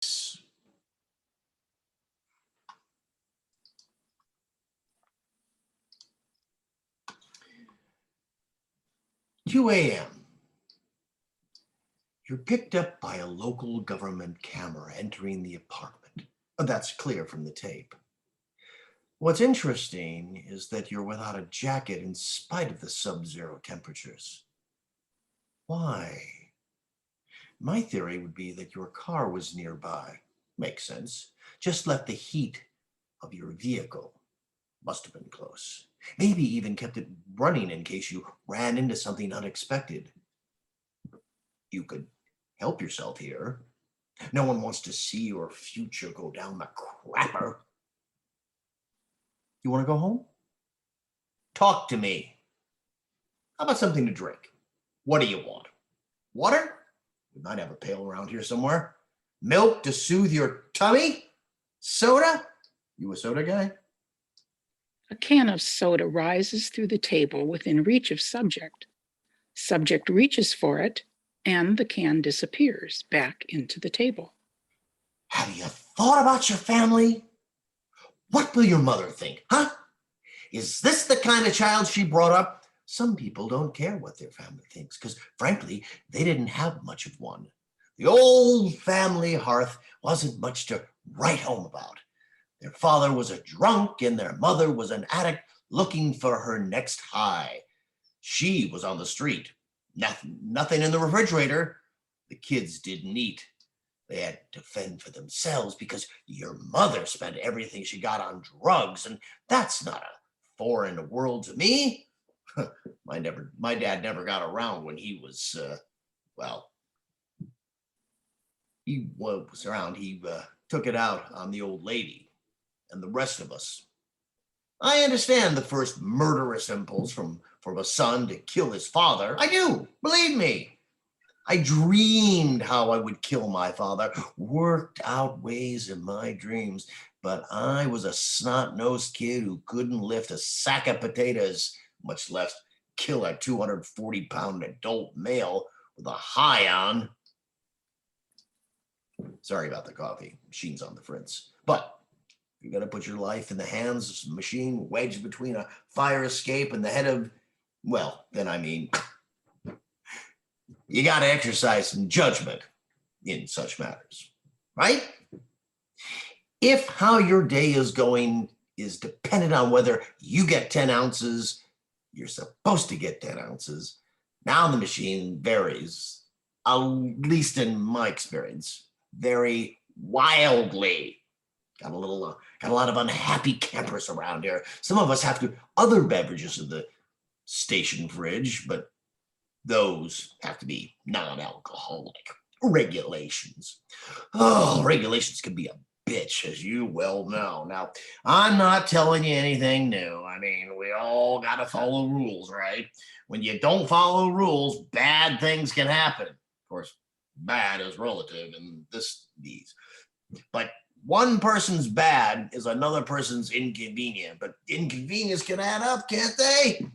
"2 a.m. You're picked up by a local government camera entering the apartment. That's clear from the tape. What's interesting is that you're without a jacket in spite of the sub-zero temperatures. Why? My theory would be that your car was nearby. Makes sense. Just left the heat of your vehicle. Must have been close. Maybe even kept it running in case you ran into something unexpected. You could help yourself here. No one wants to see your future go down the crapper. You want to go home? Talk to me. How about something to drink? What do you want? Water? We might have a pail around here somewhere. Milk to soothe your tummy? Soda? You a soda guy? A can of soda rises through the table within reach of subject. Subject reaches for it, and the can disappears back into the table. Have you thought about your family? What will your mother think, huh? Is this the kind of child she brought up? Some people don't care what their family thinks because, frankly, they didn't have much of one. The old family hearth wasn't much to write home about. Their father was a drunk and their mother was an addict looking for her next high. She was on the street. Nothing in the refrigerator. The kids didn't eat. They had to fend for themselves because your mother spent everything she got on drugs, and that's not a foreign world to me. My dad never got around when he was, he was around. He took it out on the old lady and the rest of us. I understand the first murderous impulse from a son to kill his father. I do, believe me. I dreamed how I would kill my father, worked out ways in my dreams, but I was a snot-nosed kid who couldn't lift a sack of potatoes, much less kill a 240-pound adult male with a high on. Sorry about the coffee. Machine's on the fritz. But you're going to put your life in the hands of some machine wedged between a fire escape and the head of, well, then I mean, you got to exercise some judgment in such matters, right? If how your day is going is dependent on whether you get 10 ounces, you're supposed to get 10 ounces. Now the machine varies, at least in my experience, very wildly. Got a lot of unhappy campers around here. Some of us have to other beverages in the station fridge, but those have to be non-alcoholic. Regulations. Oh, regulations can be a bitch, as you well know. Now, I'm not telling you anything new. I mean, we all got to follow rules, right? When you don't follow rules, bad things can happen. Of course, bad is relative in these. But one person's bad is another person's inconvenient. But inconvenience can add up, can't they?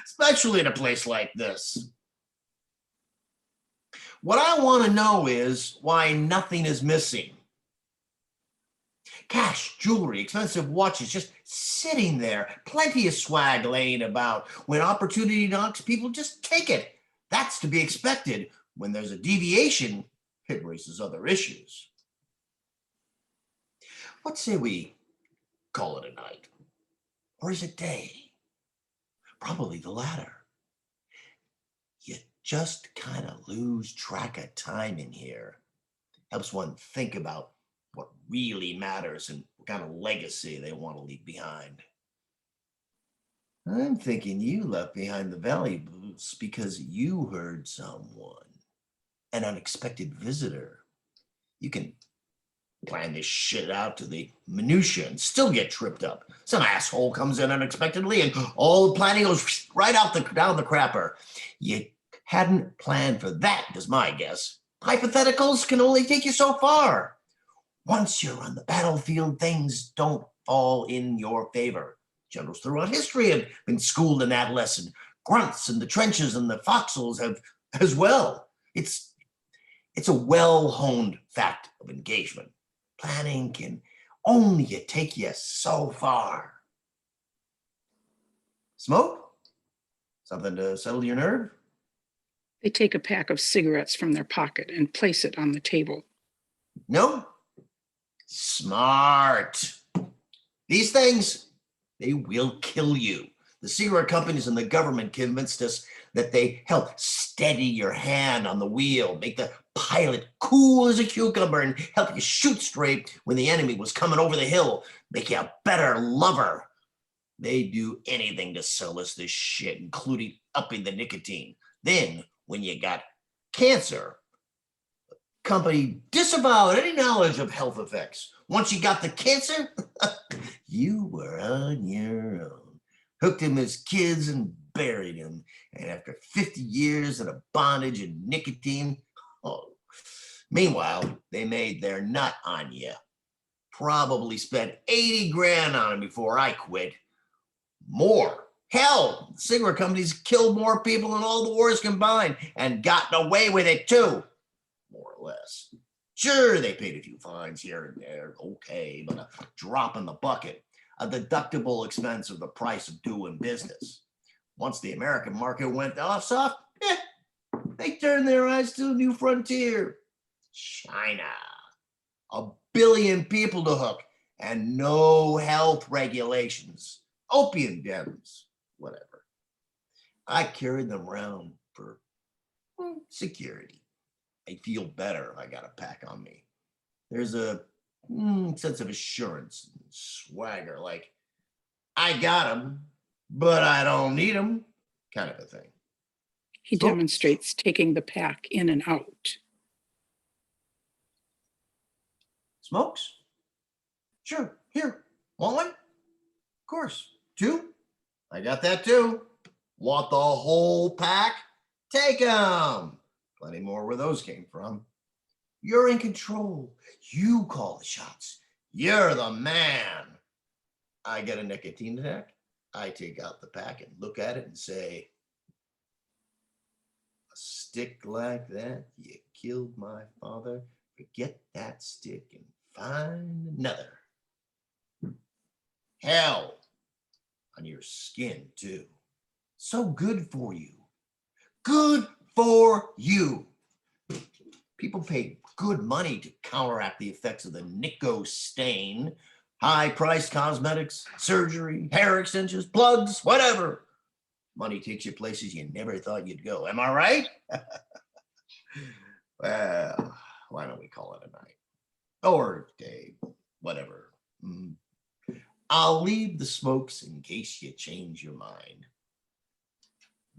Especially in a place like this. What I want to know is why nothing is missing. Cash, jewelry, expensive watches, just sitting there. Plenty of swag laying about. When opportunity knocks, people just take it. That's to be expected. When there's a deviation, it raises other issues. Let's say we call it a night. Or is it day? Probably the latter. You just kind of lose track of time in here. Helps one think about what really matters and what kind of legacy they want to leave behind. I'm thinking you left behind the valuables because you heard someone, an unexpected visitor. You can plan this shit out to the minutia and still get tripped up. Some asshole comes in unexpectedly and all the planning goes right out down the crapper. You hadn't planned for that, is my guess. Hypotheticals can only take you so far. Once you're on the battlefield, things don't fall in your favor. Generals throughout history have been schooled in that lesson. Grunts in the trenches and the foxholes have as well. It's It's a well-honed fact of engagement. Planning can only take you so far. Smoke? Something to settle your nerve? They take a pack of cigarettes from their pocket and place it on the table. No? Smart. These things, they will kill you. The cigarette companies and the government convinced us that they help steady your hand on the wheel, make the pilot cool as a cucumber, and help you shoot straight when the enemy was coming over the hill, make you a better lover. They do anything to sell us this shit, including upping the nicotine. Then, when you got cancer, the company disavowed any knowledge of health effects. Once you got the cancer, you were on your own. Hooked him as kids and buried him. And after 50 years of bondage and nicotine, meanwhile, they made their nut on you. Probably spent 80 grand on him before I quit. More. Hell, cigarette companies killed more people than all the wars combined and gotten away with it too, more or less. Sure, they paid a few fines here and there, okay, but a drop in the bucket, a deductible expense of the price of doing business. Once the American market went soft, they turned their eyes to a new frontier. China. 1 billion people to hook and no health regulations. Opium dens, whatever. I carried them around for security. I feel better if I got a pack on me. There's a sense of assurance and swagger, like I got them, but I don't need them, kind of a thing. He demonstrates taking the pack in and out. Smokes? Sure, here. Want one? Of course. 2? I got that too. Want the whole pack? Take them. Plenty more where those came from. You're in control. You call the shots. You're the man. I get a nicotine attack. I take out the pack and look at it and say, a stick like that, you killed my father. Forget that stick and find another. Hell on your skin too. So good for you. Good for you. People pay good money to counteract the effects of the Nico stain. High-priced cosmetics, surgery, hair extensions, plugs, whatever. Money takes you places you never thought you'd go. Am I right? Well, why don't we call it a night? Or day, whatever. I'll leave the smokes in case you change your mind.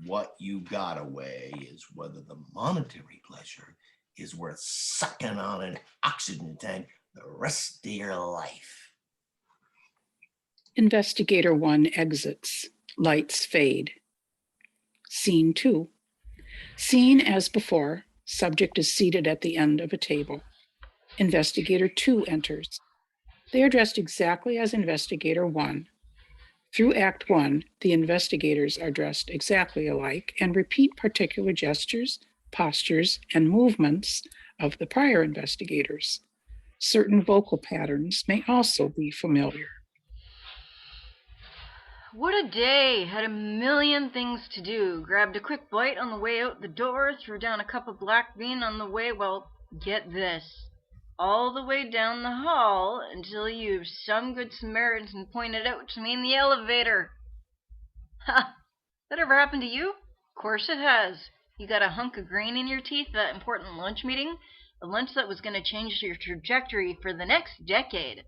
What you got away is whether the monetary pleasure is worth sucking on an oxygen tank the rest of your life. Investigator 1 exits. Lights fade. Scene 2. Scene as before. Subject is seated at the end of a table. Investigator 2 enters. They are dressed exactly as Investigator 1. Through Act 1, the investigators are dressed exactly alike and repeat particular gestures, postures, and movements of the prior investigators. Certain vocal patterns may also be familiar. What a day! Had a million things to do. Grabbed a quick bite on the way out the door, threw down a cup of black bean on the way, well, get this. All the way down the hall until you, some good Samaritan, pointed out to me in the elevator. Ha! That ever happened to you? Of course it has. You got a hunk of grain in your teeth, that important lunch meeting? A lunch that was going to change your trajectory for the next decade.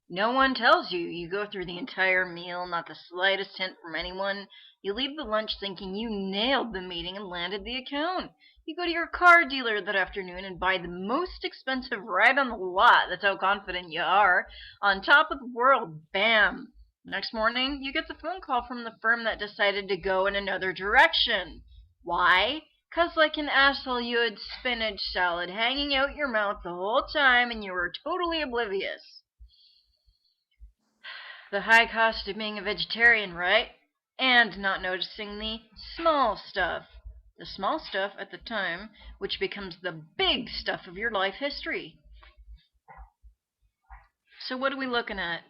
No one tells you. You go through the entire meal, not the slightest hint from anyone. You leave the lunch thinking you nailed the meeting and landed the account. You go to your car dealer that afternoon and buy the most expensive ride on the lot. That's how confident you are. On top of the world, bam. Next morning, you get the phone call from the firm that decided to go in another direction. Why? 'Cause like an asshole you had spinach salad hanging out your mouth the whole time and you were totally oblivious. The high cost of being a vegetarian, right? And not noticing the small stuff. The small stuff at the time, which becomes the big stuff of your life history. So what are we looking at?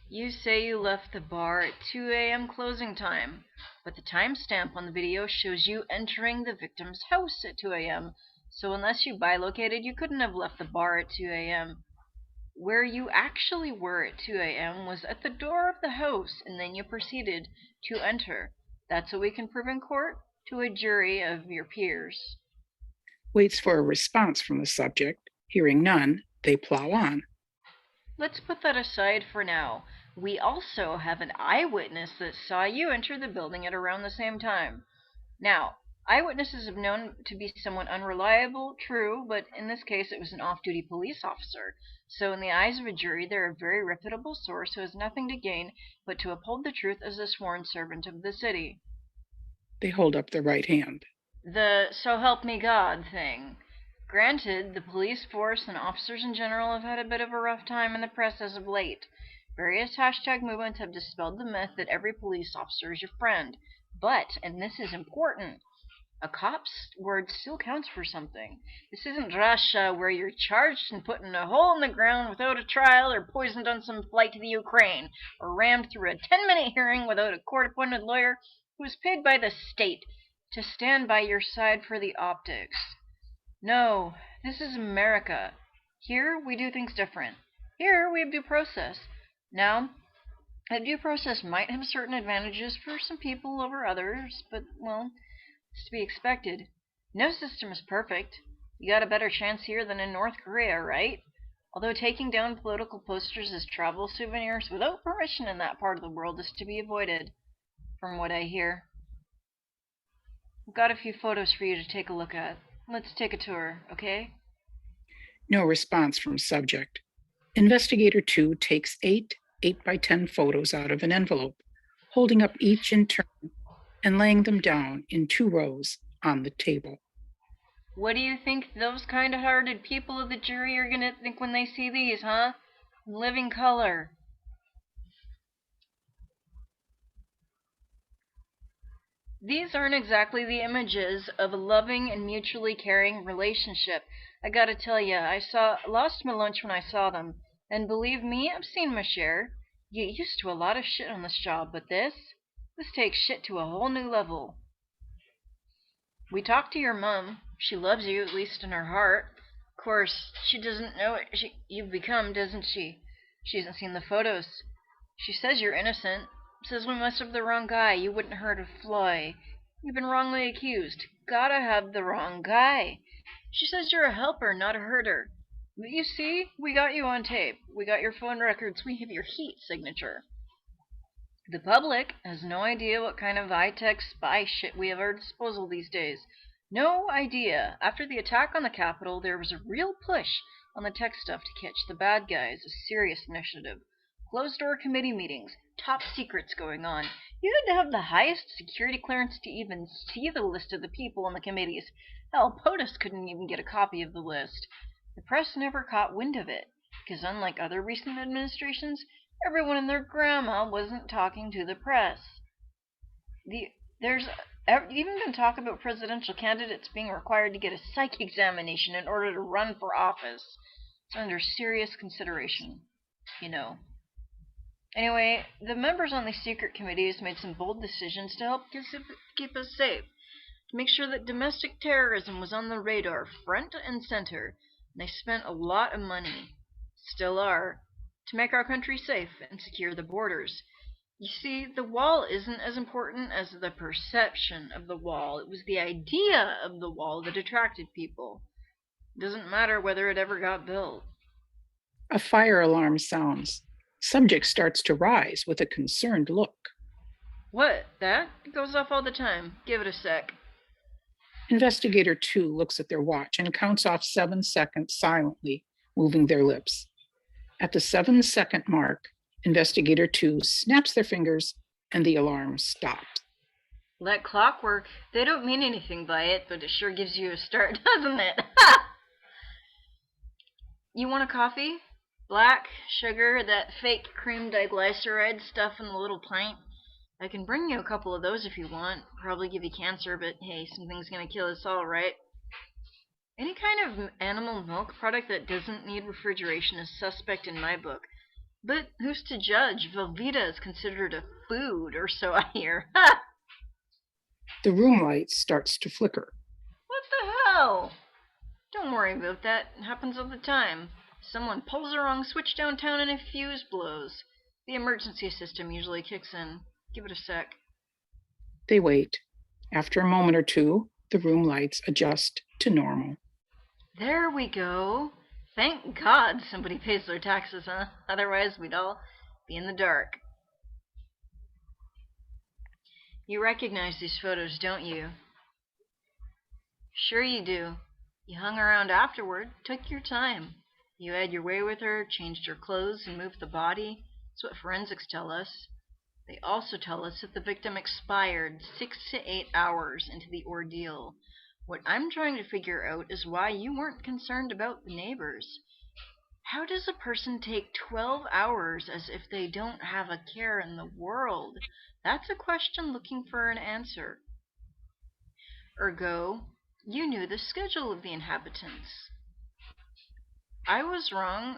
You say you left the bar at 2 a.m. closing time, but the timestamp on the video shows you entering the victim's house at 2 a.m. So unless you bilocated, you couldn't have left the bar at 2 a.m. Where you actually were at 2 a.m. was at the door of the house, and then you proceeded to enter. That's what we can prove in court to a jury of your peers. Waits for a response from the subject. Hearing none, they plow on. Let's put that aside for now. We also have an eyewitness that saw you enter the building at around the same time. Now, eyewitnesses have known to be somewhat unreliable, true, but in this case it was an off-duty police officer. So in the eyes of a jury, they're a very reputable source who has nothing to gain but to uphold the truth as a sworn servant of the city. They hold up their right hand. The "so help me God" thing. Granted, the police force and officers in general have had a bit of a rough time in the press as of late. Various hashtag movements have dispelled the myth that every police officer is your friend. But, and this is important, a cop's word still counts for something. This isn't Russia where you're charged and put in a hole in the ground without a trial, or poisoned on some flight to the Ukraine, or rammed through a 10-minute hearing without a court-appointed lawyer who is paid by the state to stand by your side for the optics. No, this is America. Here we do things different. Here we have due process. Now, that due process might have certain advantages for some people over others, but, well, it's to be expected. No system is perfect. You got a better chance here than in North Korea, right? Although taking down political posters as travel souvenirs without permission in that part of the world is to be avoided, from what I hear. I've got a few photos for you to take a look at. Let's take a tour, okay? No response from subject. Investigator 2 takes 8 8x10 photos out of an envelope, holding up each in turn and laying them down in 2 rows on the table. What do you think those kind-hearted people of the jury are gonna think when they see these, huh? Living color. These aren't exactly the images of a loving and mutually caring relationship. I gotta tell ya, lost my lunch when I saw them. And believe me, I've seen my share. Get used to a lot of shit on this job, but this takes shit to a whole new level. We talked to your mom. She loves you, at least in her heart. Of course, she doesn't know what you've become, doesn't she? She hasn't seen the photos. She says you're innocent. Says we must have the wrong guy. You wouldn't hurt a fly. You've been wrongly accused. Gotta have the wrong guy. She says you're a helper, not a herder. But you see, we got you on tape. We got your phone records. We have your heat signature. The public has no idea what kind of high-tech spy shit we have at our disposal these days. No idea. After the attack on the Capitol, there was a real push on the tech stuff to catch the bad guys. A serious initiative. Closed-door committee meetings. Top secrets going on. You had to have the highest security clearance to even see the list of the people on the committees. Hell, POTUS couldn't even get a copy of the list. The press never caught wind of it, because unlike other recent administrations, everyone and their grandma wasn't talking to the press. There's even been talk about presidential candidates being required to get a psych examination in order to run for office. It's under serious consideration, you know. Anyway, the members on the secret committees made some bold decisions to help keep us safe, to make sure that domestic terrorism was on the radar front and center. And they spent a lot of money, still are, to make our country safe and secure the borders. You see, the wall isn't as important as the perception of the wall. It was the idea of the wall that attracted people. It doesn't matter whether it ever got built. A fire alarm sounds. Subject starts to rise with a concerned look. What? That? It goes off all the time. Give it a sec. Investigator 2 looks at their watch and counts off 7 seconds silently, moving their lips. At the 7-second mark, Investigator 2 snaps their fingers and the alarm stops. Like clockwork. They don't mean anything by it, but it sure gives you a start, doesn't it? Ha! You want a coffee? Black, sugar, that fake cream diglyceride stuff in the little pint? I can bring you a couple of those if you want. Probably give you cancer, but hey, something's gonna kill us all, right? Any kind of animal milk product that doesn't need refrigeration is suspect in my book. But who's to judge? Velveeta is considered a food, or so I hear. Ha! The room light starts to flicker. What the hell? Don't worry about that. It happens all the time. Someone pulls the wrong switch downtown and a fuse blows. The emergency system usually kicks in. Give it a sec. They wait. After a moment or two, the room lights adjust to normal. There we go. Thank God somebody pays their taxes, huh? Otherwise we'd all be in the dark. You recognize these photos, don't you? Sure you do. You hung around afterward, took your time. You had your way with her, changed her clothes, and moved the body. That's what forensics tell us. They also tell us that the victim expired 6 to 8 hours into the ordeal. What I'm trying to figure out is why you weren't concerned about the neighbors. How does a person take 12 hours as if they don't have a care in the world? That's a question looking for an answer. Ergo, you knew the schedule of the inhabitants. I was wrong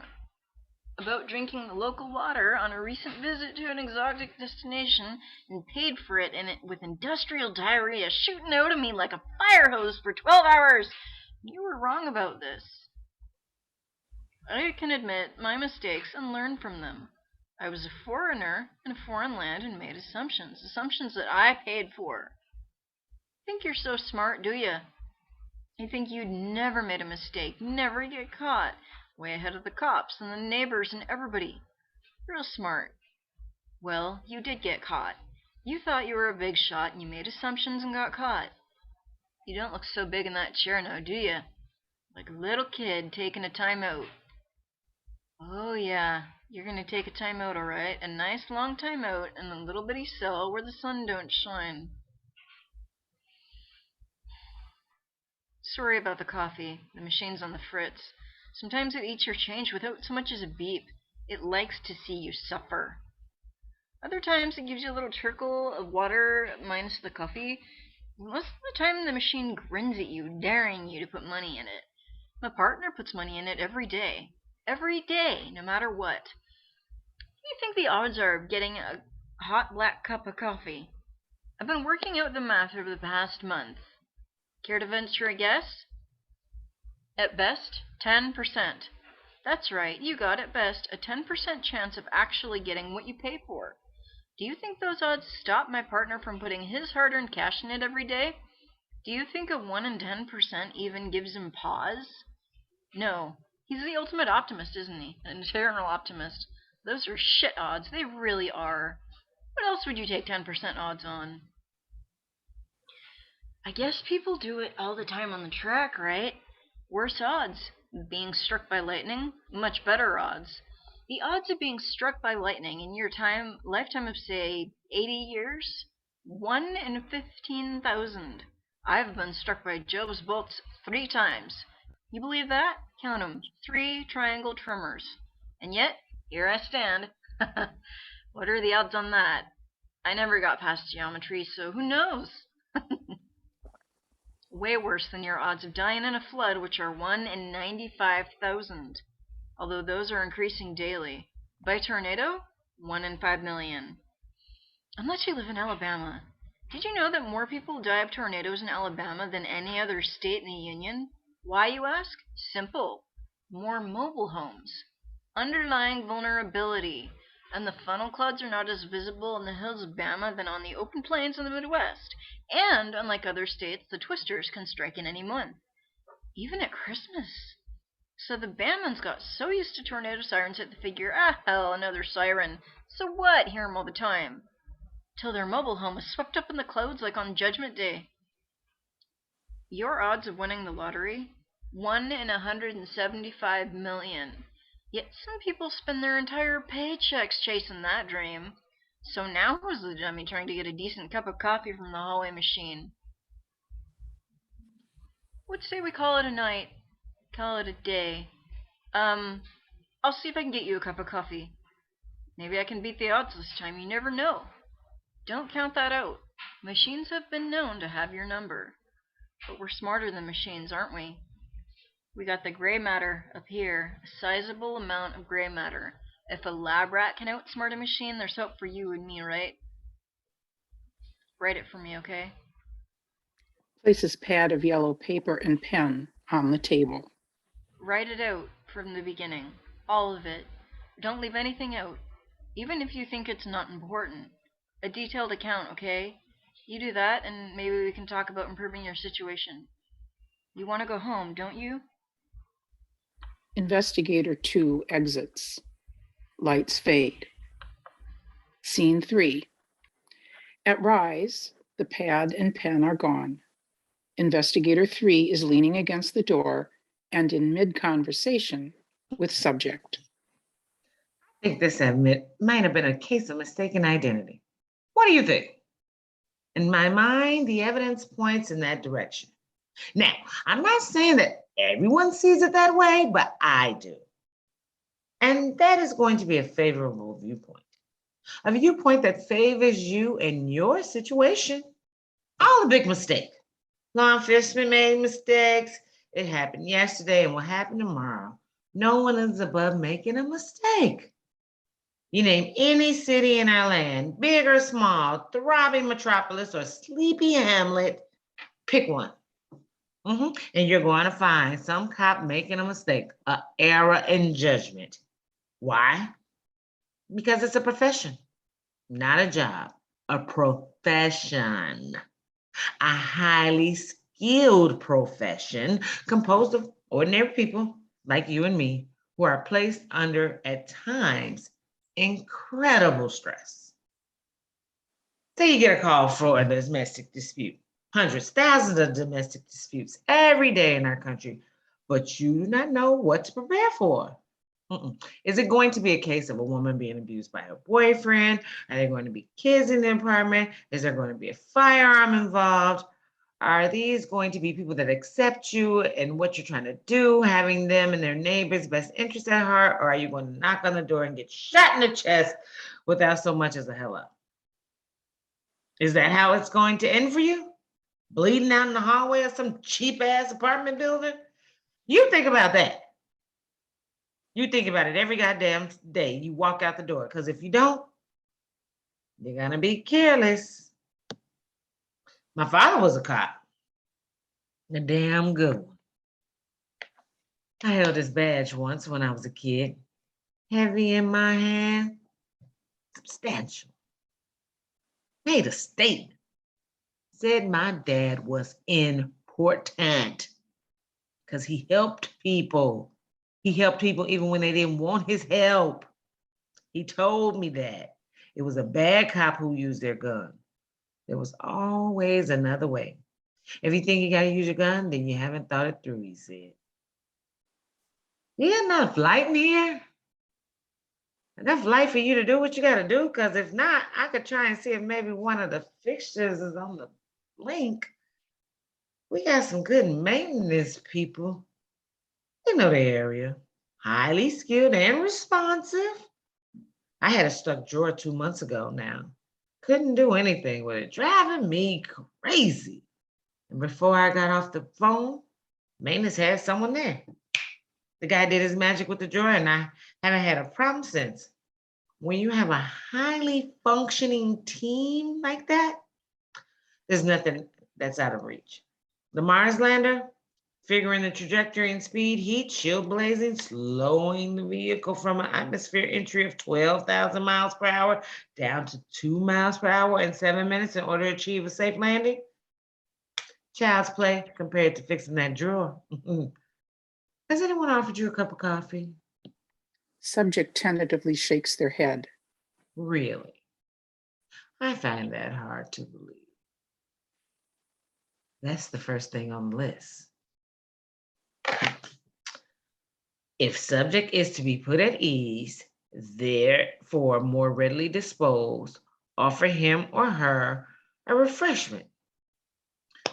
about drinking the local water on a recent visit to an exotic destination and paid for it with industrial diarrhea shooting out of me like a fire hose for 12 hours. You were wrong about this. I can admit my mistakes and learn from them. I was a foreigner in a foreign land and made assumptions that I paid for. Think you're so smart, do you? You think you'd never made a mistake, never get caught, way ahead of the cops and the neighbors and everybody. Real smart. Well, you did get caught. You thought you were a big shot and you made assumptions and got caught. You don't look so big in that chair now, do you? Like a little kid taking a time out. Oh yeah, you're gonna take a time out, alright. A nice long time out in a little bitty cell where the sun don't shine. Sorry about the coffee. The machine's on the fritz. Sometimes it eats your change without so much as a beep. It likes to see you suffer. Other times it gives you a little trickle of water minus the coffee. Most of the time the machine grins at you, daring you to put money in it. My partner puts money in it every day. Every day, no matter what. What do you think the odds are of getting a hot black cup of coffee? I've been working out the math over the past month. Care to venture a guess? At best, 10%. That's right, you got at best a 10% chance of actually getting what you pay for. Do you think those odds stop my partner from putting his hard-earned cash in it every day? Do you think a 1 in 10% even gives him pause? No. He's the ultimate optimist, isn't he? An eternal optimist. Those are shit odds. They really are. What else would you take 10% odds on? I guess people do it all the time on the track, right? Worse odds. Being struck by lightning, much better odds. The odds of being struck by lightning in your lifetime of, say, 80 years? 1 in 15,000. I've been struck by Job's bolts 3 times. You believe that? Count 'em. 3 triangle tremors. And yet, here I stand. What are the odds on that? I never got past geometry, so who knows? Way worse than your odds of dying in a flood, which are 1 in 95,000. Although those are increasing daily. By tornado, 1 in 5 million. Unless you live in Alabama. Did you know that more people die of tornadoes in Alabama than any other state in the Union? Why, you ask? Simple. More mobile homes. Underlying vulnerability. And the funnel clouds are not as visible in the hills of Bama than on the open plains in the Midwest. And, unlike other states, the twisters can strike in any month. Even at Christmas. So the Bamans got so used to tornado sirens that they figure, hell, another siren. So what? Hear 'em all the time. Till their mobile home is swept up in the clouds like on Judgment Day. Your odds of winning the lottery? 1 in 175 million. Yet some people spend their entire paychecks chasing that dream. So now who's the dummy trying to get a decent cup of coffee from the hallway machine? Let's say we call it a night. Call it a day. I'll see if I can get you a cup of coffee. Maybe I can beat the odds this time, you never know. Don't count that out. Machines have been known to have your number. But we're smarter than machines, aren't we? We got the gray matter up here, a sizable amount of gray matter. If a lab rat can outsmart a machine, there's hope for you and me, right? Write it for me, okay? Places pad of yellow paper and pen on the table. Write it out from the beginning. All of it. Don't leave anything out. Even if you think it's not important. A detailed account, okay? You do that, and maybe we can talk about improving your situation. You want to go home, don't you? Investigator 2 exits. Lights fade. Scene 3. At Rise, the pad and pen are gone. Investigator 3 is leaning against the door and in mid-conversation with subject. I think this might have been a case of mistaken identity. What do you think? In my mind, the evidence points in that direction. Now, I'm not saying that everyone sees it that way, but I do. And that is going to be a favorable viewpoint. A viewpoint that favors you and your situation. All a big mistake. Law enforcement made mistakes. It happened yesterday and will happen tomorrow. No one is above making a mistake. You name any city in our land, big or small, throbbing metropolis or sleepy hamlet, pick one. And you're going to find some cop making a mistake, an error in judgment. Why? Because it's a profession, not a job, a profession, a highly skilled profession composed of ordinary people like you and me who are placed under, at times, incredible stress. Say you get a call for a domestic dispute. Hundreds, thousands of domestic disputes every day in our country, but you do not know what to prepare for. Is it going to be a case of a woman being abused by her boyfriend? Are there going to be kids in the apartment? Is there going to be a firearm involved? Are these going to be people that accept you and what you're trying to do, having them and their neighbors' best interest at heart? Or are you going to knock on the door and get shot in the chest without so much as a hello? Is that how it's going to end for you? Bleeding out in the hallway of some cheap ass apartment building? You think about that. You think about it every goddamn day you walk out the door, because if you don't, you're going to be careless. My father was a cop, a damn good one. I held his badge once when I was a kid, heavy in my hand, substantial. Made a statement, said my dad was important because he helped people. He helped people even when they didn't want his help. He told me that. It was a bad cop who used their gun. There was always another way. If you think you got to use your gun, then you haven't thought it through, he said. You got enough light in here? Enough light for you to do what you got to do? Because if not, I could try and see if maybe one of the fixtures is on the blink. We got some good maintenance people. You know the area. Highly skilled and responsive. I had a stuck drawer 2 months ago now. Couldn't do anything with it, driving me crazy. And before I got off the phone, maintenance had someone there. The guy did his magic with the drawer, and I haven't had a problem since. When you have a highly functioning team like that, there's nothing that's out of reach. The Mars lander, figuring the trajectory and speed, heat, shield blazing, slowing the vehicle from an atmosphere entry of 12,000 miles per hour down to 2 miles per hour in 7 minutes in order to achieve a safe landing. Child's play compared to fixing that drawer. Has anyone offered you a cup of coffee? Subject tentatively shakes their head. Really? I find that hard to believe. That's the first thing on the list. If subject is to be put at ease, therefore more readily disposed, offer him or her a refreshment.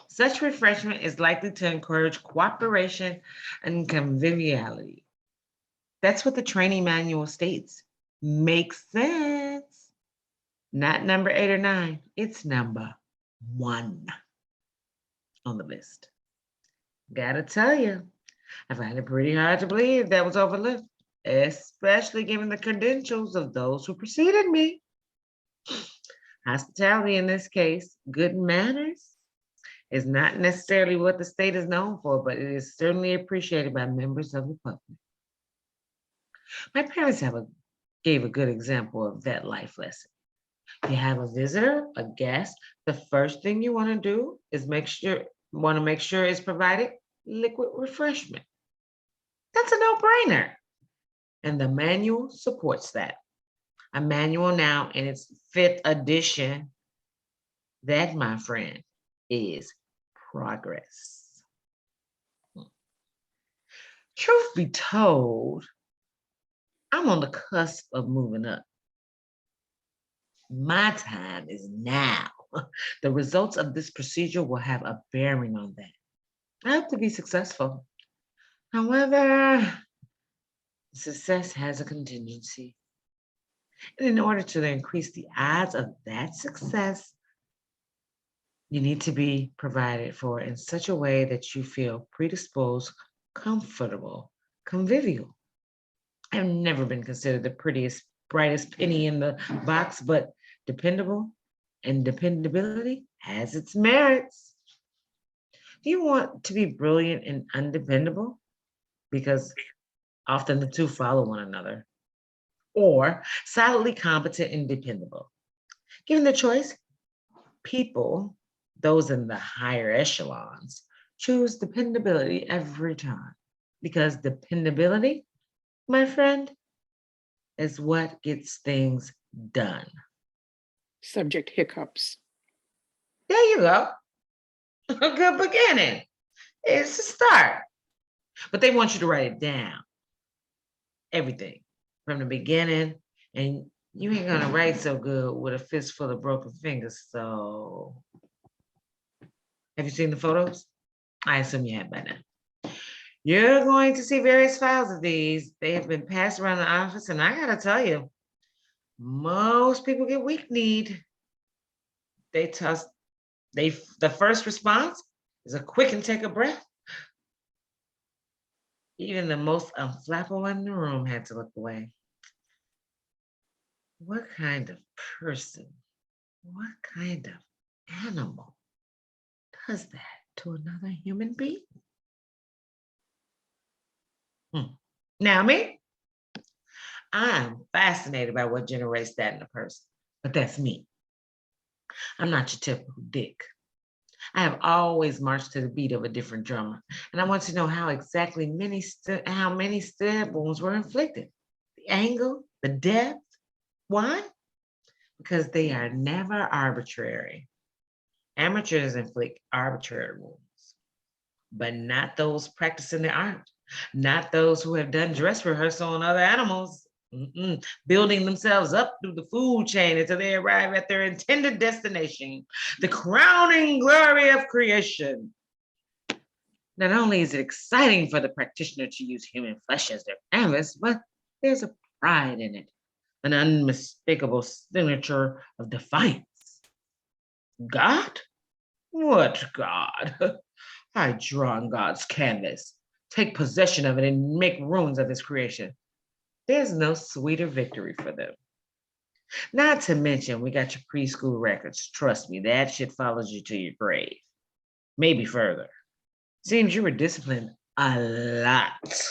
Such refreshment is likely to encourage cooperation and conviviality. That's what the training manual states. Makes sense. Not number 8 or 9. It's number 1 on the list. Gotta tell you, I find it pretty hard to believe that was overlooked, especially given the credentials of those who preceded me. Hospitality in this case, good manners, is not necessarily what the state is known for, but it is certainly appreciated by members of the public. My parents gave a good example of that life lesson. You have a visitor, a guest, the first thing you want to do is make sure it's provided liquid refreshment. That's a no-brainer. And the manual supports that. A manual now in its 5th edition. That, my friend, is progress. Truth be told, I'm on the cusp of moving up. My time is now. The results of this procedure will have a bearing on that. I hope to be successful. However, success has a contingency. And in order to increase the odds of that success, you need to be provided for in such a way that you feel predisposed, comfortable, convivial. I've never been considered the prettiest, brightest penny in the box, but dependable and dependability has its merits. Do you want to be brilliant and undependable? Because often the two follow one another. Or solidly competent and dependable? Given the choice, people, those in the higher echelons, choose dependability every time. Because dependability, my friend, is what gets things done. Subject hiccups. There you go. A good beginning. It's a start. But they want you to write it down. Everything from the beginning. And you ain't gonna write so good with a fistful of broken fingers. So, have you seen the photos? I assume you have by now. You're going to see various files of these. They have been passed around the office, and I gotta tell you, most people get weak-kneed. The first response is a quick and take a breath. Even the most unflappable in the room had to look away. What kind of person, what kind of animal does that to another human being? Now me, I'm fascinated by what generates that in a person, but that's me. I'm not your typical dick. I have always marched to the beat of a different drummer, and I want to know how exactly how many stab wounds were inflicted. The angle, the depth. Why? Because they are never arbitrary. Amateurs inflict arbitrary wounds, but not those practicing the art, not those who have done dress rehearsal on other animals. Building themselves up through the food chain until they arrive at their intended destination, the crowning glory of creation. Not only is it exciting for the practitioner to use human flesh as their canvas, but there's a pride in it, an unmistakable signature of defiance. God? What God? I draw on God's canvas, take possession of it, and make ruins of his creation. There's no sweeter victory for them. Not to mention, we got your preschool records. Trust me, that shit follows you to your grave. Maybe further. Seems you were disciplined a lot.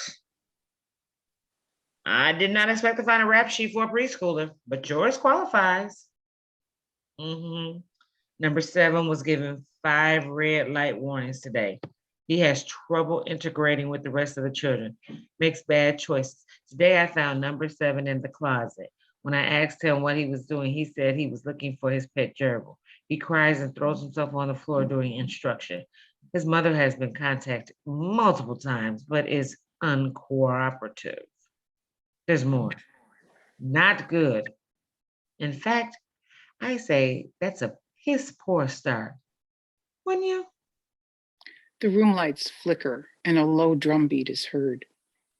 I did not expect to find a rap sheet for a preschooler, but yours qualifies. Number 7 was given 5 red light warnings today. He has trouble integrating with the rest of the children, makes bad choices. Today I found number 7 in the closet. When I asked him what he was doing, he said he was looking for his pet gerbil. He cries and throws himself on the floor during instruction. His mother has been contacted multiple times, but is uncooperative. There's more. Not good. In fact, I say that's a piss poor start. Wouldn't you? The room lights flicker and a low drumbeat is heard.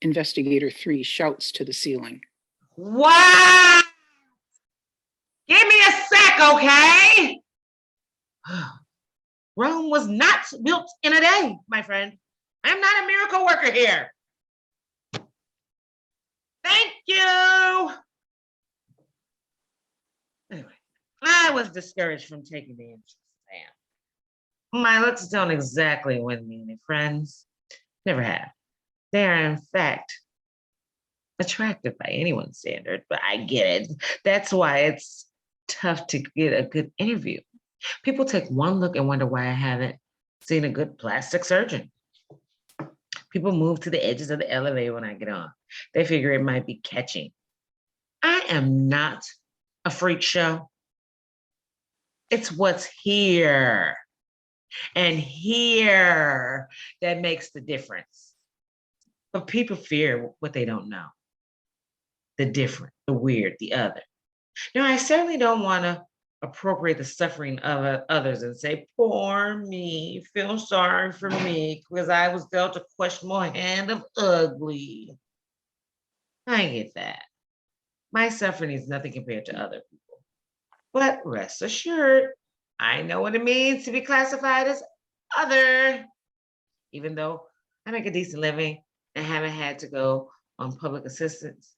Investigator 3 shouts to the ceiling. Wow! Give me a sec, okay? Rome was not built in a day, my friend. I'm not a miracle worker here. Thank you. Anyway, I was discouraged from taking the entrance exam. My looks don't exactly win me any friends. Never have. They are, in fact, attractive by anyone's standard, but I get it. That's why it's tough to get a good interview. People take one look and wonder why I haven't seen a good plastic surgeon. People move to the edges of the elevator when I get on. They figure it might be catching. I am not a freak show. It's what's here and here that makes the difference. But people fear what they don't know. The different, the weird, the other. Now, I certainly don't want to appropriate the suffering of others and say, poor me, feel sorry for me, because I was dealt a questionable hand of ugly. I get that. My suffering is nothing compared to other people. But rest assured, I know what it means to be classified as other, even though I make a decent living and haven't had to go on public assistance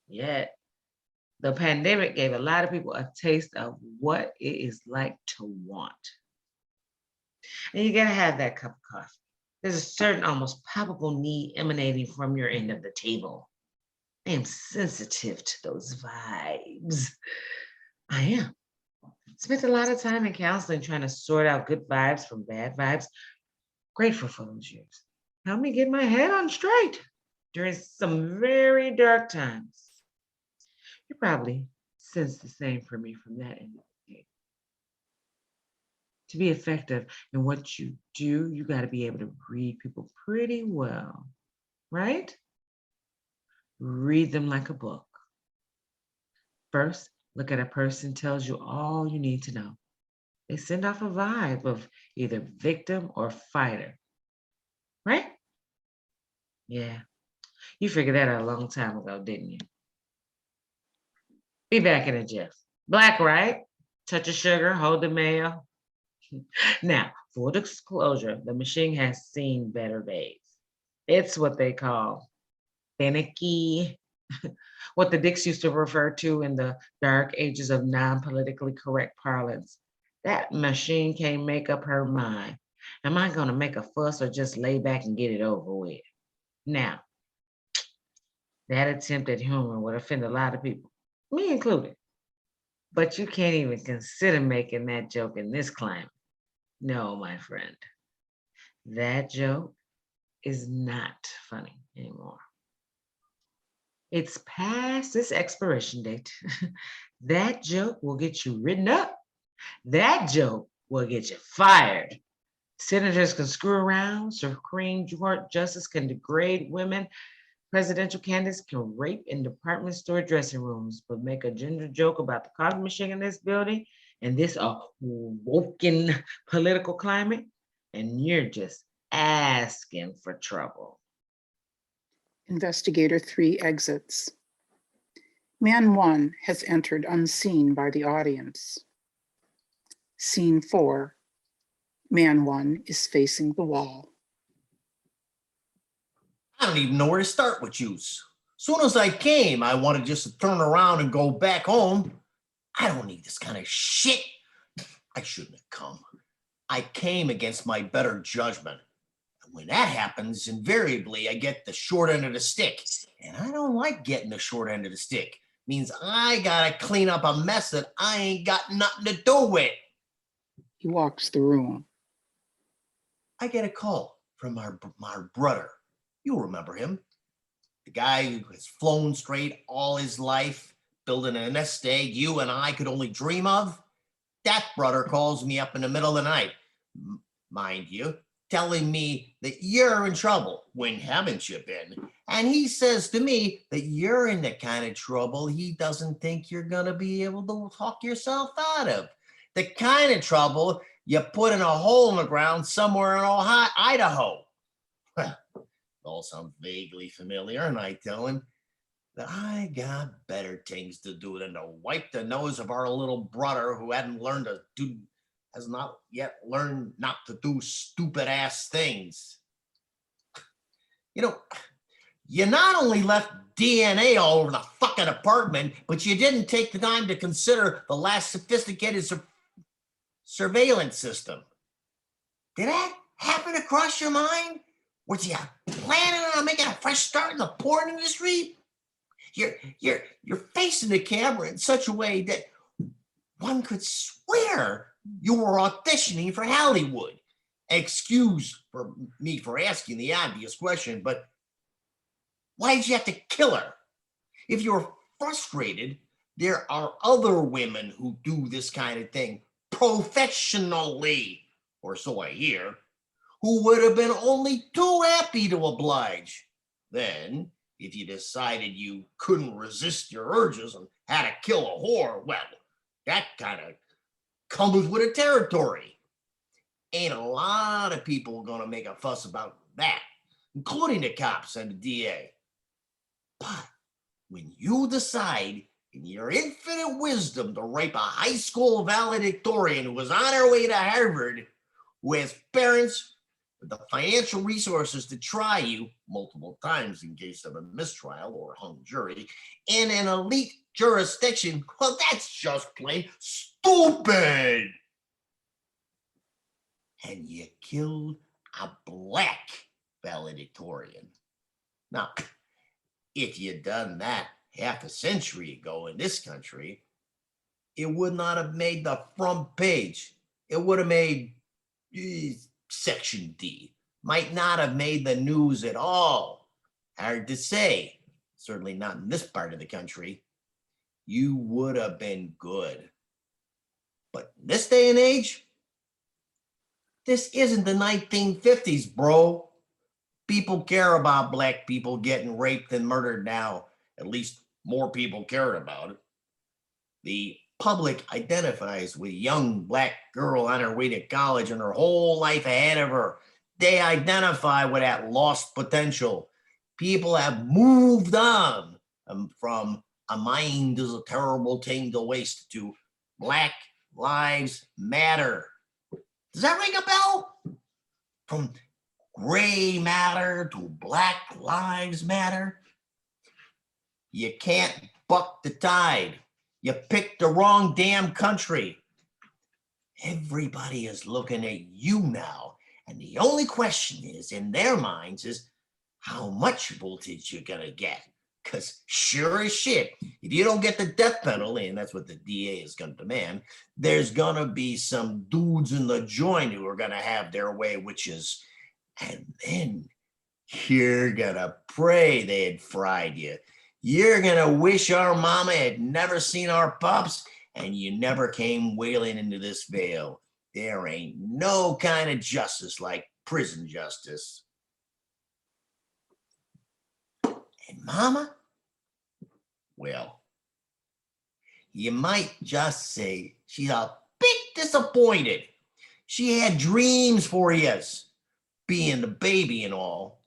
yet. The pandemic gave a lot of people a taste of what it is like to want. And you gotta have that cup of coffee. There's a certain almost palpable need emanating from your end of the table. I am sensitive to those vibes. I am. Spent a lot of time in counseling trying to sort out good vibes from bad vibes. Grateful for those years. Helped me get my head on straight during some very dark times. You probably sense the same for me from that end of the day. To be effective in what you do, you got to be able to read people pretty well, right? Read them like a book. First, look at a person, tells you all you need to know. They send off a vibe of either victim or fighter, right? Yeah, you figured that out a long time ago, didn't you? Be back in it, Jeff. Black, right? Touch of sugar, hold the mayo. Now, full disclosure, the machine has seen better days. It's what they call finicky, what the dicks used to refer to in the dark ages of non-politically correct parlance. That machine can't make up her mind. Am I going to make a fuss or just lay back and get it over with? Now, that attempt at humor would offend a lot of people, me included. But you can't even consider making that joke in this climate. No, my friend, that joke is not funny anymore. It's past its expiration date. That joke will get you written up. That joke will get you fired. Senators can screw around, Supreme Court justice can degrade women, presidential candidates can rape in department store dressing rooms, but make a gender joke about the coffee machine in this building and this woken political climate, and you're just asking for trouble. Investigator 3 exits. Man 1 has entered unseen by the audience. Scene 4. Man 1 is facing the wall. I don't even know where to start with yous. Soon as I came, I wanted just to turn around and go back home. I don't need this kind of shit. I shouldn't have come. I came against my better judgment. And when that happens, invariably, I get the short end of the stick. And I don't like getting the short end of the stick. Means I gotta clean up a mess that I ain't got nothing to do with. He walks the room. I get a call from my brother. You'll remember him. The guy who has flown straight all his life, building a nest egg you and I could only dream of. That brother calls me up in the middle of the night, mind you, telling me that you're in trouble. When haven't you been? And he says to me that you're in the kind of trouble he doesn't think you're going to be able to talk yourself out of. The kind of trouble you put in a hole in the ground somewhere in Idaho. It all sounds vaguely familiar, and I tell him, that I got better things to do than to wipe the nose of our little brother who has not yet learned not to do stupid ass things. You know, you not only left DNA all over the fucking apartment, but you didn't take the time to consider the last sophisticated surveillance system. Did that happen to cross your mind? Was you planning on making a fresh start in the porn industry? You're facing the camera in such a way that one could swear you were auditioning for Hollywood. Excuse me for asking the obvious question, but why did you have to kill her? If you're frustrated, there are other women who do this kind of thing professionally, or so I hear, who would have been only too happy to oblige. Then, if you decided you couldn't resist your urges and had to kill a whore, well, that kind of comes with the territory. Ain't a lot of people gonna make a fuss about that, including the cops and the DA. But when you decide in your infinite wisdom to rape a high school valedictorian who was on her way to Harvard, who has parents with the financial resources to try you multiple times in case of a mistrial or a hung jury in an elite jurisdiction, well, that's just plain stupid. And you killed a black valedictorian. Now, if you'd done that half a century ago in this country, it would not have made the front page. It would have made Section D. Might not have made the news at all. Hard to say. Certainly not in this part of the country. You would have been good. But in this day and age, this isn't the 1950s, bro. People care about black people getting raped and murdered now. At least more people care about it. The public identifies with a young black girl on her way to college and her whole life ahead of her. They identify with that lost potential. People have moved on from a mind is a terrible thing to waste to Black Lives Matter. Does that ring a bell? From gray matter to Black Lives Matter? You can't buck the tide. You picked the wrong damn country. Everybody is looking at you now. And the only question is, in their minds, is how much voltage you're gonna get. Because sure as shit, if you don't get the death penalty, and that's what the DA is gonna demand, there's gonna be some dudes in the joint who are gonna have their way, and then you're gonna pray they had fried you. You're gonna wish our mama had never seen our pups, and you never came wailing into this veil. There ain't no kind of justice like prison justice. And mama? Well, you might just say she's a bit disappointed. She had dreams for you, being the baby and all.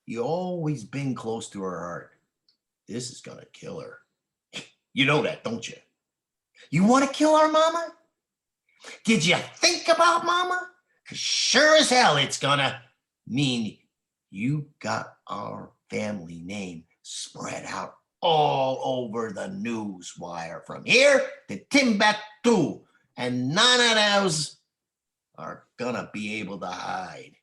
You always been close to her heart. This is gonna kill her. You know that, don't you? You want to kill our mama? Did you think about mama? 'Cause sure as hell it's gonna mean you got our family name spread out all over the news wire from here to Timbuktu, and none of those are gonna be able to hide.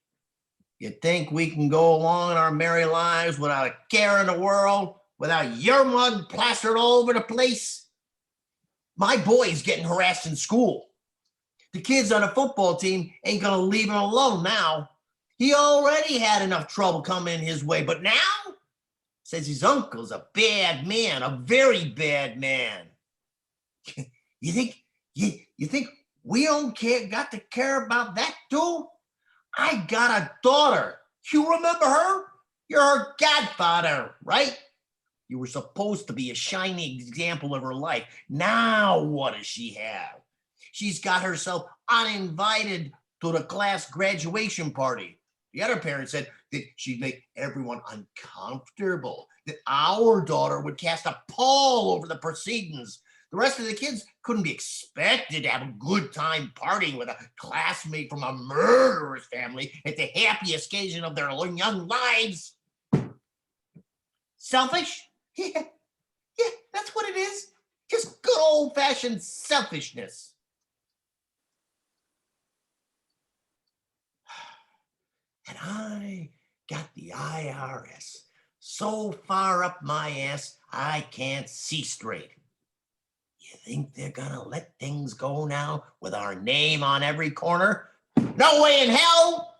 You think we can go along our merry lives without a care in the world, without your mud plastered all over the place? My boy's getting harassed in school. The kids on the football team ain't gonna leave him alone now. He already had enough trouble coming his way, but now says his uncle's a bad man, a very bad man. You think we don't got to care about that too? I got a daughter. You remember her? You're her godfather, right? You were supposed to be a shining example of her life. Now what does she have? She's got herself uninvited to the class graduation party. The other parent said that she'd make everyone uncomfortable, that our daughter would cast a pall over the proceedings. The rest of the kids couldn't be expected to have a good time partying with a classmate from a murderer's family at the happiest occasion of their young lives. Selfish? Yeah, that's what it is. Just good old-fashioned selfishness. And I got the IRS so far up my ass, I can't see straight. You think they're gonna let things go now with our name on every corner? No way in hell!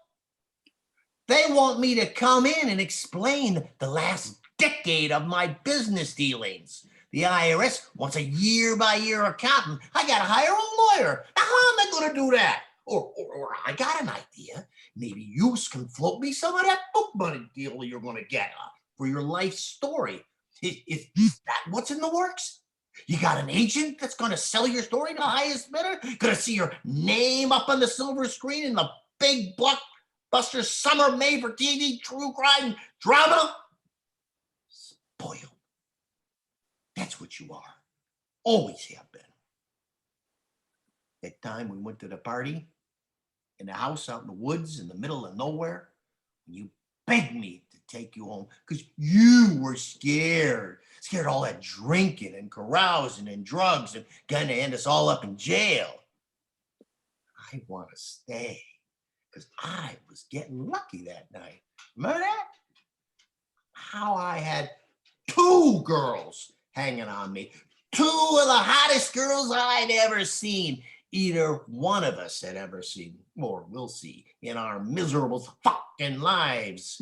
They want me to come in and explain the last decade of my business dealings. The IRS wants a year-by-year accountant. I gotta hire a lawyer. Now, how am I gonna do that? Or I got an idea. Maybe you can float me some of that book money deal you're going to get for your life story. Is that what's in the works? You got an agent that's going to sell your story to the highest bidder? Going to see your name up on the silver screen in the big blockbuster summer made for TV true crime drama? Spoiled. That's what you are. Always have been. That time we went to the party in the house out in the woods in the middle of nowhere, and you begged me to take you home because you were scared of all that drinking and carousing and drugs and gonna end us all up in jail. I want to stay because I was getting lucky that night. Remember that? How I had 2 girls hanging on me, 2 of the hottest girls I'd ever seen. Either one of us had ever seen, or will see, in our miserable fucking lives.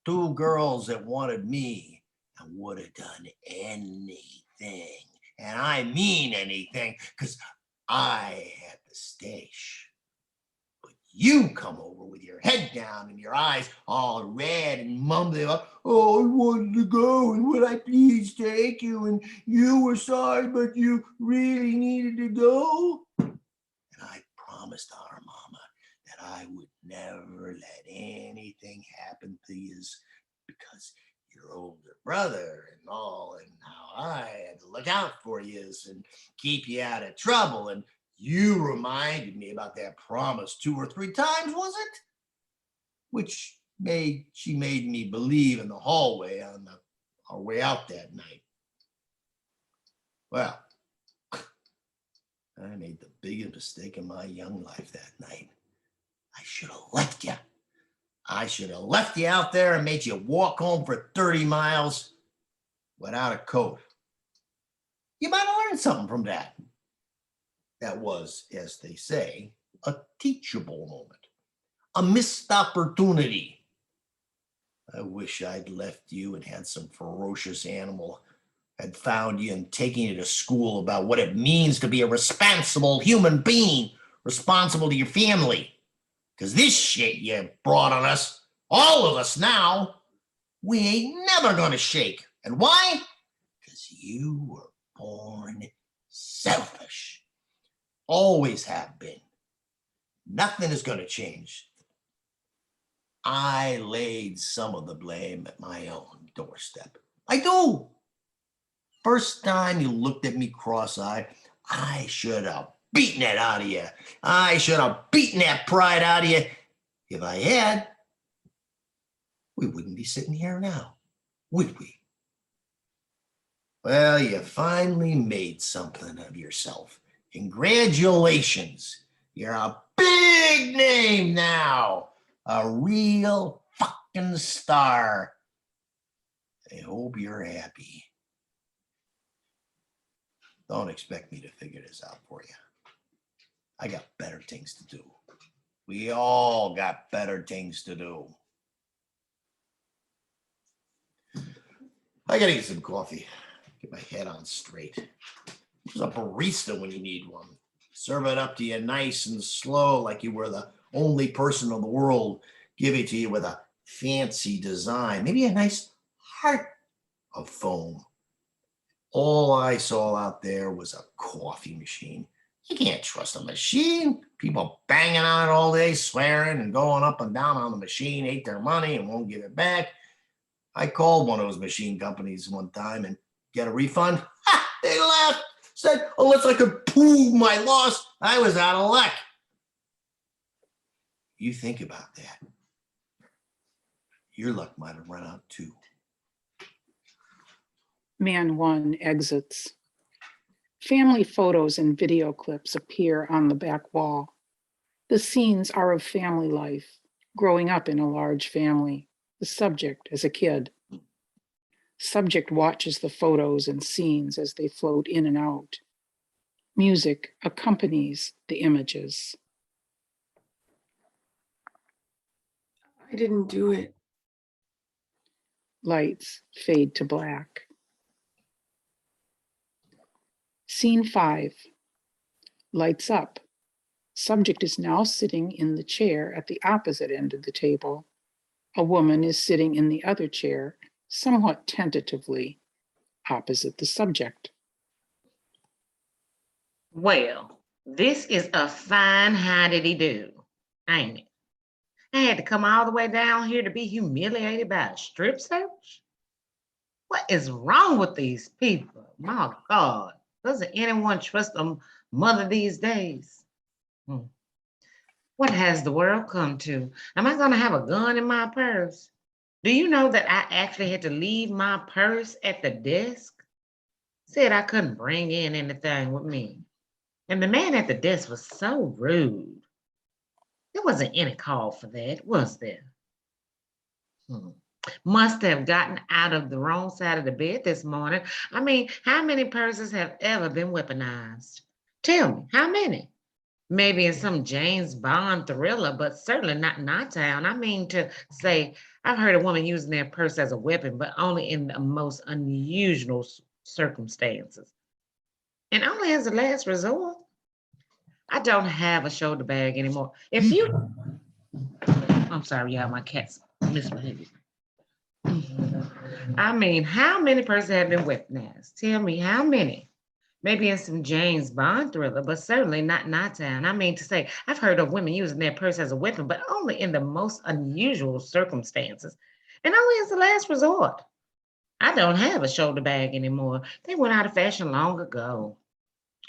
2 girls that wanted me and would have done anything. And I mean anything, because I had the stash. But you come over with your head down and your eyes all red and mumbling about, oh, I wanted to go, and would I please take you? And you were sorry, but you really needed to go. And I promised our mama that I would never let anything happen to you because your older brother and all, and how I had to look out for you and keep you out of trouble. And you reminded me about that promise 2 or 3 times, was it? Which she made me believe in the hallway on our way out that night. Well, I made the biggest mistake in my young life that night. I should have left you. I should have left you out there and made you walk home for 30 miles without a coat. You might have learned something from that. That was, as they say, a teachable moment, a missed opportunity. I wish I'd left you and had some ferocious animal had found you and taken you to school about what it means to be a responsible human being, responsible to your family. Because this shit you brought on us, all of us now, we ain't never gonna shake. And why? Because you were born selfish. Always have been. Nothing is gonna change. I laid some of the blame at my own doorstep. I do. First time you looked at me cross-eyed, I should have beaten it out of you. I should have beaten that pride out of you. If I had, we wouldn't be sitting here now, would we? Well, you finally made something of yourself. Congratulations. You're a big name now. A real fucking star. I hope you're happy. Don't expect me to figure this out for you. I got better things to do. We all got better things to do. I gotta get some coffee. Get my head on straight. There's a barista when you need one. Serve it up to you nice and slow like you were the only person in the world. Give it to you with a fancy design. Maybe a nice heart of foam. All I saw out there was a coffee machine. You can't trust a machine. People banging on it all day, swearing and going up and down on the machine, ate their money and won't give it back. I called one of those machine companies one time and get a refund. Ha, they laughed, said, unless I could prove my loss, I was out of luck. You think about that. Your luck might have run out too. Man 1 exits. Family photos and video clips appear on the back wall. The scenes are of family life, growing up in a large family, the subject as a kid. Subject watches the photos and scenes as they float in and out. Music accompanies the images. I didn't do it. Lights fade to black. Scene 5. Lights up. Subject is now sitting in the chair at the opposite end of the table. A woman is sitting in the other chair, somewhat tentatively, opposite the subject. Well, this is a fine how-did-he-do, ain't it? I had to come all the way down here to be humiliated by a strip search? What is wrong with these people? My God, doesn't anyone trust a mother these days? What has the world come to? Am I gonna have a gun in my purse? Do you know that I actually had to leave my purse at the desk? Said I couldn't bring in anything with me. And the man at the desk was so rude. There wasn't any call for that, was there? Must have gotten out of the wrong side of the bed this morning. I mean, how many purses have ever been weaponized? Tell me, how many? Maybe in some James Bond thriller, but certainly not in our town. I mean to say, I've heard a woman using their purse as a weapon, but only in the most unusual circumstances. And only as a last resort. I don't have a shoulder bag anymore. If you, I'm sorry, y'all, my cat's misbehaving. I mean, how many purses have been weaponized? Tell me how many? Maybe in some James Bond thriller, but certainly not in our town. I mean to say, I've heard of women using their purse as a weapon, but only in the most unusual circumstances, and only as a last resort. I don't have a shoulder bag anymore. They went out of fashion long ago.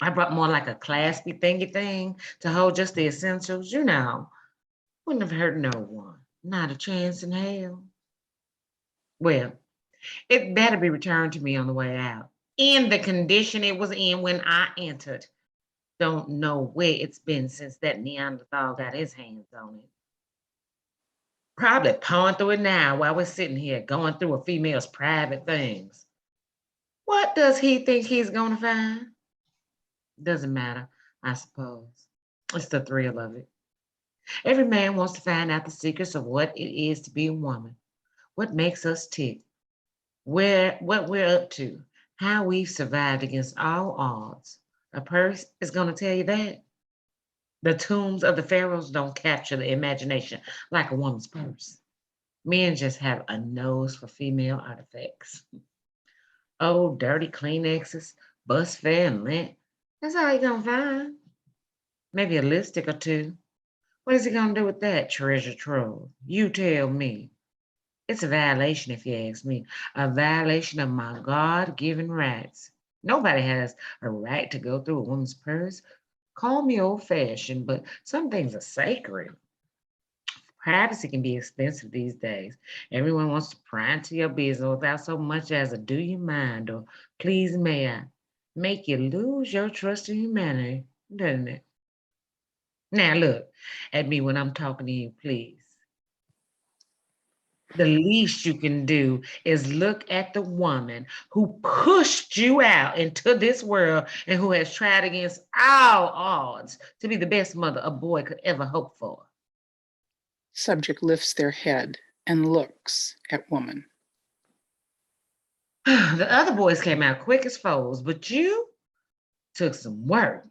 I brought more like a claspy thingy thing to hold just the essentials, you know. Wouldn't have hurt no one. Not a chance in hell. Well, it better be returned to me on the way out, in the condition it was in when I entered. Don't know where it's been since that Neanderthal got his hands on it. Probably pawing through it now while we're sitting here going through a female's private things. What does he think he's gonna find? Doesn't matter, I suppose. It's the thrill of it. Every man wants to find out the secrets of what it is to be a woman, what makes us tick, what we're up to, how we've survived against all odds. A purse is going to tell you that. The tombs of the pharaohs don't capture the imagination like a woman's purse. Men just have a nose for female artifacts. Old dirty Kleenexes, bus fare and lint. That's all you're going to find. Maybe a lipstick or two. What is he going to do with that treasure trove? You tell me. It's a violation, if you ask me, a violation of my God-given rights. Nobody has a right to go through a woman's purse. Call me old-fashioned, but some things are sacred. Privacy can be expensive these days. Everyone wants to pry into your business without so much as a do you mind or please may I. Make you lose your trust in humanity, doesn't it? Now look at me when I'm talking to you, please. The least you can do is look at the woman who pushed you out into this world and who has tried against all odds to be the best mother a boy could ever hope for. Subject lifts their head and looks at woman. The other boys came out quick as foes, but you took some work.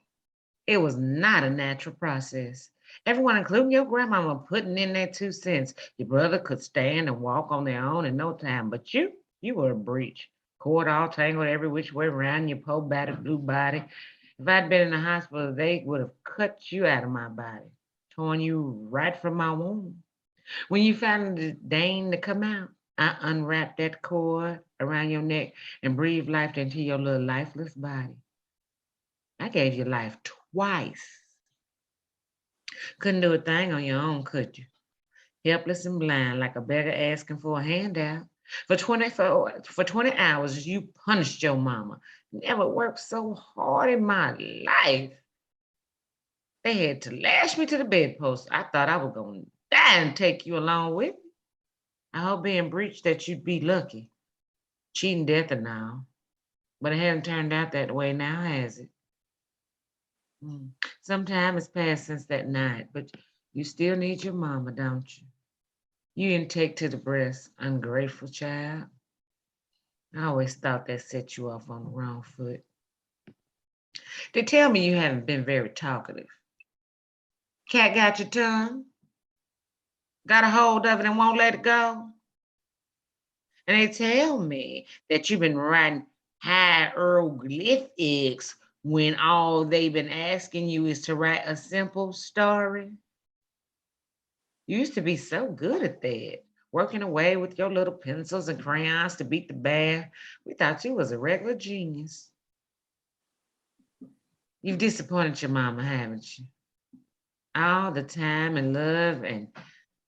It was not a natural process. Everyone, including your grandmama, putting in their 2 cents. Your brother could stand and walk on their own in no time, but you were a breach. Cord all tangled every which way around your poor battered blue body. If I'd been in the hospital, they would have cut you out of my body, torn you right from my womb. When you finally deigned to come out, I unwrapped that cord around your neck and breathed life into your little lifeless body. I gave you life twice. Couldn't do a thing on your own, could you? Helpless and blind, like a beggar asking for a handout. For 20 hours, you punished your mama. Never worked so hard in my life. They had to lash me to the bedpost. I thought I was going to die and take you along with me. I hope being breached that you'd be lucky. Cheating death and all. But it hasn't turned out that way now, has it? Some time has passed since that night, but you still need your mama, don't you? You didn't take to the breast, ungrateful child. I always thought that set you off on the wrong foot. They tell me you haven't been very talkative. Cat got your tongue? Got a hold of it and won't let it go? And they tell me that you've been writing hieroglyphics when all they've been asking you is to write a simple story. You used to be so good at that, working away with your little pencils and crayons to beat the bear. We thought you was a regular genius. You've disappointed your mama, haven't you? All the time and love and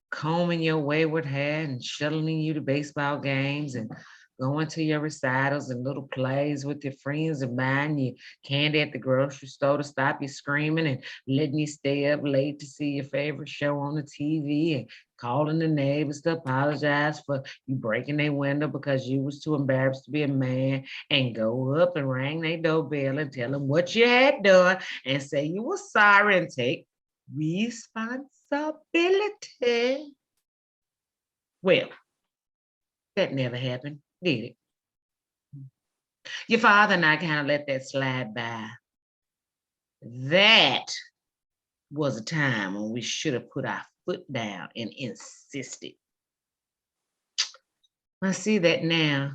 combing your wayward hair and shuttling you to baseball games and going to your recitals and little plays with your friends and buying you candy at the grocery store to stop you screaming and letting you stay up late to see your favorite show on the TV and calling the neighbors to apologize for you breaking their window because you was too embarrassed to be a man and go up and ring their doorbell and tell them what you had done and say you were sorry and take responsibility. Well, that never happened, did it? Your father and I kind of let that slide by. That was a time when we should have put our foot down and insisted. I see that now.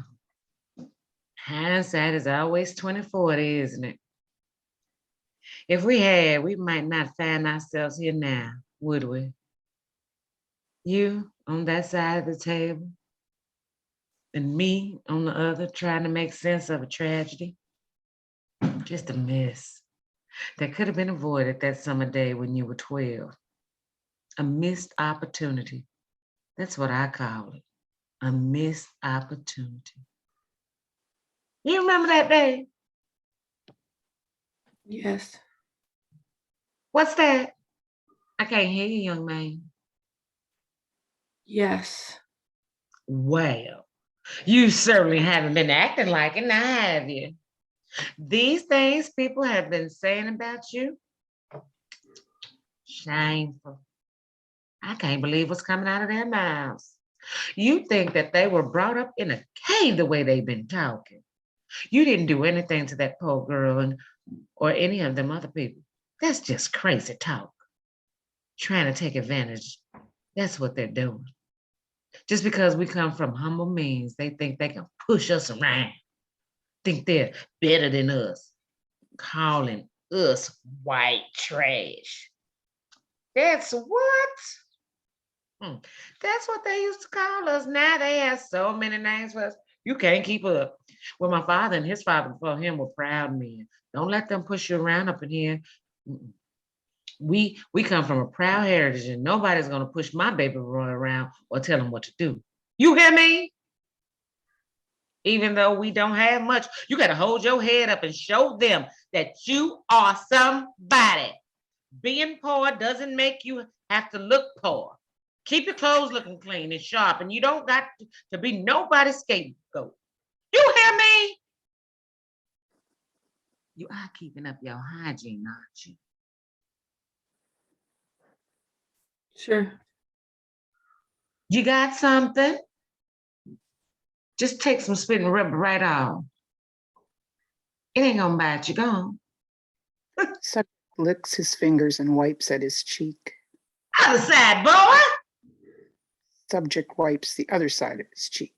Hindsight is always 20/40, isn't it? If we had, we might not find ourselves here now, would we? You on that side of the table, and me on the other, trying to make sense of a tragedy. Just a mess that could have been avoided that summer day when you were 12. A missed opportunity. That's what I call it. A missed opportunity. You remember that day? Yes. What's that? I can't hear you, young man. Yes. Well, you certainly haven't been acting like it, now have you? These things people have been saying about you, shameful. I can't believe what's coming out of their mouths. You think that they were brought up in a cave the way they've been talking. You didn't do anything to that poor girl or any of them other people. That's just crazy talk. Trying to take advantage. That's what they're doing. Just because we come from humble means, they think they can push us around. Think they're better than us. Calling us white trash. That's what? That's what they used to call us. Now they have so many names for us. You can't keep up. Well, my father and his father before him were proud men. Don't let them push you around up in here. We come from a proud heritage and nobody's going to push my baby boy around or tell him what to do. You hear me? Even though we don't have much, you got to hold your head up and show them that you are somebody. Being poor doesn't make you have to look poor. Keep your clothes looking clean and sharp, and you don't got to be nobody's scapegoat. You hear me? You are keeping up your hygiene, aren't you? Sure. You got something? Just take some spit and rub it right off. It ain't gonna bite you, gone. Subject licks his fingers and wipes at his cheek. Other side, boy. Subject wipes the other side of his cheek.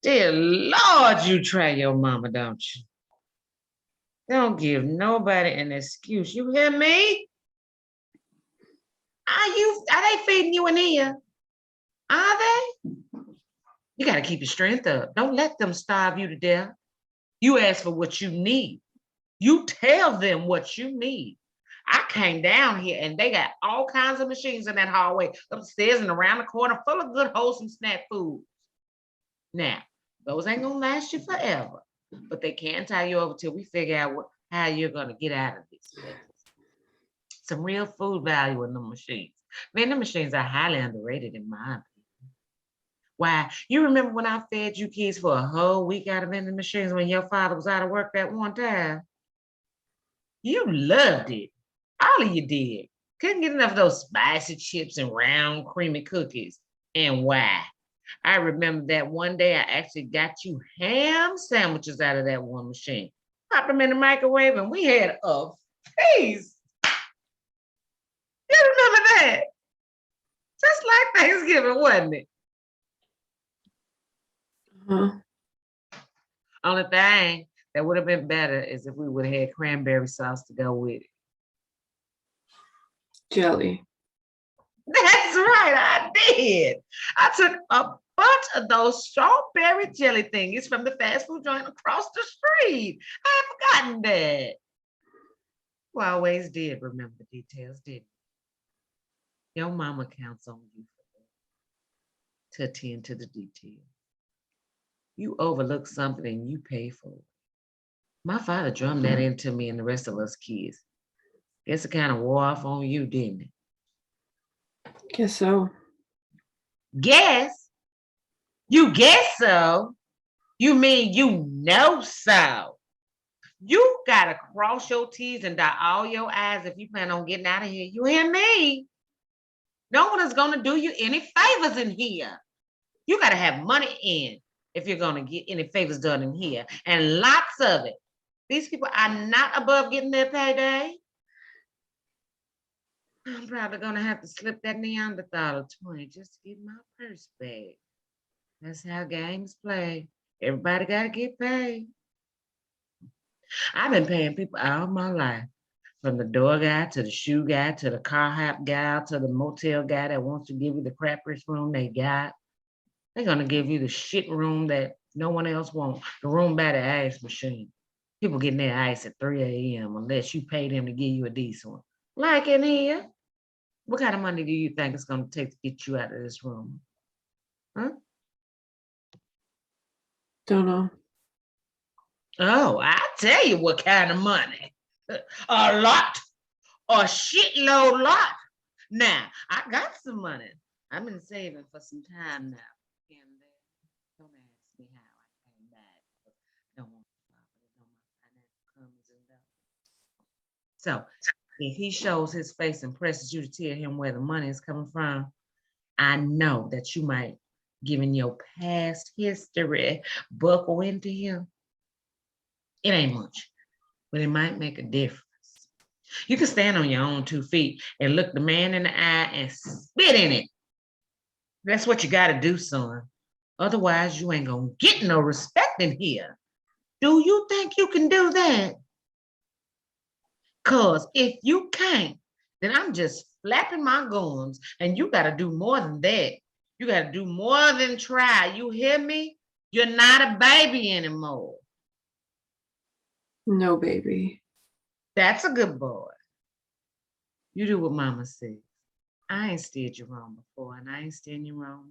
Dear Lord, you try your mama, don't you? Don't give nobody an excuse. You hear me? Are they feeding you in ear? Are they? You got to keep your strength up. Don't let them starve you to death. You ask for what you need. You tell them what you need. I came down here and they got all kinds of machines in that hallway, upstairs and around the corner, full of good, wholesome snack food. Now, those ain't gonna last you forever, but they can tie you over till we figure out how you're gonna get out of this. Some real food value in the machines. Vending machines are highly underrated in my opinion. Why, you remember when I fed you kids for a whole week out of vending machines when your father was out of work that one time? You loved it. All of you did. Couldn't get enough of those spicy chips and round creamy cookies. And why? I remember that one day I actually got you ham sandwiches out of that one machine. Popped them in the microwave and we had a feast. You remember that? Just like Thanksgiving, wasn't it? Only thing that would have been better is if we would have had cranberry sauce to go with it. Jelly. That's right, I did. I took a bunch of those strawberry jelly thingies from the fast food joint across the street. I had forgotten that. You always did remember the details, didn't you? Your mama counts on you to attend to the details. You overlook something and you pay for it. My father drummed that into me and the rest of us kids. Guess it kind of wore off on you, didn't it? Guess so. Guess? You guess so? You mean you know so? You gotta cross your T's and dot all your I's if you plan on getting out of here. You hear me? No one is gonna do you any favors in here. You gotta have money in if you're gonna get any favors done in here, and lots of it. These people are not above getting their payday. I'm probably gonna have to slip that Neanderthal 20 just to get my purse back. That's how games play. Everybody gotta get paid. I've been paying people all my life, from the door guy to the shoe guy to the car hop guy to the motel guy that wants to give you the crappiest room they got. They're gonna give you the shit room that no one else wants, the room by the ice machine. People getting their ice at 3 a.m. unless you pay them to give you a decent one. Like in here. What kind of money do you think it's gonna take to get you out of this room? Huh? Don't know. Oh, I'll tell you what kind of money. A lot. A shitload lot. Now, I got some money. I've been saving for some time now. And don't ask me how I came back. I don't want to talk about my financial comings and goings. So if he shows his face and presses you to tell him where the money is coming from, I know that you might, given your past history, buckle into him. It ain't much, but it might make a difference. You can stand on your own 2 feet and look the man in the eye and spit in it. That's what you gotta do, son. Otherwise, you ain't gonna get no respect in here. Do you think you can do that? Cause if you can't, then I'm just flapping my gums, and you gotta do more than that. You gotta do more than try. You hear me? You're not a baby anymore. No, baby. That's a good boy. You do what mama says. I ain't steered you wrong before, and I ain't steering you wrong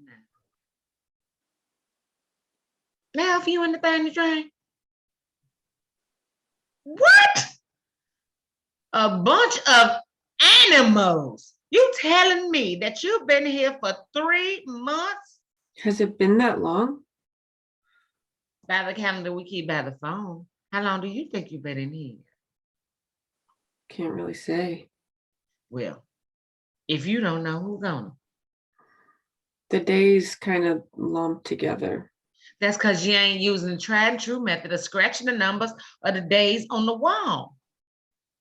now. Now, if you anything to drink. What? A bunch of animals. You telling me that you've been here for 3 months? Has it been that long? By the calendar we keep by the phone. How long do you think you've been in here? Can't really say. Well, if you don't know, who's gonna? The days kind of lumped together. That's because you ain't using the tried and true method of scratching the numbers of the days on the wall.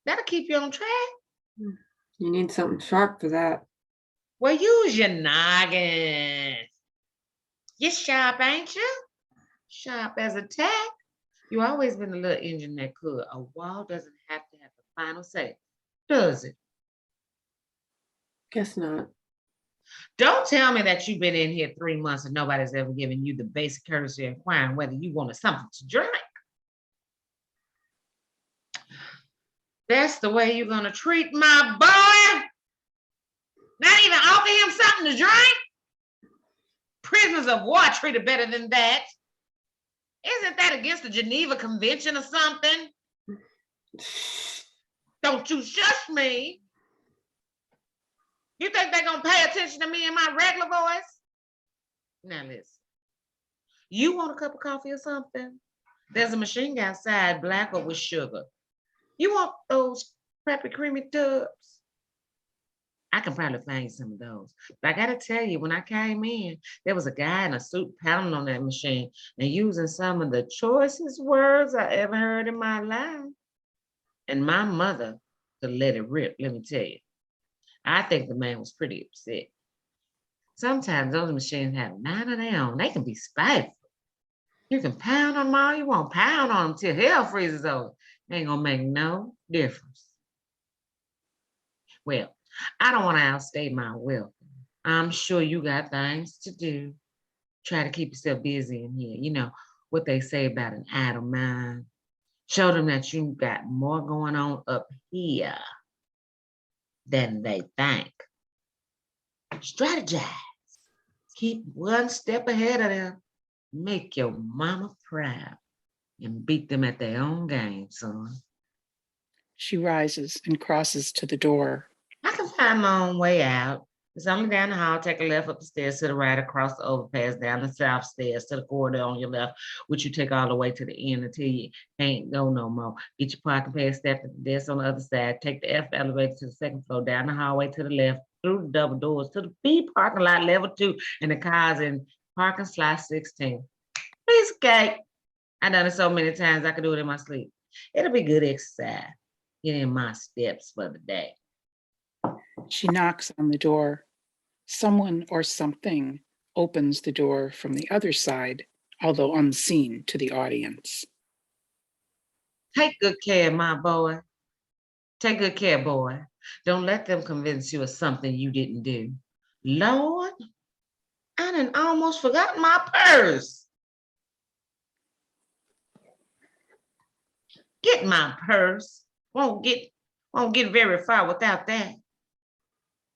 That'll keep you on track. You need something sharp for that. Well, use your noggin. You're sharp, ain't you? Sharp as a tack. You always been a little engine that could. A wall doesn't have to have the final say, does it? Guess not. Don't tell me that you've been in here 3 months and nobody's ever given you the basic courtesy of inquiring whether you wanted something to drink. That's the way you're gonna treat my boy? Not even offer him something to drink? Prisoners of war treated better than that. Isn't that against the Geneva Convention or something? Don't you shush me. You think they're gonna pay attention to me in my regular voice? Now listen, you want a cup of coffee or something? There's a machine outside, black or with sugar. You want those crappy creamy tubs? I can probably find some of those. But I gotta tell you, when I came in, there was a guy in a suit pounding on that machine and using some of the choicest words I ever heard in my life. And my mother could let it rip, let me tell you. I think the man was pretty upset. Sometimes those machines have a mind of their own. They can be spiteful. You can pound on them all you want. Pound on them till hell freezes over. Ain't gonna make no difference. Well, I don't want to outstay my welcome. I'm sure you got things to do. Try to keep yourself busy in here. You know what they say about an idle mind. Show them that you got more going on up here than they think. Strategize. Keep one step ahead of them. Make your mama proud and beat them at their own game, son. She rises and crosses to the door. I can find my own way out. It's only down the hall, take a left up the stairs to the right, across the overpass, down the south stairs to the corridor on your left, which you take all the way to the end until you can't go no more. Get your parking pass, step at the desk on the other side, take the F elevator to the second floor, down the hallway to the left, through the double doors to the B parking lot level 2, and the cars in parking slot 16. Piece of cake. I done it so many times I could do it in my sleep. It'll be good exercise. Get in my steps for the day. She knocks on the door. Someone or something opens the door from the other side, although unseen to the audience. Take good care, my boy. Take good care, boy. Don't let them convince you of something you didn't do. Lord, I done almost forgot my purse. Get my purse. Won't get very far without that.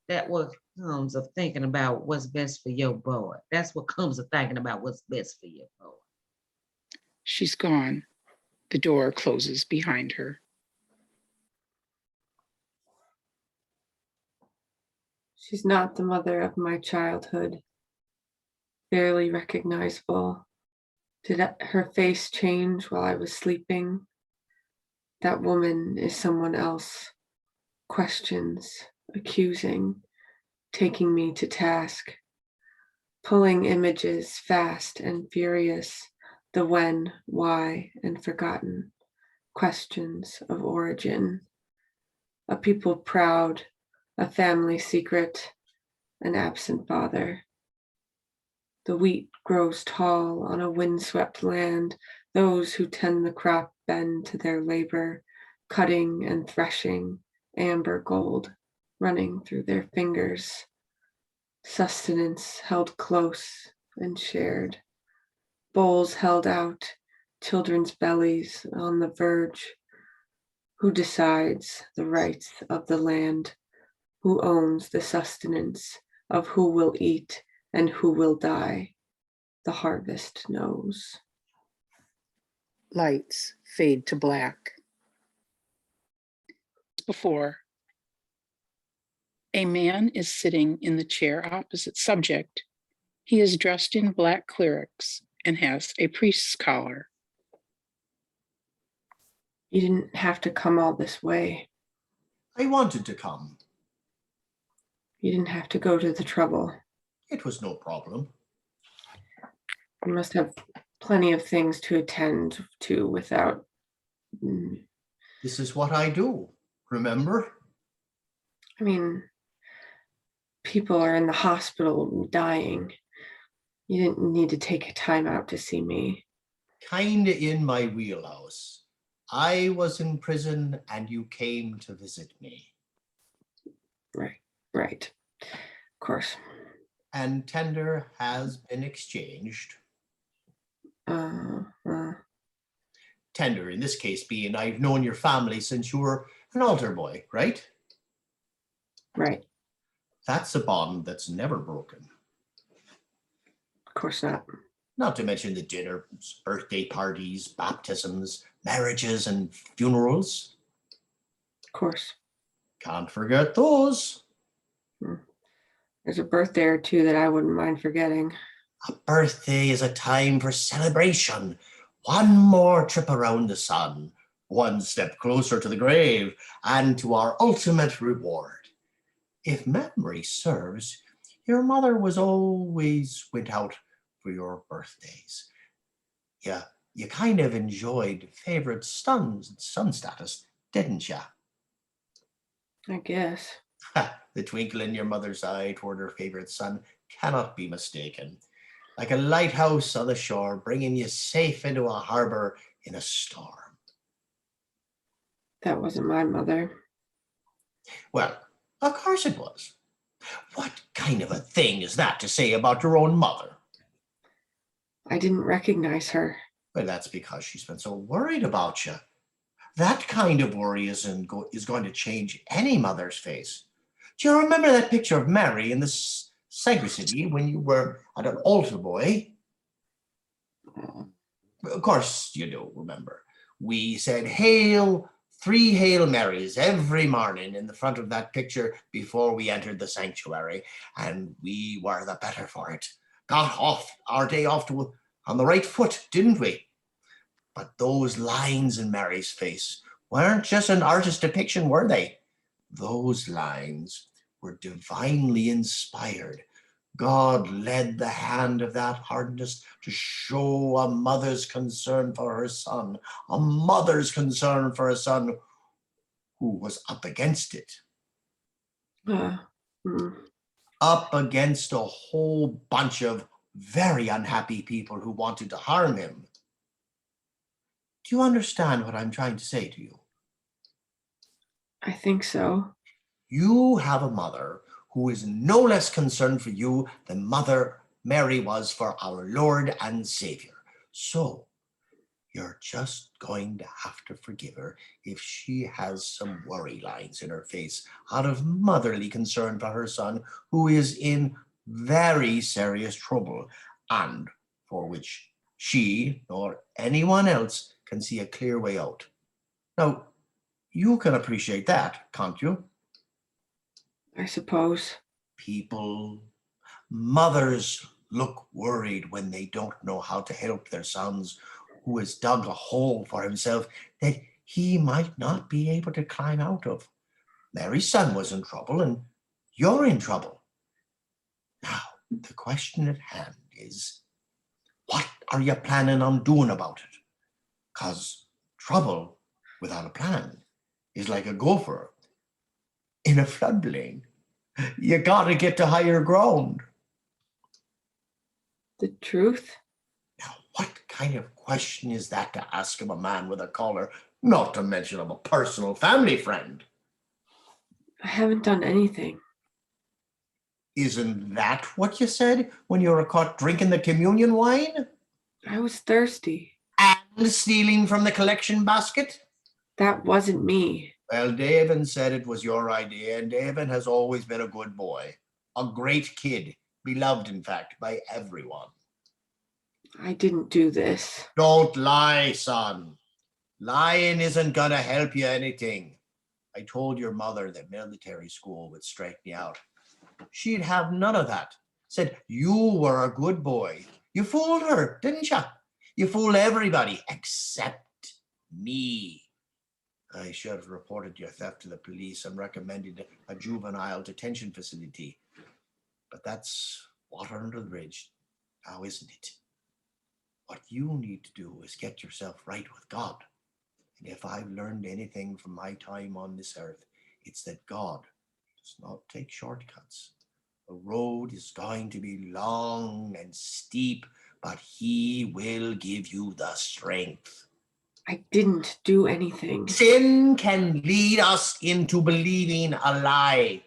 That what comes of thinking about what's best for your boy. That's what comes of thinking about what's best for your boy. She's gone. The door closes behind her. She's not the mother of my childhood. Barely recognizable. Did her face change while I was sleeping? That woman is someone else. Questions, accusing, taking me to task, pulling images fast and furious, the when, why, and forgotten, questions of origin, a people proud, a family secret, an absent father. The wheat grows tall on a windswept land. Those who tend the crop bend to their labor, cutting and threshing, amber gold running through their fingers. Sustenance held close and shared. Bowls held out, children's bellies on the verge. Who decides the rights of the land? Who owns the sustenance of who will eat and who will die? The harvest knows. Lights fade to black. Before, a man is sitting in the chair opposite subject. He is dressed in black clerics and has a priest's collar. You didn't have to come all this way. I wanted to come. You didn't have to go to the trouble. It was no problem. You must have plenty of things to attend to without. This is what I do, remember? I mean, people are in the hospital dying. You didn't need to take time out to see me. Kinda in my wheelhouse. I was in prison and you came to visit me. Right. Of course. And tender has been exchanged. Uh, uh, Tender in this case being I've known your family since you were an altar boy, right? right. That's a bond that's never broken. Of course not. Not to mention the dinners, birthday parties, baptisms, marriages, and funerals. Of course. Can't forget those. There's a birthday or two that I wouldn't mind forgetting. A birthday is a time for celebration. One more trip around the sun, one step closer to the grave and to our ultimate reward. If memory serves, your mother was always went out for your birthdays. Yeah, you kind of enjoyed favorite sun status, didn't ya? I guess. The twinkle in your mother's eye toward her favorite son cannot be mistaken. Like a lighthouse on the shore, bringing you safe into a harbor in a storm. That wasn't my mother. Well, of course it was. What kind of a thing is that to say about your own mother? I didn't recognize her. Well, that's because she's been so worried about you. That kind of worry is going to change any mother's face. Do you remember that picture of Mary in the sanctuary when you were at an altar boy? Of course you do remember. We said, "Hail, 3 Hail Marys" every morning in the front of that picture before we entered the sanctuary, and we were the better for it. Got off our day off on the right foot, didn't we? But those lines in Mary's face weren't just an artist's depiction, were they? Those lines were divinely inspired. God led the hand of that artist to show a mother's concern for her son, a mother's concern for a son who was up against it. Up against a whole bunch of very unhappy people who wanted to harm him. Do you understand what I'm trying to say to you? I think so. You have a mother who is no less concerned for you than Mother Mary was for our Lord and Savior. So you're just going to have to forgive her if she has some worry lines in her face out of motherly concern for her son who is in very serious trouble and for which she nor anyone else can see a clear way out. Now, you can appreciate that, can't you? I suppose. People, mothers look worried when they don't know how to help their sons who has dug a hole for himself that he might not be able to climb out of. Mary's son was in trouble and you're in trouble. Now, the question at hand is, what are you planning on doing about it? Because trouble without a plan is like a gopher in a floodplain. You gotta get to higher ground. The truth? Now, what kind of question is that to ask of a man with a collar, not to mention of a personal family friend? I haven't done anything. Isn't that what you said when you were caught drinking the communion wine? I was thirsty. And stealing from the collection basket? That wasn't me. Well, David said it was your idea, and David has always been a good boy. A great kid, beloved, in fact, by everyone. I didn't do this. Don't lie, son. Lying isn't gonna help you anything. I told your mother that military school would strike me out. She'd have none of that. Said you were a good boy. You fooled her, didn't you? You fooled everybody except me. I should have reported your theft to the police and recommended a juvenile detention facility. But that's water under the bridge now, isn't it? What you need to do is get yourself right with God. And if I've learned anything from my time on this earth, it's that God does not take shortcuts. The road is going to be long and steep, but he will give you the strength. I didn't do anything. Sin can lead us into believing a lie,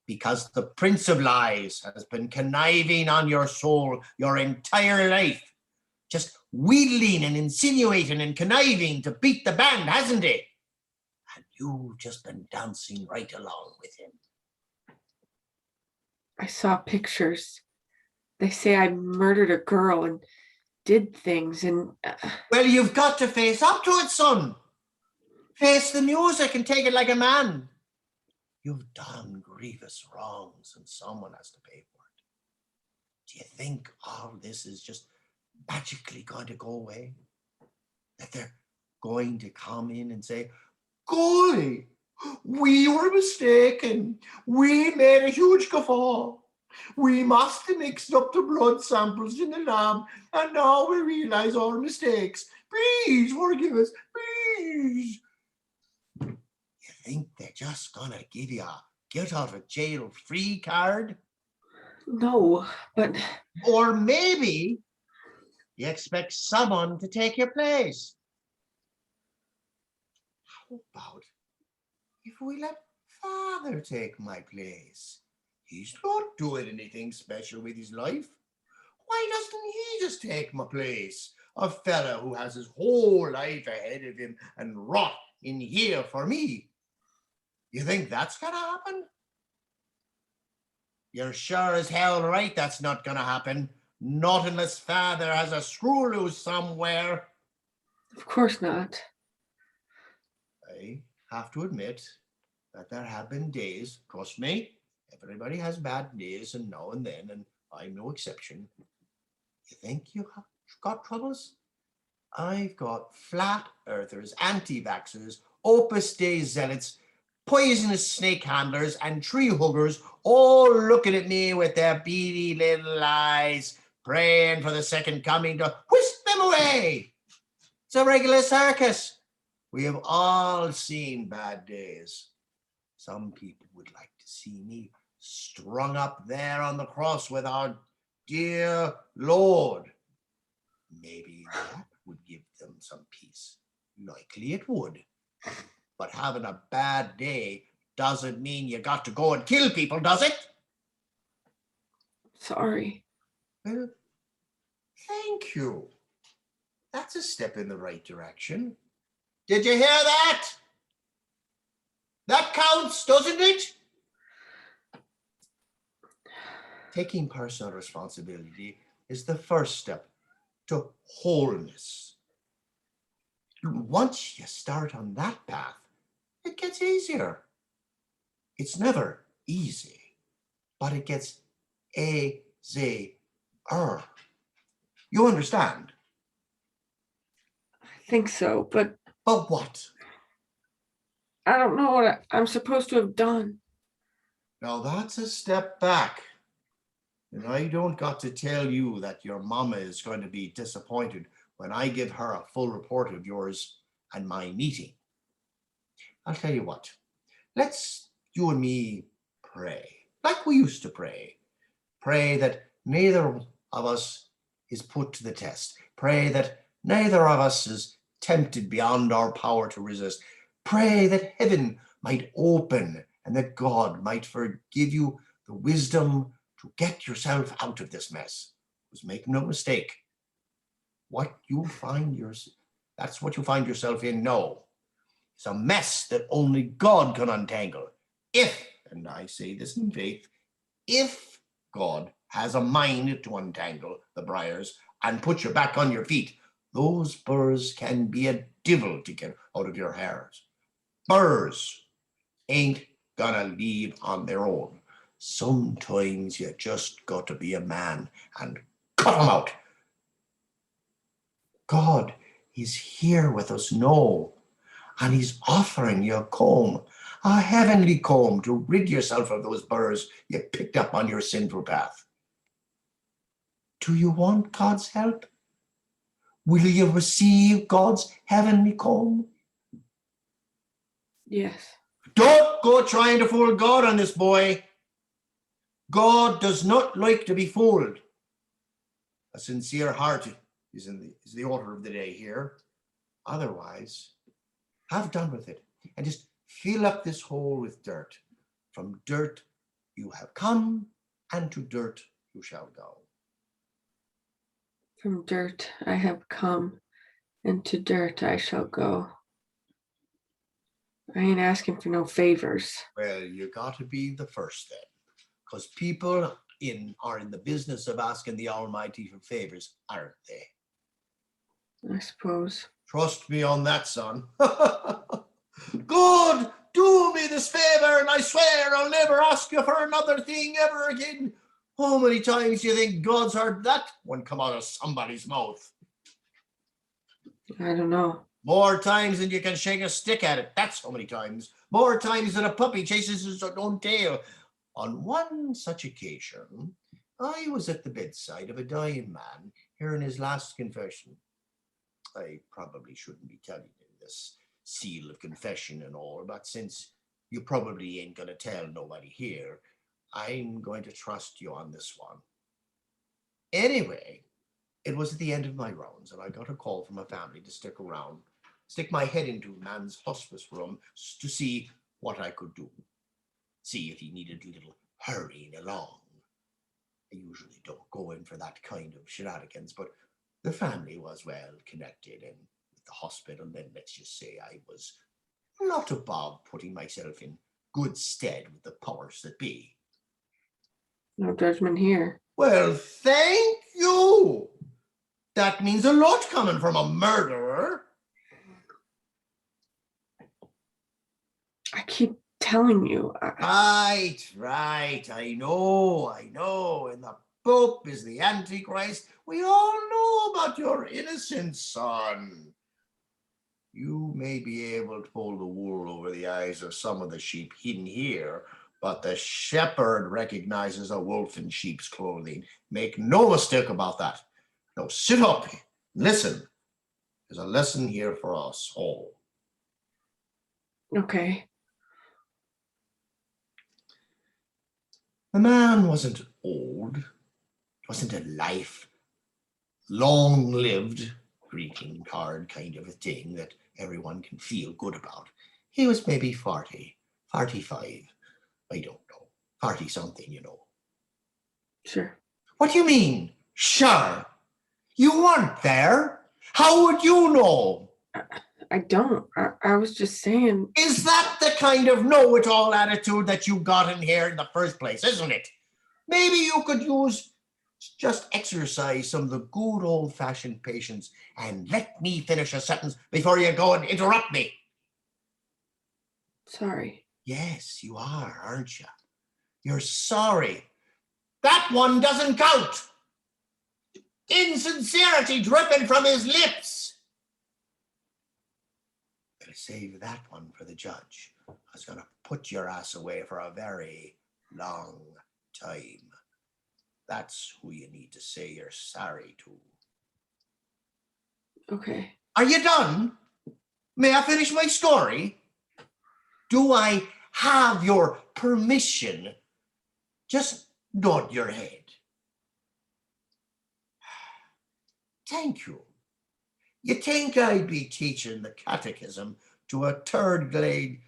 because the Prince of Lies has been conniving on your soul your entire life. Just wheedling and insinuating and conniving to beat the band, hasn't he? And you've just been dancing right along with him. I saw pictures. They say I murdered a girl and did things and Well, you've got to face up to it, son. Face the music and take it like a man. You've done grievous wrongs and someone has to pay for it. Do you think all this is just magically going to go away? That they're going to come in and say, golly, we were mistaken. We made a huge guffaw. We must have mixed up the blood samples in the lab, and now we realize our mistakes. Please forgive us, please. You think they're just gonna give you a get out of jail free card? no, but Or maybe you expect someone to take your place. How about if we let Father take my place? He's not doing anything special with his life. Why doesn't he just take my place? A fella who has his whole life ahead of him and rot in here for me. You think that's gonna happen? You're sure as hell right that's not gonna happen. Not unless Father has a screw loose somewhere. of course not. I have to admit that there have been days, trust me, everybody has bad days and now and then, and I'm no exception. You think you've got troubles? I've got flat earthers, anti-vaxxers, Opus Dei zealots, poisonous snake handlers, and tree huggers all looking at me with their beady little eyes, praying for the second coming to whisk them away. It's a regular circus. We have all seen bad days. Some people would like to see me strung up there on the cross with our dear Lord. Maybe that would give them some peace. Likely it would. But having a bad day doesn't mean you got to go and kill people, does it? Sorry. Well, thank you. That's a step in the right direction. Did you hear that? That counts, doesn't it? Taking personal responsibility is the first step to wholeness. Once you start on that path, it gets easier. It's never easy, but it gets easier. You understand? I think so, but But what? I don't know what I'm supposed to have done. Now that's a step back. And I don't got to tell you that your mama is going to be disappointed when I give her a full report of yours and my meeting. I'll tell you what, let's you and me pray, like we used to pray. Pray that neither of us is put to the test. Pray that neither of us is tempted beyond our power to resist. Pray that heaven might open and that God might forgive you the wisdom to get yourself out of this mess. Because make no mistake, that's what you find yourself in now. It's a mess that only God can untangle. If, and I say this in faith, if God has a mind to untangle the briars and put you back on your feet, those burrs can be a devil to get out of your hairs. Burrs ain't gonna leave on their own. Sometimes you just got to be a man and cut them out. God is here with us now, and he's offering you a comb, a heavenly comb to rid yourself of those burrs you picked up on your sinful path. Do you want God's help? Will you receive God's heavenly comb? Yes. Don't go trying to fool God on this, boy. God does not like to be fooled. A sincere heart is the order of the day here. Otherwise, have done with it and just fill up this hole with dirt. From dirt you have come, and to dirt you shall go. From dirt I have come, and to dirt I shall go. I ain't asking for no favors. Well, you got to be the first then, because people are in the business of asking the Almighty for favors, aren't they? I suppose. Trust me on that, son. Good, do me this favor, and I swear I'll never ask you for another thing ever again. How many times do you think God's heard that one come out of somebody's mouth? I don't know. More times than you can shake a stick at it. That's how many times. More times than a puppy chases its own tail. On one such occasion, I was at the bedside of a dying man hearing his last confession. I probably shouldn't be telling you this seal of confession and all, but since you probably ain't going to tell nobody here, I'm going to trust you on this one. Anyway, it was at the end of my rounds, and I got a call from a family to stick my head into a man's hospice room to see what I could do. See if he needed a little hurrying along. I usually don't go in for that kind of shenanigans, but the family was well connected, and with the hospital, then let's just say I was not above putting myself in good stead with the powers that be. No judgment here. Well, thank you. That means a lot coming from a murderer. I keep telling you. Right. I know. And the Pope is the Antichrist. We all know about your innocence, son. You may be able to pull the wool over the eyes of some of the sheep hidden here, but the shepherd recognizes a wolf in sheep's clothing. Make no mistake about that. Now sit up, listen. There's a lesson here for us all. Okay. The man wasn't old. It wasn't a life, long-lived greeting card kind of a thing that everyone can feel good about. He was maybe 40, 45. I don't know. 40-something, you know. Sure. What do you mean, sure? You weren't there. How would you know? I don't. I was just saying. Is that the kind of know-it-all attitude that you got in here in the first place, isn't it? Maybe you could just exercise some of the good old-fashioned patience and let me finish a sentence before you go and interrupt me. Sorry. Yes, you are, aren't you? You're sorry. That one doesn't count. Insincerity dripping from his lips. I'll save that one for the judge. I was going to put your ass away for a very long time. That's who you need to say you're sorry to. Okay. Are you done? May I finish my story? Do I have your permission? Just nod your head. Thank you. You think I'd be teaching the catechism to a third grade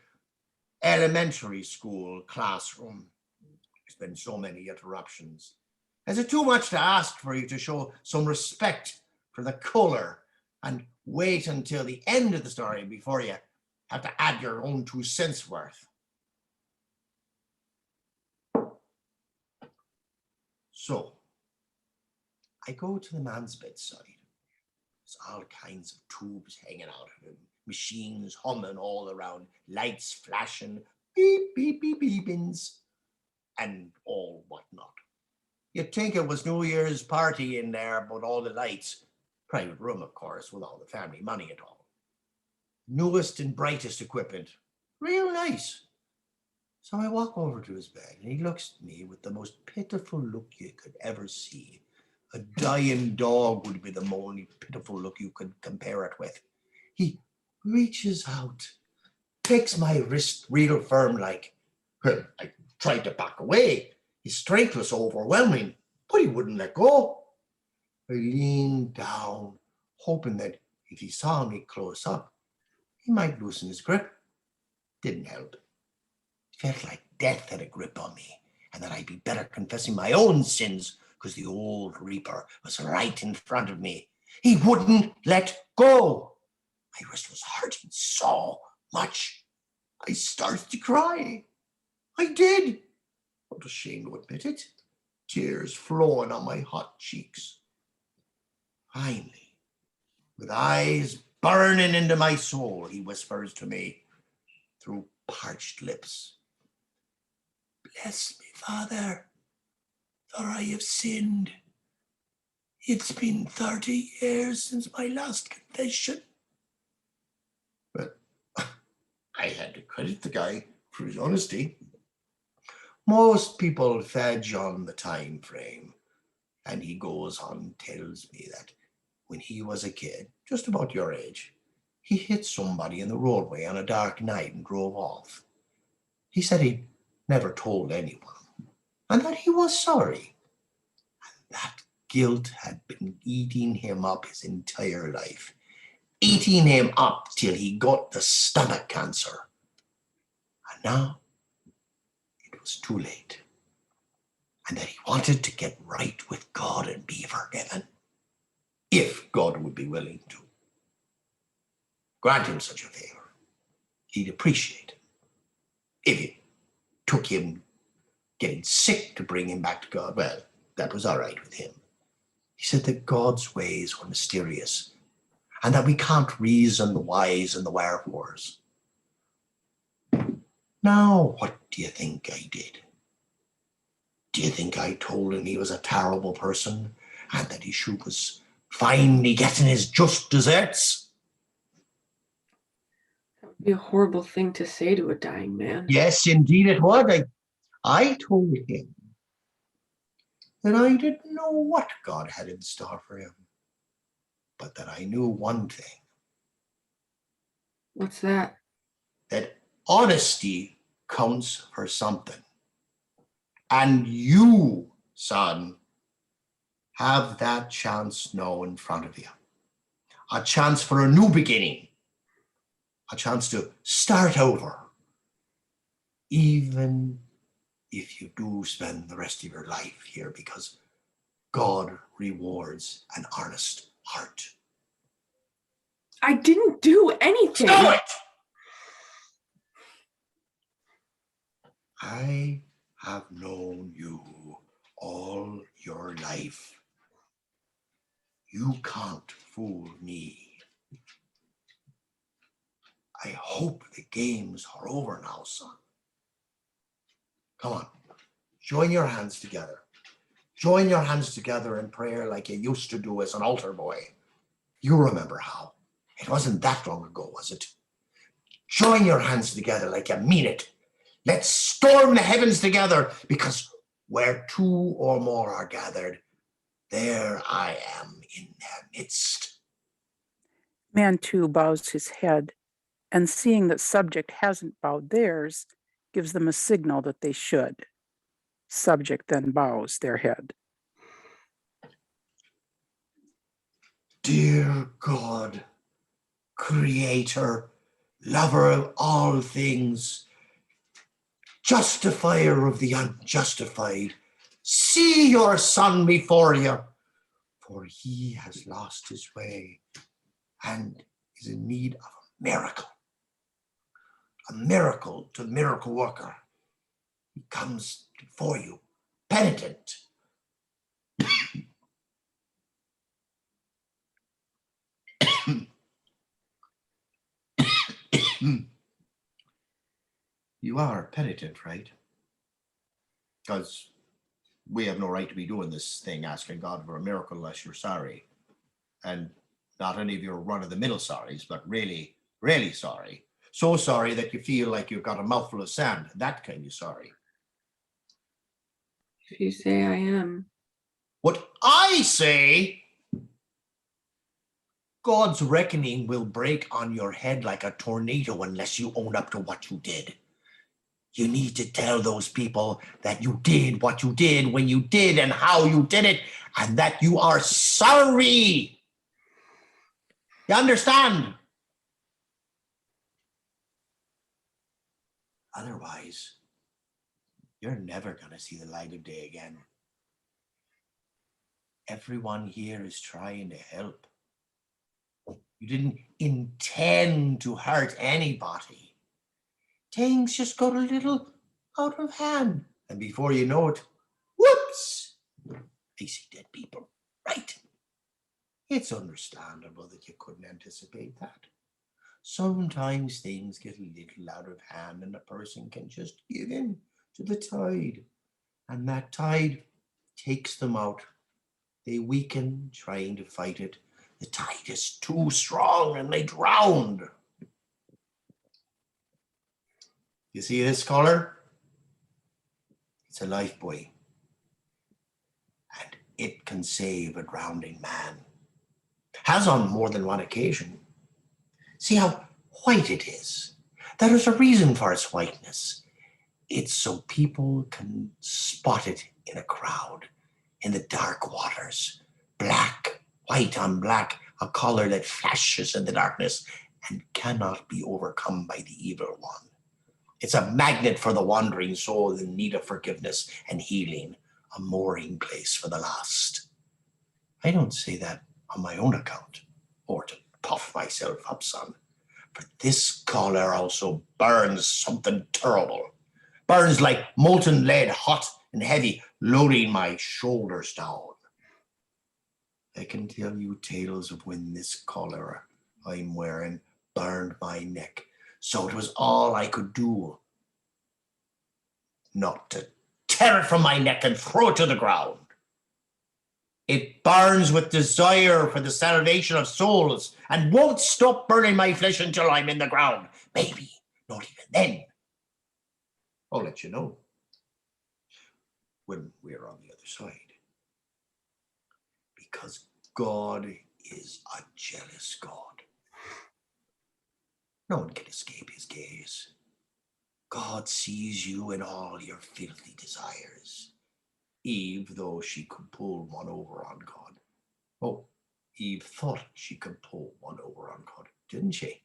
elementary school classroom? There's been so many interruptions. Is it too much to ask for you to show some respect for the color and wait until the end of the story before you have to add your own 2 cents worth? So, I go to the man's bedside. There's all kinds of tubes hanging out of him, machines humming all around, lights flashing, beep, beep, beep, beepings, and all whatnot. You'd think it was New Year's party in there, but all the lights. Private room, of course, with all the family money and all. Newest and brightest equipment. Real nice. So I walk over to his bed, and he looks at me with the most pitiful look you could ever see. A dying dog would be the only pitiful look you could compare it with. He reaches out, takes my wrist real firm like. Well, I tried to back away. His strength was overwhelming, but he wouldn't let go. I leaned down, hoping that if he saw me close up, he might loosen his grip. Didn't help. It felt like death had a grip on me, and that I'd be better confessing my own sins, because the old Reaper was right in front of me. He wouldn't let go. My wrist was hurting so much. I started to cry. I did. Not ashamed to admit it. Tears flowing on my hot cheeks. Finally, with eyes burning into my soul, he whispers to me through parched lips, "Bless me, Father, for I have sinned. It's been 30 years since my last confession." But I had to credit the guy for his honesty. Most people fudge on the time frame, and he goes on, tells me that when he was a kid, just about your age, he hit somebody in the roadway on a dark night and drove off. He said he never told anyone, and that he was sorry. And that guilt had been eating him up his entire life, eating him up till he got the stomach cancer. And now it was too late, and that he wanted to get right with God and be forgiven, if God would be willing to grant him such a favor. He'd appreciate it. If it took him getting sick to bring him back to God, well, that was all right with him. He said that God's ways were mysterious, and that we can't reason the whys and the wherefores. Now, what do you think I did? Do you think I told him he was a terrible person and that he should was finally getting his just deserts? That would be a horrible thing to say to a dying man. Yes, indeed it would. I told him that I didn't know what God had in store for him, but that I knew one thing, What's that? that honesty counts for something. And you, son, have that chance now in front of you. A chance for a new beginning. A chance to start over. Even if you do spend the rest of your life here, because God rewards an honest heart. I didn't do anything. Do it! I have known you all your life. You can't fool me. I hope the games are over now, son. Come on, join your hands together. Join your hands together in prayer like you used to do as an altar boy. You remember how. It wasn't that long ago, was it? Join your hands together like you mean it. Let's storm the heavens together, because where two or more are gathered, there I am in their midst. Man 2 bows his head, and seeing that subject hasn't bowed theirs, gives them a signal that they should. Subject then bows their head. Dear God, Creator, lover of all things, justifier of the unjustified, see your son before you, for he has lost his way and is in need of a miracle to miracle worker. He comes before you, penitent. You are penitent, right? Because we have no right to be doing this thing, asking God for a miracle unless you're sorry. And not any of your run-of-the-middle sorries, but really, really sorry. So sorry that you feel like you've got a mouthful of sand. That kind of sorry. If you say I am. What I say, God's reckoning will break on your head like a tornado unless you own up to what you did. You need to tell those people that you did what you did when you did and how you did it, and that you are sorry. You understand? Otherwise, you're never going to see the light of day again. Everyone here is trying to help. You didn't intend to hurt anybody. Things just got a little out of hand. And before you know it, whoops, I see dead people. Right. It's understandable that you couldn't anticipate that. Sometimes things get a little out of hand and a person can just give in to the tide. And that tide takes them out. They weaken trying to fight it. The tide is too strong and they drown. You see this color? It's a life buoy. And it can save a drowning man. Has on more than one occasion. See how white it is? There is a reason for its whiteness. It's so people can spot it in a crowd, in the dark waters. Black, white on black, a color that flashes in the darkness and cannot be overcome by the evil one. It's a magnet for the wandering soul in need of forgiveness and healing, a mooring place for the lost. I don't say that on my own account or to puff myself up, son. But this color also burns something terrible. Burns like molten lead, hot and heavy, loading my shoulders down. I can tell you tales of when this collar I'm wearing burned my neck. So it was all I could do not to tear it from my neck and throw it to the ground. It burns with desire for the salvation of souls and won't stop burning my flesh until I'm in the ground. Maybe not even then. I'll let you know when we're on the other side. Because God is a jealous God. No one can escape his gaze. God sees you in all your filthy desires. Eve, though she could pull one over on God. Oh, Eve thought she could pull one over on God, didn't she?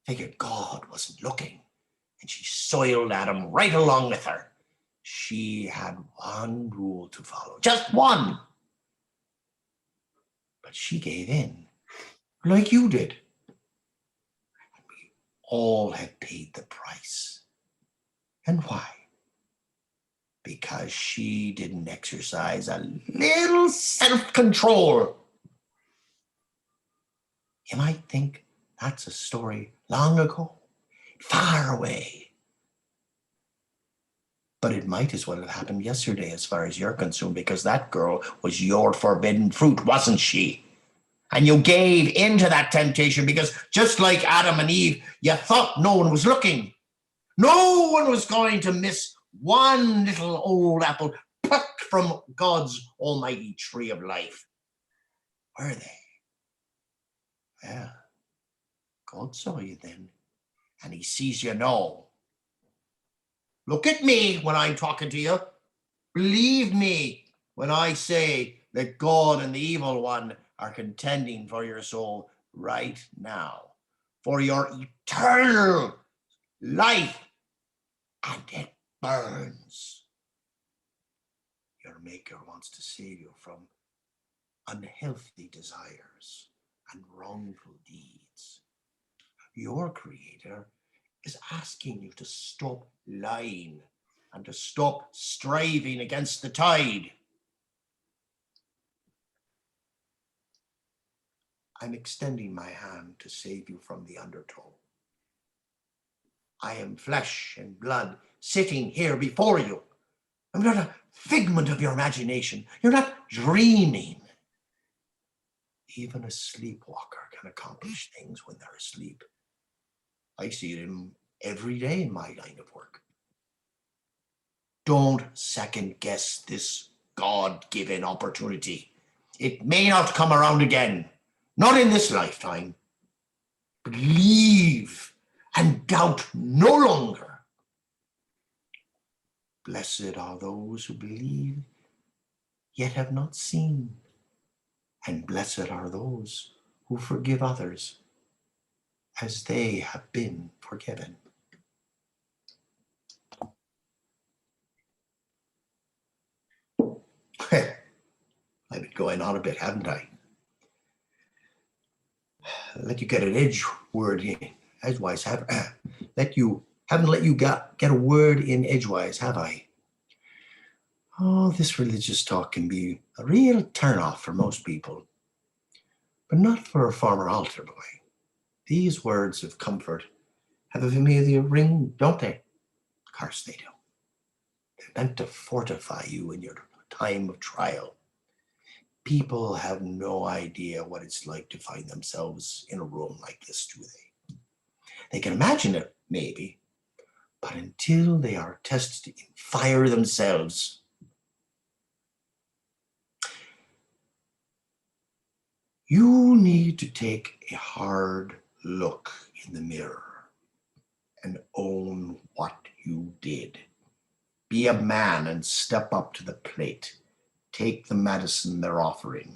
Figured God wasn't looking, and she soiled Adam right along with her. She had one rule to follow, just one. But she gave in, like you did. And we all have paid the price. And why? Because she didn't exercise a little self-control. You might think that's a story long ago, far away. But it might as well have happened yesterday as far as you're concerned, because that girl was your forbidden fruit, wasn't she? And you gave into that temptation because just like Adam and Eve, you thought no one was looking. No one was going to miss one little old apple plucked from God's almighty tree of life. Were they? Well, God saw you then, and he sees you now. Look at me when I'm talking to you. Believe me when I say that God and the evil one are contending for your soul right now, for your eternal life, and it burns. Your Maker wants to save you from unhealthy desires and wrongful deeds. Your Creator is asking you to stop lying and to stop striving against the tide. I'm extending my hand to save you from the undertow. I am flesh and blood sitting here before you. I'm not a figment of your imagination. You're not dreaming. Even a sleepwalker can accomplish things when they're asleep. I see it every day in my line of work. Don't second guess this God-given opportunity. It may not come around again, not in this lifetime. Believe and doubt no longer. Blessed are those who believe, yet have not seen. And blessed are those who forgive others, as they have been forgiven. I've been going on a bit, haven't I? Let you get an edge word in edgewise, haven't let you get a word in edgewise, have I? Oh, this religious talk can be a real turnoff for most people, but not for a former altar boy. These words of comfort have a familiar ring, don't they? Of course they do. They're meant to fortify you in your time of trial. People have no idea what it's like to find themselves in a room like this, do they? They can imagine it, maybe, but until they are tested in fire themselves, you need to take a hard look in the mirror and own what you did. Be a man and step up to the plate. Take the medicine they're offering.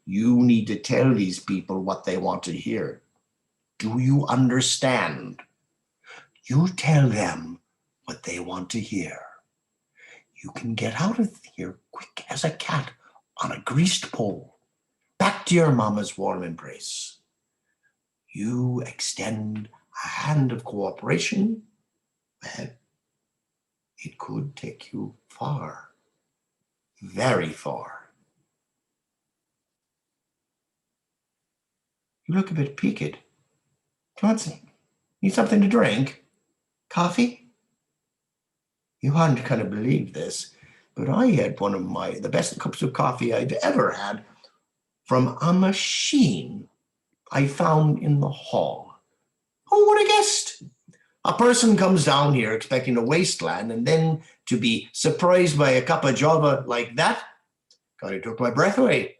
You need to tell these people what they want to hear. Do you understand? You tell them what they want to hear. You can get out of here quick as a cat on a greased pole, back to your mama's warm embrace. You extend a hand of cooperation, and it could take you far, very far. You look a bit peaked. Johnson, need something to drink? Coffee? You hadn't kind of believed this, but I had one of the best cups of coffee I've ever had from a machine I found in the hall. Who would have guessed? A person comes down here expecting a wasteland and then to be surprised by a cup of java like that? God, it took my breath away.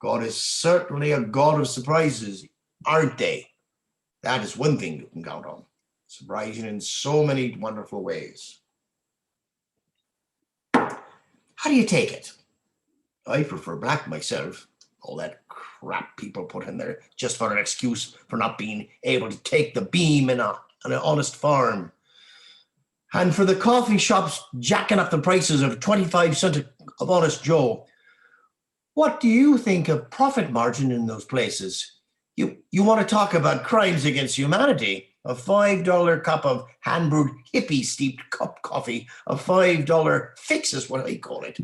God is certainly a God of surprises, aren't they? That is one thing you can count on. Surprising in so many wonderful ways. How do you take it? I prefer black myself. All that crap people put in there just for an excuse for not being able to take the beam on an honest farm. And for the coffee shops jacking up the prices of 25 cents of Honest Joe. What do you think of profit margin in those places? You want to talk about crimes against humanity? A $5 cup of hand-brewed hippie-steeped cup coffee, a $5 fix is what I call it.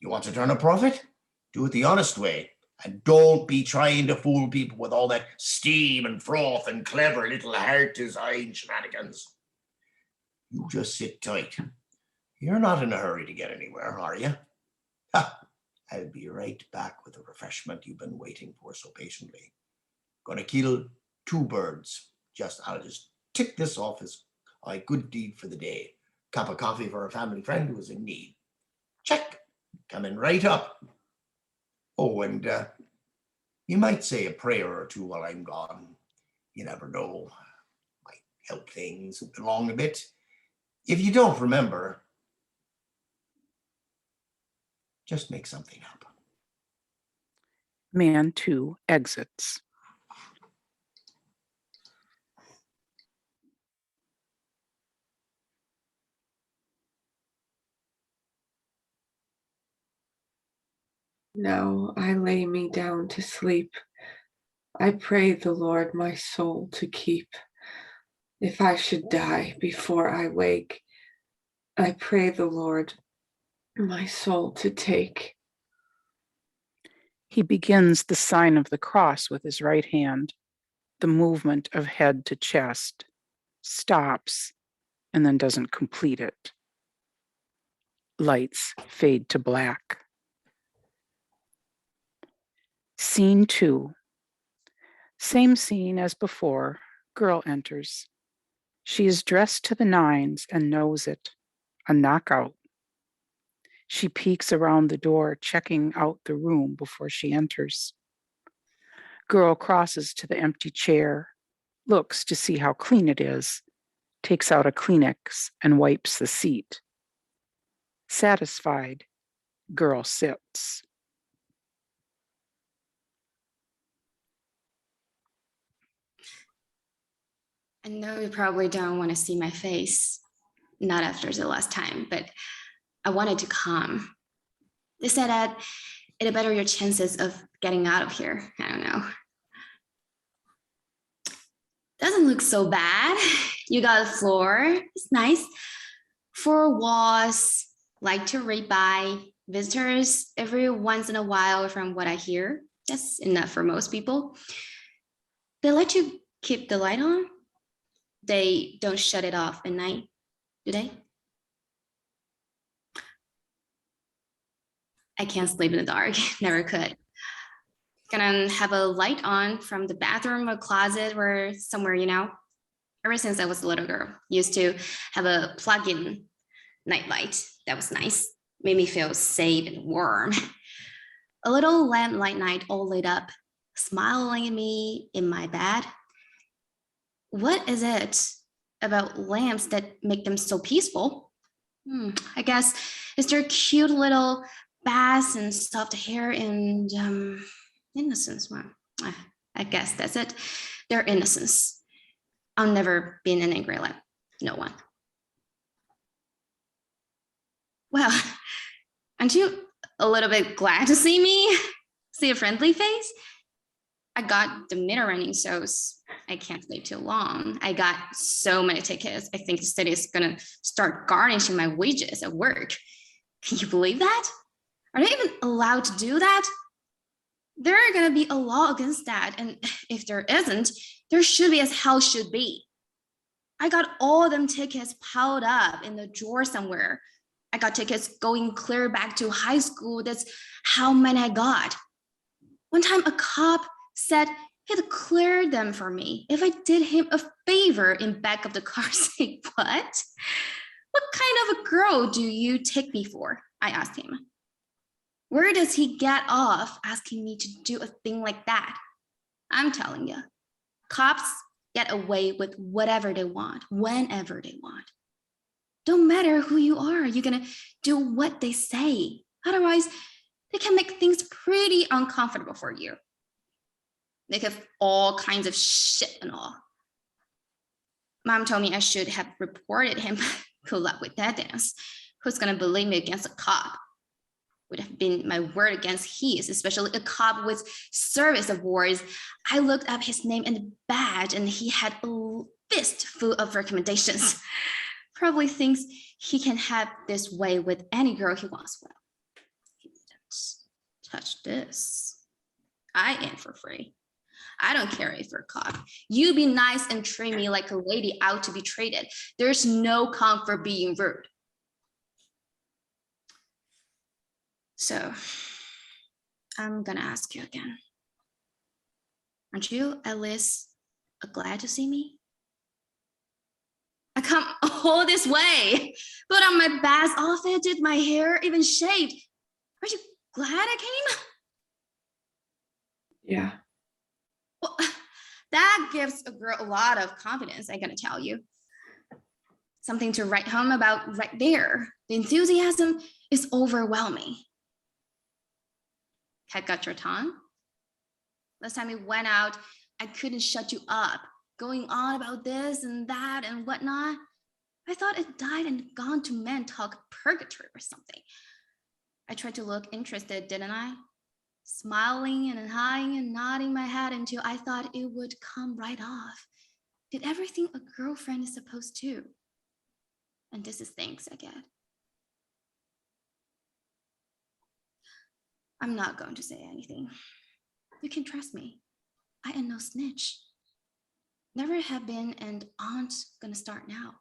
You want to turn a profit? Do it the honest way. And don't be trying to fool people with all that steam and froth and clever little heart design shenanigans. You just sit tight. You're not in a hurry to get anywhere, are you? Ha! I'll be right back with the refreshment you've been waiting for so patiently. Gonna kill two birds. I'll just tick this off as a good deed for the day. Cup of coffee for a family friend who is in need. Check. Coming right up. Oh, and you might say a prayer or two while I'm gone. You never know. Might help things along a bit. If you don't remember, just make something up. Man 2 exits. Now I lay me down to sleep. I pray the Lord my soul to keep. If I should die before I wake, I pray the Lord my soul to take. He begins the sign of the cross with his right hand, the movement of head to chest, stops, and then doesn't complete it. Lights fade to black. Scene 2. Same scene as before. Girl enters. She is dressed to the nines and knows it. A knockout. She peeks around the door, checking out the room before she enters. Girl crosses to the empty chair, looks to see how clean it is, takes out a Kleenex and wipes the seat. Satisfied, girl sits. I know you probably don't want to see my face, not after the last time, but I wanted to come. They said that it'd better your chances of getting out of here. I don't know. Doesn't look so bad. You got a floor. It's nice. 4 walls, like to read by visitors every once in a while from what I hear. That's enough for most people. They let you keep the light on. They don't shut it off at night, do they? I can't sleep in the dark, never could. Gonna have a light on from the bathroom or closet or somewhere, you know. Ever since I was a little girl, used to have a plug-in night light. That was nice, made me feel safe and warm. A little lamplight night all lit up, smiling at me in my bed. What is it about lamps that make them so peaceful? I guess it's their cute little bass and soft hair and innocence. Well, I guess that's it. Their innocence. I'll never be an angry lamp. No one. Well, aren't you a little bit glad to see me? See a friendly face? I got the meter running, so I can't stay too long. I got so many tickets. I think the city is gonna start garnishing my wages at work. Can you believe that? Are they even allowed to do that? There are gonna be a law against that, and if there isn't, there should be, as hell should be. I got all them tickets piled up in the drawer somewhere. I got tickets going clear back to high school. That's how many I got. One time a cop said he'd clear them for me if I did him a favor in back of the car. Say, what? What kind of a girl do you take me for? I asked him. Where does he get off asking me to do a thing like that? I'm telling you, cops get away with whatever they want, whenever they want. Don't matter who you are, you're gonna do what they say. Otherwise, they can make things pretty uncomfortable for you. They have all kinds of shit and all. Mom told me I should have reported him. Good luck with that dance. Who's gonna believe me against a cop? Would have been my word against his, especially a cop with service awards. I looked up his name and the badge, and he had a fist full of recommendations. Probably thinks he can have this way with any girl he wants. Well, he didn't touch this. I am for free. I don't care if you're a cop. You be nice and treat me like a lady out to be treated. There's no comfort being rude. So I'm gonna ask you again. Aren't you at least glad to see me? I come all this way, put on my best outfit, did my hair, even shaved. Aren't you glad I came? Yeah. Well, that gives a girl a lot of confidence, I'm gonna tell you. Something to write home about right there. The enthusiasm is overwhelming. Cat got your tongue? Last time we went out, I couldn't shut you up, going on about this and that and whatnot. I thought it died and gone to men talk purgatory or something. I tried to look interested, didn't I? Smiling and hiding and nodding my head until I thought it would come right off. Did everything a girlfriend is supposed to. And this is thanks I get. I'm not going to say anything. You can trust me. I am no snitch. Never have been and aren't gonna start now.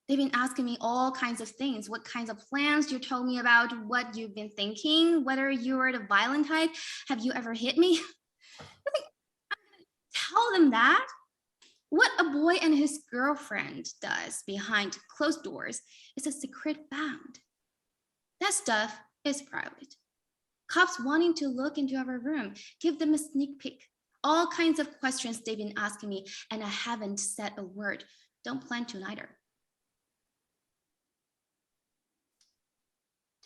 They've been asking me all kinds of things. What kinds of plans you told me about, what you've been thinking, whether you were the violent type. Have you ever hit me? I'm gonna tell them that. What a boy and his girlfriend does behind closed doors is a secret found. That stuff is private. Cops wanting to look into our room, give them a sneak peek. All kinds of questions they've been asking me, and I haven't said a word. Don't plan to either.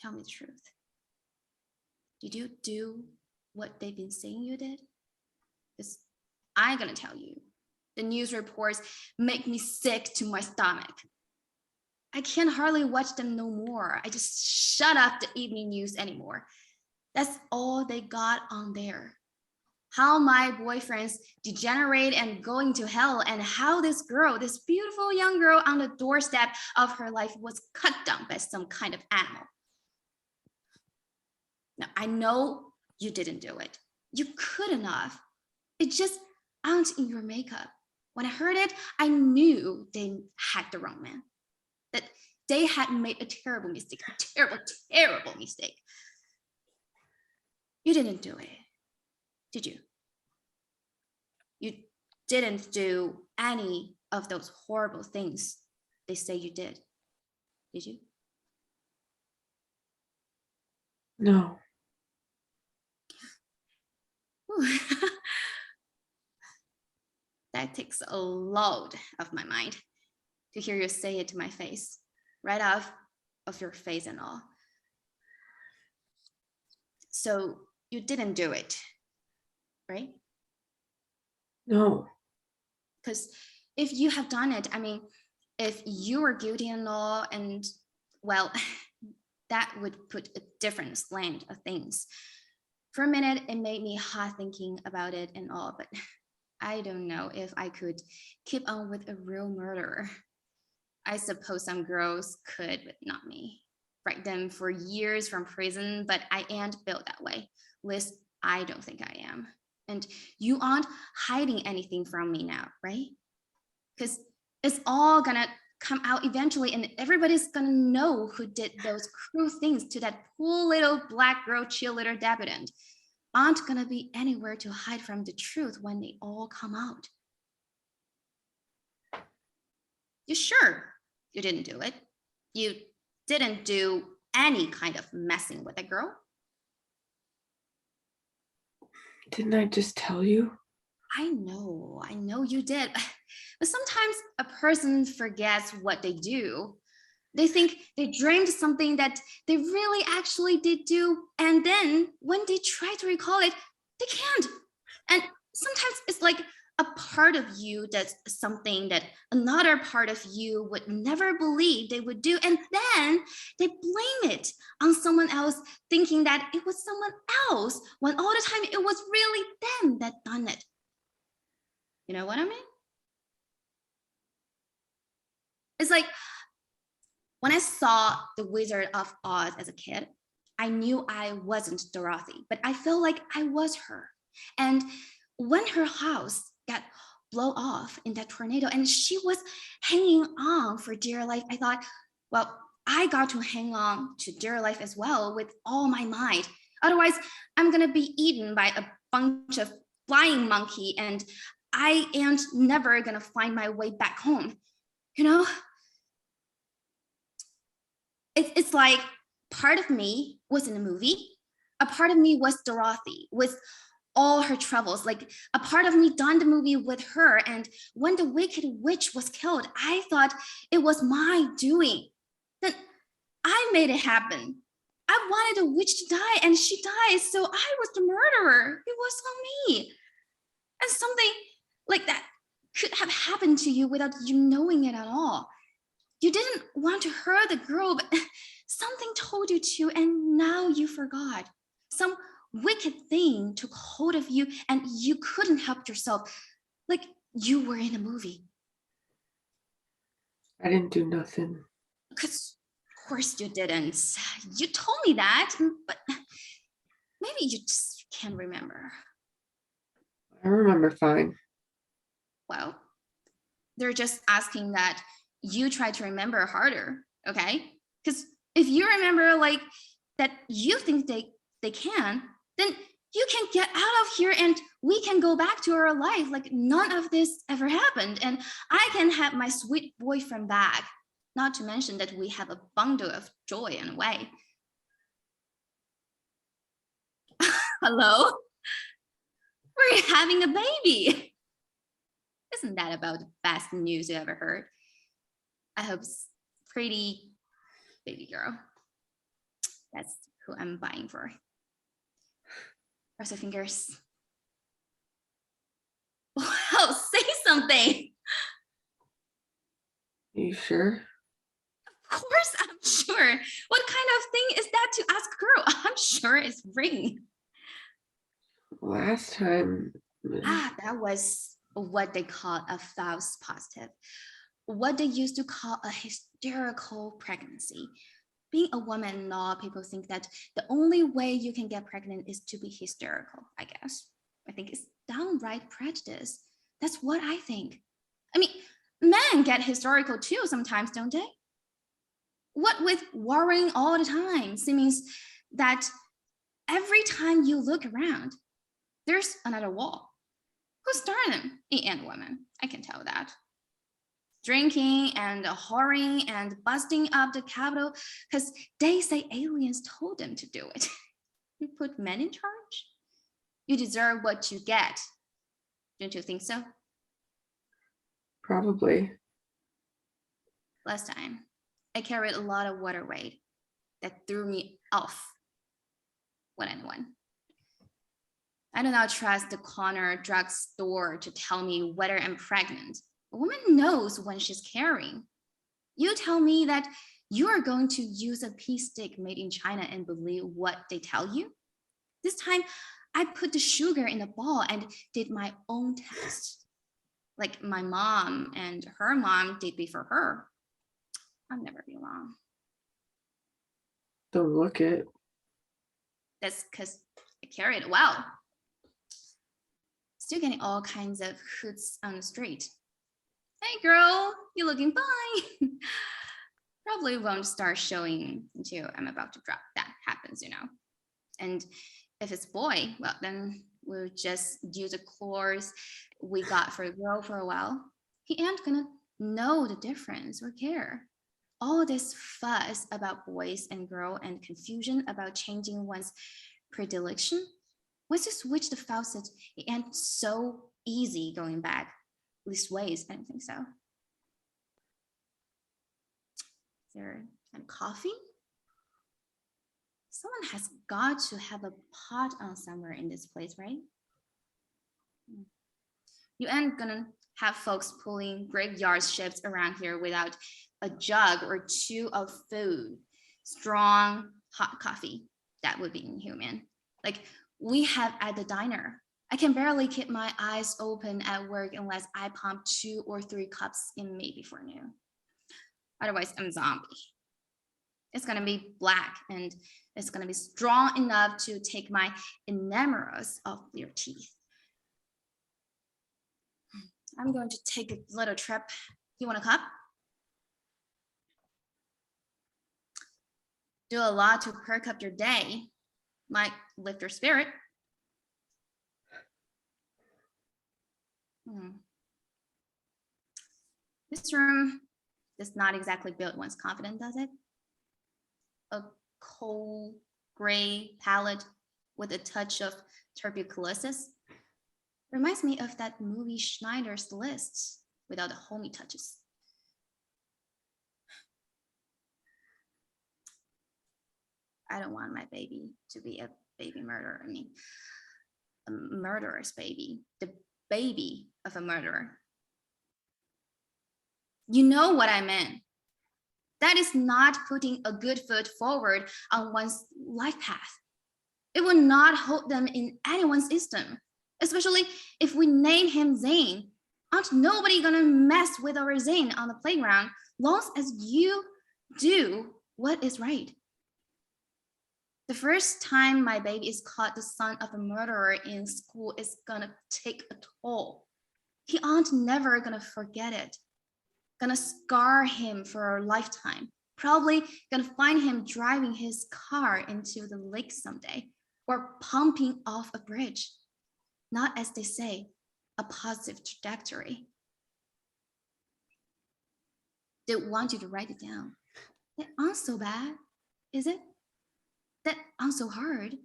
Tell me the truth. Did you do what they've been saying you did? Because I'm gonna tell you, the news reports make me sick to my stomach. I can't hardly watch them no more. I just shut up the evening news anymore. That's all they got on there. How my boyfriends degenerate and going to hell, and how this girl, this beautiful young girl on the doorstep of her life, was cut down by some kind of animal. Now, I know you didn't do it. You couldn't have. It just out in your makeup. When I heard it, I knew they had the wrong man. That they had made a terrible mistake, a terrible, terrible mistake. You didn't do it, did you? You didn't do any of those horrible things they say you did you? No. That takes a load off my mind to hear you say it to my face, right off of your face and all. So you didn't do it, right? No. Because if you have done it, I mean, if you were guilty and all, and well, that would put a different slant of things. For a minute, it made me hot thinking about it and all, but I don't know if I could keep on with a real murderer. I suppose some girls could, but not me. Write them for years from prison, but I ain't built that way. Liz, I don't think I am. And you aren't hiding anything from me now, right? Because it's all gonna come out eventually, and everybody's gonna know who did those cruel things to that poor little black girl cheerleader debutant. Aren't gonna be anywhere to hide from the truth when they all come out. You sure you didn't do it? You didn't do any kind of messing with a girl? Didn't I just tell you? I know you did. But sometimes a person forgets what they do. They think they dreamed something that they really actually did do. And then when they try to recall it, they can't. And sometimes it's like a part of you that's something that another part of you would never believe they would do. And then they blame it on someone else, thinking that it was someone else, when all the time it was really them that done it. You know what I mean? It's like when I saw The Wizard of Oz as a kid, I knew I wasn't Dorothy, but I felt like I was her. And when her house got blown off in that tornado and she was hanging on for dear life, I thought, well, I got to hang on to dear life as well with all my might. Otherwise, I'm gonna be eaten by a bunch of flying monkey and I ain't never gonna find my way back home, you know? It's like part of me was in a movie, a part of me was Dorothy with all her troubles, like a part of me done the movie with her, and when the wicked witch was killed, I thought it was my doing. Then I made it happen. I wanted the witch to die and she died, so I was the murderer. It was on me. And something like that could have happened to you without you knowing it at all. You didn't want to hurt the girl, but something told you to, and now you forgot. Some wicked thing took hold of you and you couldn't help yourself, like you were in a movie. I didn't do nothing. Because of course you didn't. You told me that, but maybe you just can't remember. I remember fine. Well, they're just asking that you try to remember harder, okay? Because if you remember like that you think they can, then you can get out of here and we can go back to our life like none of this ever happened. And I can have my sweet boyfriend back. Not to mention that we have a bundle of joy in a way. Hello? We're having a baby. Isn't that about the best news you ever heard? I hope it's pretty, baby girl. That's who I'm buying for. Cross your fingers. Wow, say something. You sure? Of course, I'm sure. What kind of thing is that to ask a girl? I'm sure it's ring. Last time. That was what they call a false positive. What they used to call a hysterical pregnancy. Being a woman in law, people think that the only way you can get pregnant is to be hysterical, I guess. I think it's downright prejudice. That's what I think. I mean, men get hysterical too sometimes, don't they? What with worrying all the time means that every time you look around, there's another wall. Who started them? Me and women. I can tell that. Drinking and whoring and busting up the Capitol because they say aliens told them to do it. You put men in charge? You deserve what you get. Don't you think so? Probably. Last time, I carried a lot of water weight that threw me off one-on-one. I do not trust the corner drugstore to tell me whether I'm pregnant. A woman knows when she's carrying. You tell me that you are going to use a pea stick made in China and believe what they tell you. This time, I put the sugar in a ball and did my own test. Like my mom and her mom did before her. I'll never be wrong. Don't look it. That's because I carry it well. Still getting all kinds of hoots on the street. Hey girl, you looking fine. Probably won't start showing until I'm about to drop. That happens, you know. And if it's boy, well, then we'll just use the clothes we got for a girl for a while. He ain't gonna know the difference or care. All this fuss about boys and girl and confusion about changing one's predilection. Once you switch the faucet, it ain't so easy going back. At least ways, I don't think so. Is there some coffee? Someone has got to have a pot on somewhere in this place, right? You ain't gonna have folks pulling graveyard shifts around here without a jug or two of food, strong hot coffee. That would be inhuman. Like we have at the diner. I can barely keep my eyes open at work unless I pump 2 or 3 cups in me before noon. Otherwise, I'm a zombie. It's gonna be black and it's gonna be strong enough to take my enamelers off your teeth. I'm going to take a little trip. You want a cup? Do a lot to perk up your day. Might lift your spirit. This room does not exactly build one's confidence, does it? A cold gray palette with a touch of tuberculosis reminds me of that movie Schneider's List without the homey touches. I don't want my baby to be a baby murderer. I mean, a murderer's baby, the baby of a murderer. You know what I meant. That is not putting a good foot forward on one's life path. It will not hold them in anyone's esteem, especially if we name him Zane. Aren't nobody gonna mess with our Zane on the playground, long as you do what is right. The first time my baby is caught the son of a murderer in school is gonna take a toll. He aren't never gonna forget it. Gonna scar him for a lifetime. Probably gonna find him driving his car into the lake someday or pumping off a bridge. Not, as they say, a positive trajectory. They want you to write it down. That aren't so bad, is it? That aren't so hard.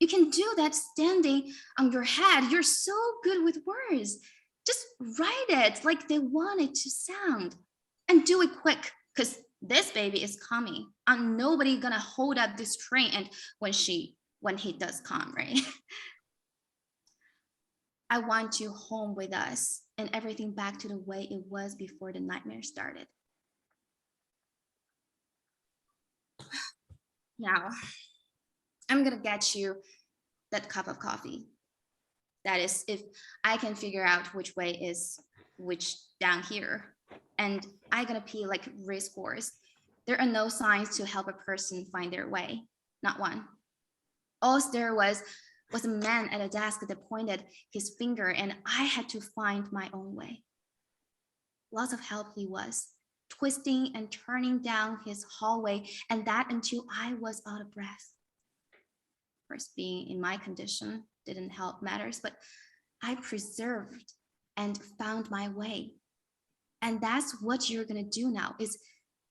You can do that standing on your head. You're so good with words. Just write it like they want it to sound and do it quick because This baby is coming. I'm nobody gonna hold up this train and when he does come, right? I want you home with us and everything back to the way it was before the nightmare started. Now, I'm gonna get you that cup of coffee. That is, if I can figure out which way is which down here. And I'm gonna pee like racehorse. There are no signs to help a person find their way, not one. All there was a man at a desk that pointed his finger and I had to find my own way. Lots of help he was, twisting and turning down his hallway, and that until I was out of breath. Of course, being in my condition didn't help matters, but I preserved and found my way. And that's what you're gonna do now, is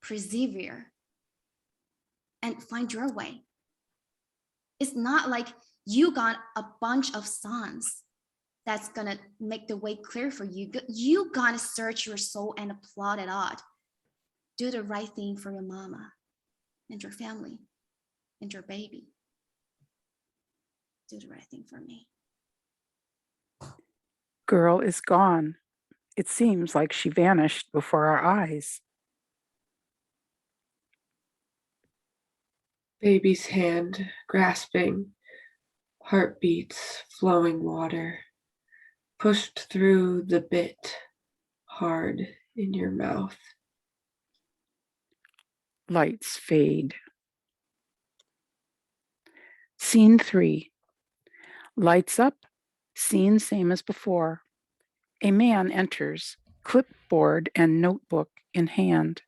persevere and find your way. It's not like you got a bunch of songs that's gonna make the way clear for you. You gotta search your soul and plot it out. Do the right thing for your mama and your family and your baby. Do the right thing for me. Girl is gone. It seems like she vanished before our eyes. Baby's hand grasping, heartbeats, flowing water, pushed through the bit, hard in your mouth. Lights fade. Scene 3. Lights up, scene same as before. A man enters, clipboard and notebook in hand.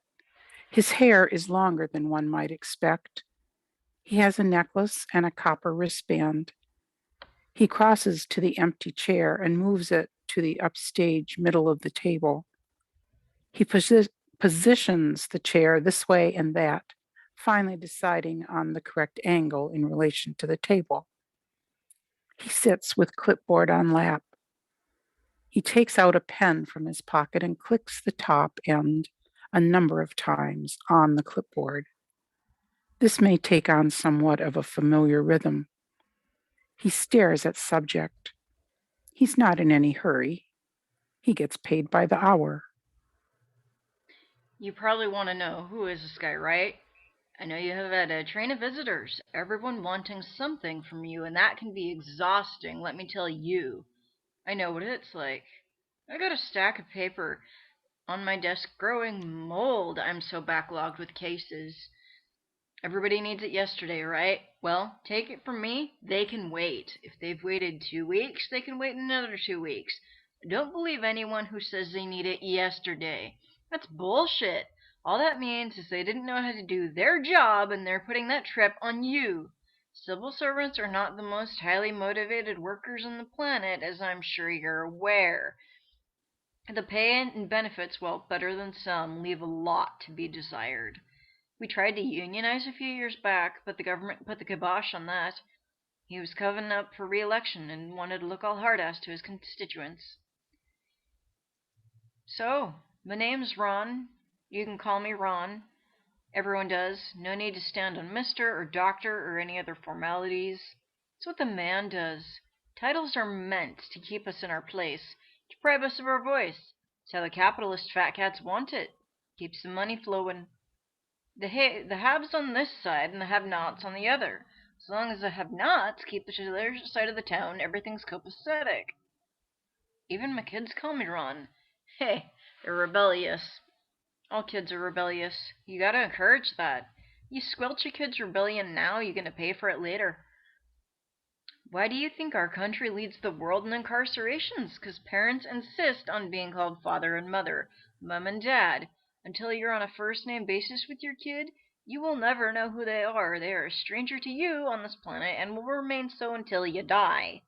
His hair is longer than one might expect. He has a necklace and a copper wristband. He crosses to the empty chair and moves it to the upstage middle of the table. He positions the chair this way and that, finally deciding on the correct angle in relation to the table. He sits with clipboard on lap. He takes out a pen from his pocket and clicks the top end a number of times on the clipboard. This may take on somewhat of a familiar rhythm. He stares at subject. He's not in any hurry. He gets paid by the hour. You probably want to know, who is this guy, right? I know you have had a train of visitors, everyone wanting something from you, and that can be exhausting, let me tell you. I know what it's like. I got a stack of paper on my desk growing mold. I'm so backlogged with cases. Everybody needs it yesterday, right? Well, take it from me, they can wait. If they've waited 2 weeks, they can wait another 2 weeks. Don't believe anyone who says they need it yesterday. That's bullshit. All that means is they didn't know how to do their job and they're putting that trip on you. Civil servants are not the most highly motivated workers on the planet, as I'm sure you're aware. The pay and benefits, while better than some, leave a lot to be desired. We tried to unionize a few years back, but the government put the kibosh on that. He was coming up for re-election and wanted to look all hard-ass to his constituents. So, my name's Ron. You can call me Ron. Everyone does. No need to stand on Mr. or Doctor or any other formalities. It's what the man does. Titles are meant to keep us in our place, to deprive us of our voice. It's how the capitalist fat cats want it. Keeps the money flowing. The haves on this side and the have-nots on the other. As long as the have-nots keep to their side of the town, everything's copacetic. Even my kids call me Ron. Hey, they're rebellious. All kids are rebellious. You gotta encourage that. You squelch a kid's rebellion now, you're gonna pay for it later. Why do you think our country leads the world in incarcerations? 'Cause parents insist on being called father and mother, mom and dad. Until you're on a first-name basis with your kid, you will never know who they are. They are a stranger to you on this planet and will remain so until you die.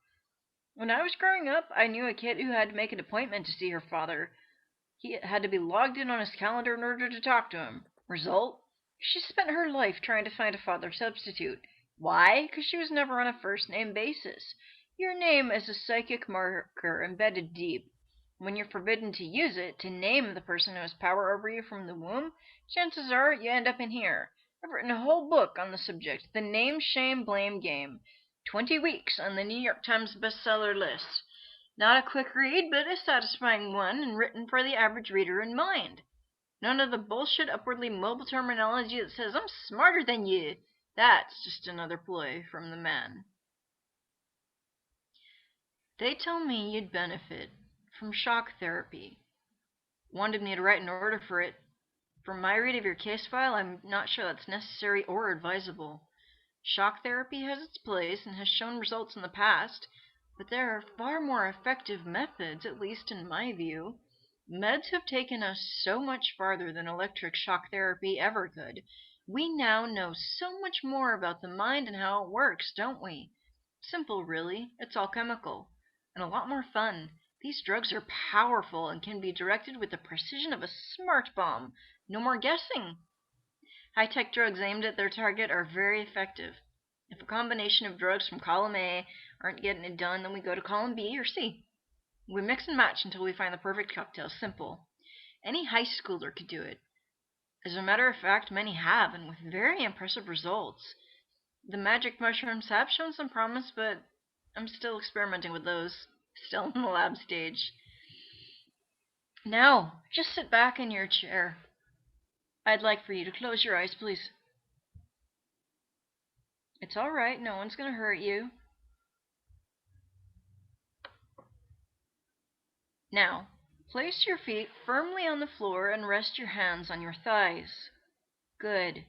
When I was growing up, I knew a kid who had to make an appointment to see her father. He had to be logged in on his calendar in order to talk to him. Result? She spent her life trying to find a father substitute. Why? Because she was never on a first-name basis. Your name is a psychic marker embedded deep. When you're forbidden to use it, to name the person who has power over you from the womb, chances are you end up in here. I've written a whole book on the subject, The Name, Shame, Blame Game. 20 weeks on the New York Times bestseller list. Not a quick read, but a satisfying one, and written for the average reader in mind. None of the bullshit upwardly mobile terminology that says, I'm smarter than you. That's just another ploy from the man. They tell me you'd benefit from shock therapy. Wanted me to write an order for it. From my read of your case file, I'm not sure that's necessary or advisable. Shock therapy has its place and has shown results in the past, but there are far more effective methods, at least in my view. Meds have taken us so much farther than electric shock therapy ever could. We now know so much more about the mind and how it works, don't we? Simple, really. It's all chemical. And a lot more fun. These drugs are powerful and can be directed with the precision of a smart bomb. No more guessing. High-tech drugs aimed at their target are very effective. If a combination of drugs from column A aren't getting it done, then we go to column B or C. We mix and match until we find the perfect cocktail. Simple. Any high schooler could do it. As a matter of fact, many have, and with very impressive results. The magic mushrooms have shown some promise, but I'm still experimenting with those. Still in the lab stage. Now, just sit back in your chair. I'd like for you to close your eyes, please. It's all right. No one's going to hurt you. Now, place your feet firmly on the floor and rest your hands on your thighs. Good.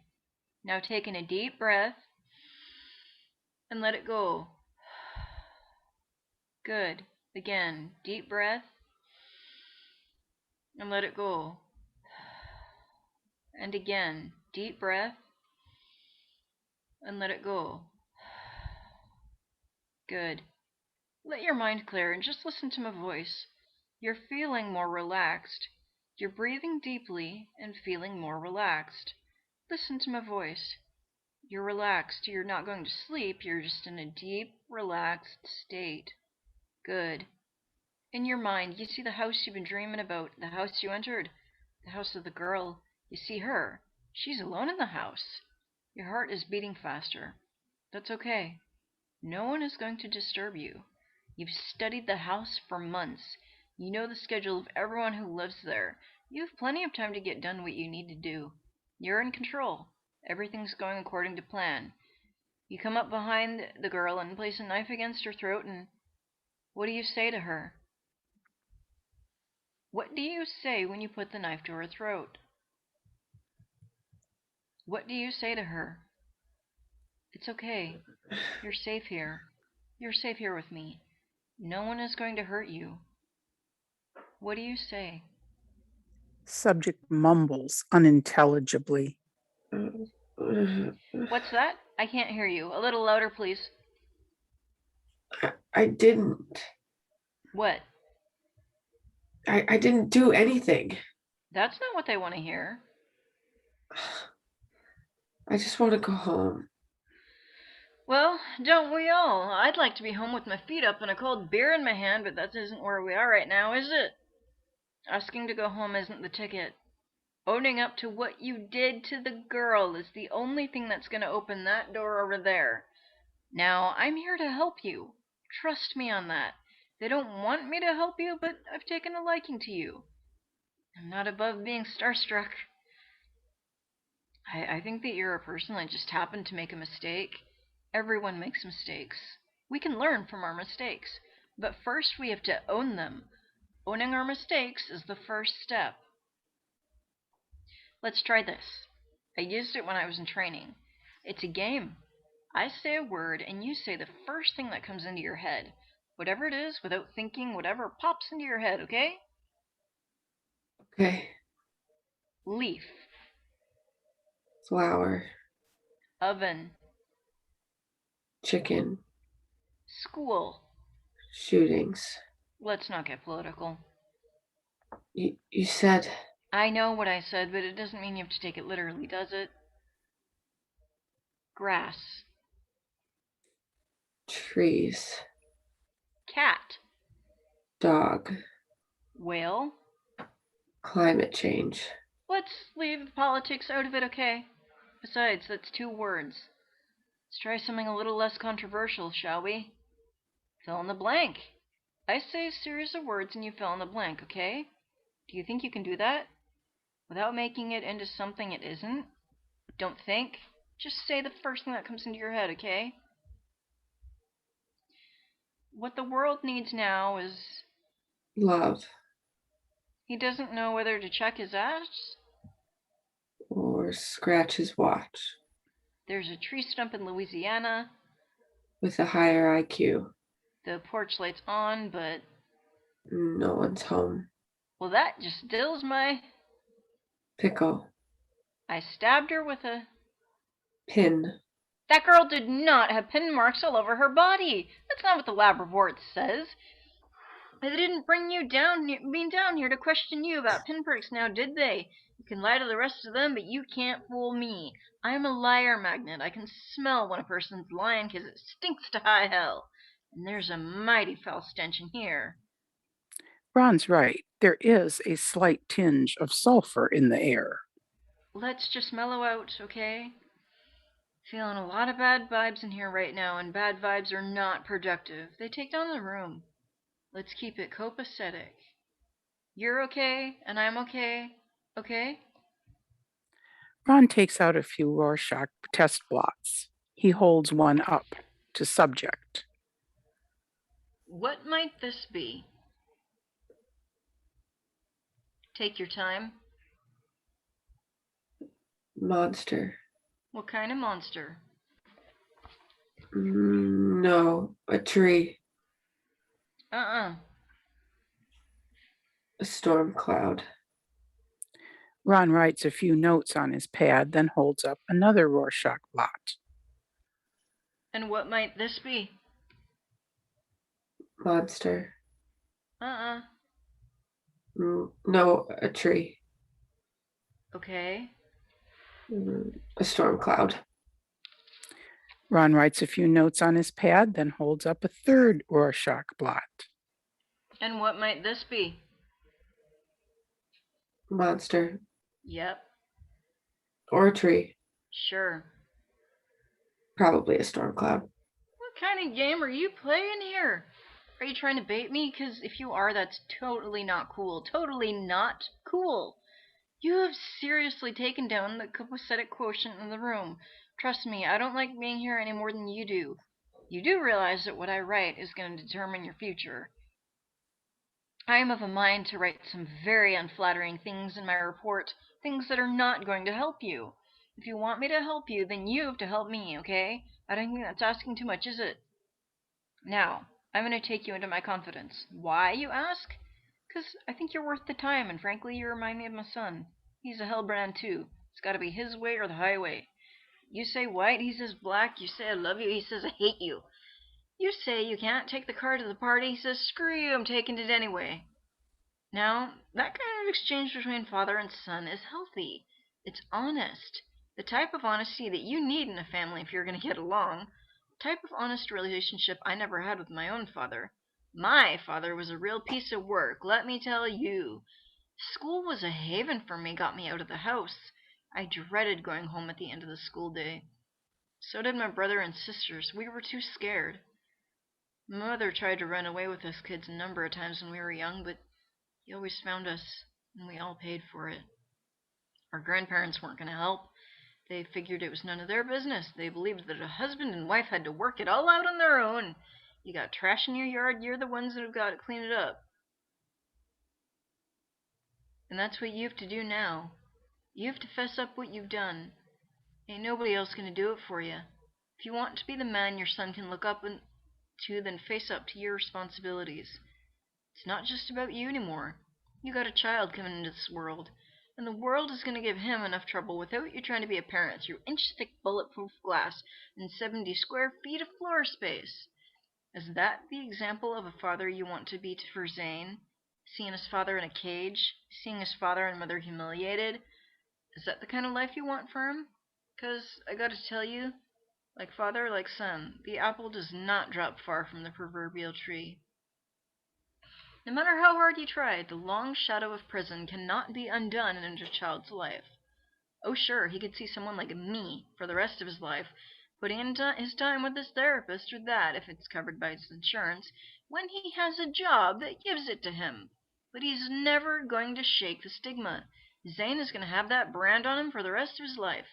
Now take in a deep breath and let it go. Good. Again, deep breath and let it go. And again, deep breath and let it go. Good. Let your mind clear and just listen to my voice. You're feeling more relaxed. You're breathing deeply and feeling more relaxed. Listen to my voice. You're relaxed. You're not going to sleep. You're just in a deep, relaxed state. Good. In your mind, you see the house you've been dreaming about, the house you entered, the house of the girl. You see her. She's alone in the house. Your heart is beating faster. That's okay. No one is going to disturb you. You've studied the house for months. You know the schedule of everyone who lives there. You have plenty of time to get done what you need to do. You're in control. Everything's going according to plan. You come up behind the girl and place a knife against her throat, and what do you say to her? What do you say when you put the knife to her throat? What do you say to her? It's okay. You're safe here. You're safe here with me. No one is going to hurt you. What do you say? Subject mumbles unintelligibly. What's that? I can't hear you. A little louder, please. I didn't. What? I didn't do anything. That's not what they want to hear. I just want to go home. Well, don't we all? I'd like to be home with my feet up and a cold beer in my hand, but that isn't where we are right now, is it? Asking to go home isn't the ticket. Owning up to what you did to the girl is the only thing that's going to open that door over there. Now, I'm here to help you. Trust me on that. They don't want me to help you, but I've taken a liking to you. I'm not above being starstruck. I think that you're a person that just happened to make a mistake. Everyone makes mistakes. We can learn from our mistakes, but first we have to own them. Owning our mistakes is the first step. Let's try this. I used it when I was in training. It's a game. I say a word and you say the first thing that comes into your head. Whatever it is, without thinking, whatever pops into your head, okay? Okay. Leaf. Flower. Oven. Chicken. School. Shootings. Let's not get political. You said. I know what I said, but it doesn't mean you have to take it literally, does it? Grass. Trees. Cat. Dog. Whale? Climate change. Let's leave the politics out of it, okay? Besides, that's 2 words. Let's try something a little less controversial, shall we? Fill in the blank. I say a series of words and you fill in the blank, okay? Do you think you can do that? Without making it into something it isn't? Don't think. Just say the first thing that comes into your head, okay? What the world needs now is... Love. He doesn't know whether to check his ass. Or scratch his watch. There's a tree stump in Louisiana. With a higher IQ. The porch light's on, but... No one's home. Well, that just stills my... Pickle. I stabbed her with a... Pin. That girl did not have pin marks all over her body. That's not what the lab report says. They didn't bring you down here to question you about pinpricks now, did they? You can lie to the rest of them, but you can't fool me. I'm a liar magnet. I can smell when a person's lying because it stinks to high hell. And there's a mighty foul stench in here. Ron's right. There is a slight tinge of sulfur in the air. Let's just mellow out, okay? Feeling a lot of bad vibes in here right now, and bad vibes are not productive. They take down the room. Let's keep it copacetic. You're okay, and I'm okay, okay? Ron takes out a few Rorschach test blots. He holds one up to subject. What might this be? Take your time. Monster. What kind of monster? No, a tree. Uh-uh. A storm cloud. Ron writes a few notes on his pad, then holds up another Rorschach blot. And what might this be? Monster. Uh-uh. No, a tree. Okay. A storm cloud. Ron writes a few notes on his pad, then holds up a third Rorschach blot. And what might this be? Monster. Yep. Or a tree. Sure. Probably a storm cloud. What kind of game are you playing here? Are you trying to bait me? Because if you are, that's totally not cool. Totally not cool. You have seriously taken down the copacetic quotient in the room. Trust me, I don't like being here any more than you do. You do realize that what I write is going to determine your future. I am of a mind to write some very unflattering things in my report, things that are not going to help you. If you want me to help you, then you have to help me, okay? I don't think that's asking too much, is it? Now, I'm going to take you into my confidence. Why, you ask? Because I think you're worth the time, and frankly, you remind me of my son. He's a hellbrand too. It's got to be his way or the highway. You say white, he says black. You say I love you, he says I hate you. You say you can't take the car to the party, he says screw you, I'm taking it anyway. Now, that kind of exchange between father and son is healthy. It's honest. The type of honesty that you need in a family if you're going to get along. The type of honest relationship I never had with my own father. My father was a real piece of work, let me tell you. School was a haven for me, got me out of the house. I dreaded going home at the end of the school day. So did my brother and sisters. We were too scared. My mother tried to run away with us kids a number of times when we were young, but he always found us, and we all paid for it. Our grandparents weren't going to help. They figured it was none of their business. They believed that a husband and wife had to work it all out on their own. You got trash in your yard, you're the ones that have got to clean it up. And that's what you have to do now. You have to fess up what you've done. Ain't nobody else gonna do it for you. If you want to be the man your son can look up to, then face up to your responsibilities. It's not just about you anymore. You got a child coming into this world, and the world is gonna give him enough trouble without you trying to be a parent through inch-thick bulletproof glass and 70 square feet of floor space. Is that the example of a father you want to be for Zane? Seeing his father in a cage? Seeing his father and mother humiliated? Is that the kind of life you want for him? 'Cause I gotta tell you, like father, like son, the apple does not drop far from the proverbial tree. No matter how hard you try, the long shadow of prison cannot be undone in a child's life. Oh sure, he could see someone like me for the rest of his life, putting in his time with his therapist or that, if it's covered by his insurance, when he has a job that gives it to him. But he's never going to shake the stigma. Zane is going to have that brand on him for the rest of his life.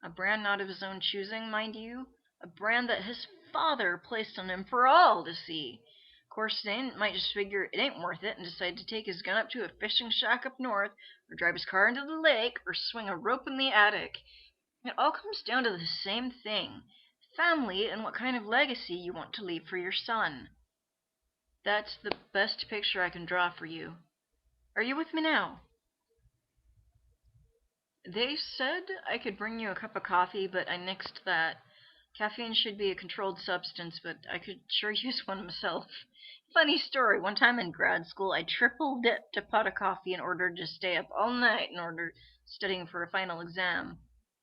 A brand not of his own choosing, mind you. A brand that his father placed on him for all to see. Of course, Zane might just figure it ain't worth it and decide to take his gun up to a fishing shack up north, or drive his car into the lake, or swing a rope in the attic. It all comes down to the same thing. Family and what kind of legacy you want to leave for your son. That's the best picture I can draw for you. Are you with me now? They said I could bring you a cup of coffee, but I nixed that. Caffeine should be a controlled substance, but I could sure use one myself. Funny story, one time in grad school, I triple dipped a pot of coffee in order to stay up all night in order studying for a final exam.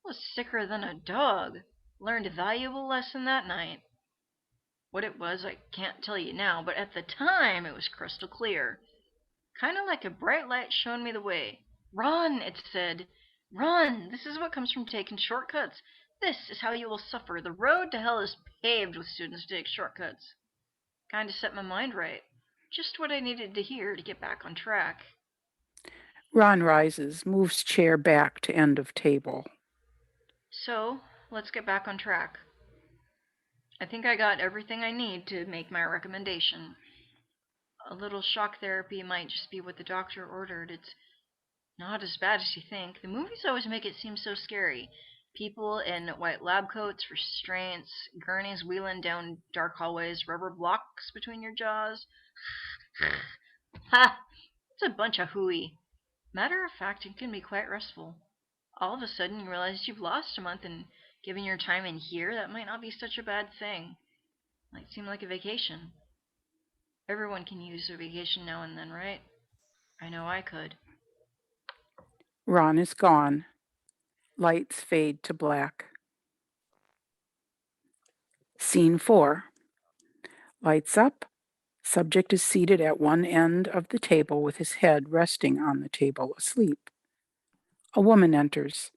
I was sicker than a dog. Learned a valuable lesson that night. What it was, I can't tell you now, but at the time it was crystal clear. Kind of like a bright light showing me the way. Run, it said. Run! This is what comes from taking shortcuts. This is how you will suffer. The road to hell is paved with students who take shortcuts. Kind of set my mind right. Just what I needed to hear to get back on track. Ron rises, moves chair back to end of table. So, let's get back on track. I think I got everything I need to make my recommendation. A little shock therapy might just be what the doctor ordered. It's not as bad as you think. The movies always make it seem so scary. People in white lab coats, restraints, gurneys wheeling down dark hallways, rubber blocks between your jaws. Ha! It's a bunch of hooey. Matter of fact, it can be quite restful. All of a sudden, you realize you've lost a month, and given your time in here, that might not be such a bad thing. Might seem like a vacation. Everyone can use a vacation now and then, right? I know I could. Ron is gone. Lights fade to black. Scene 4. Lights up. Subject is seated at one end of the table with his head resting on the table, asleep. A woman enters.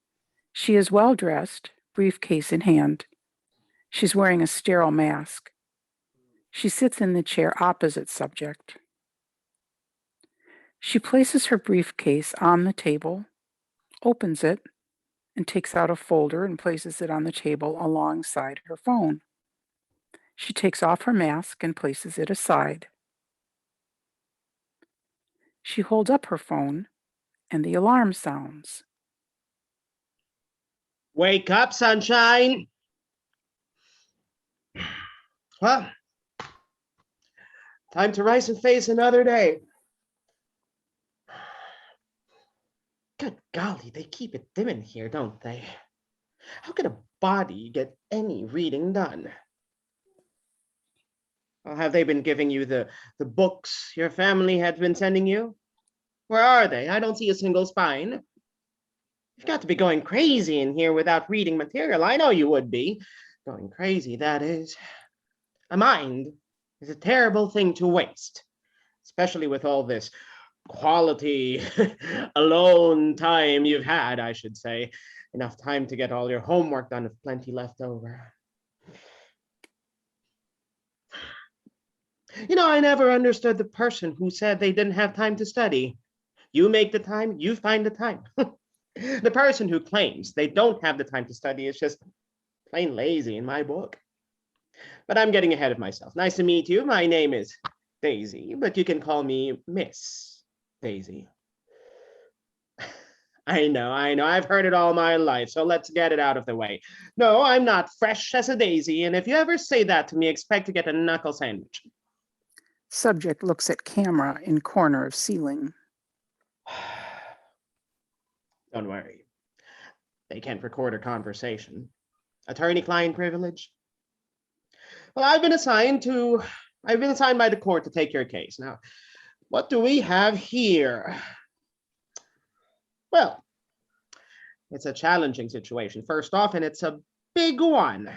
She is well dressed, briefcase in hand. She's wearing a sterile mask. She sits in the chair opposite subject. She places her briefcase on the table, opens it, and takes out a folder and places it on the table alongside her phone. She takes off her mask and places it aside. She holds up her phone, and the alarm sounds. Wake up, sunshine. Well, time to rise and face another day. Good golly, they keep it dim in here, don't they? How can a body get any reading done? Well, have they been giving you the books your family had been sending you? Where are they? I don't see a single spine. You've got to be going crazy in here without reading material. I know you would be. Going crazy, that is. A mind is a terrible thing to waste, especially with all this quality alone time you've had, I should say. Enough time to get all your homework done with plenty left over. You know, I never understood the person who said they didn't have time to study. You make the time, you find the time. The person who claims they don't have the time to study is just plain lazy in my book. But I'm getting ahead of myself. Nice to meet you. My name is Daisy, but you can call me Miss Daisy. I know. I've heard it all my life, so let's get it out of the way. No, I'm not fresh as a daisy, and if you ever say that to me, expect to get a knuckle sandwich. Subject looks at camera in corner of ceiling. Don't worry. They can't record a conversation. Attorney-client privilege. Well, I've been assigned by the court to take your case. Now, what do we have here? Well, it's a challenging situation, first off, and it's a big one.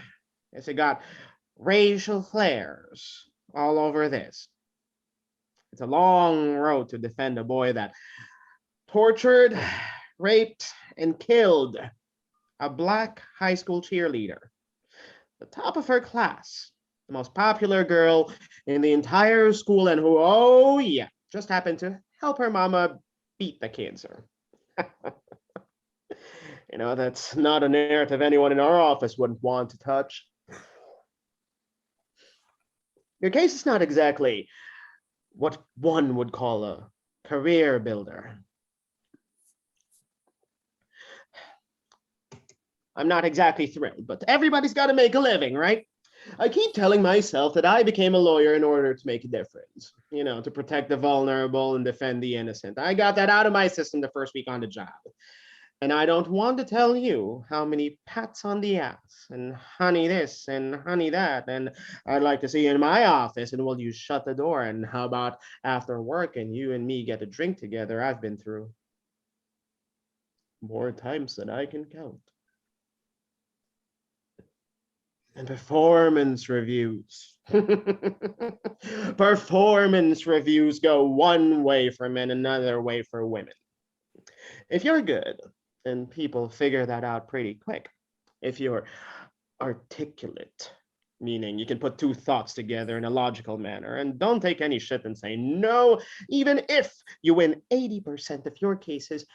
It's got racial flares all over this. It's a long road to defend a boy that tortured, raped, and killed a Black high school cheerleader, the top of her class, the most popular girl in the entire school, and who, oh yeah, just happened to help her mama beat the cancer. You know, that's not a narrative anyone in our office wouldn't want to touch. Your case is not exactly what one would call a career builder. I'm not exactly thrilled, but everybody's got to make a living, right? I keep telling myself that I became a lawyer in order to make a difference, you know, to protect the vulnerable and defend the innocent. I got that out of my system the first week on the job. And I don't want to tell you how many pats on the ass and honey this and honey that, and I'd like to see you in my office, and will you shut the door, and how about after work and you and me get a drink together. I've been through more times than I can count. And performance reviews. Performance reviews go one way for men, another way for women. If you're good, then people figure that out pretty quick. If you're articulate, meaning you can put two thoughts together in a logical manner and don't take any shit and say no, even if you win 80% of your cases,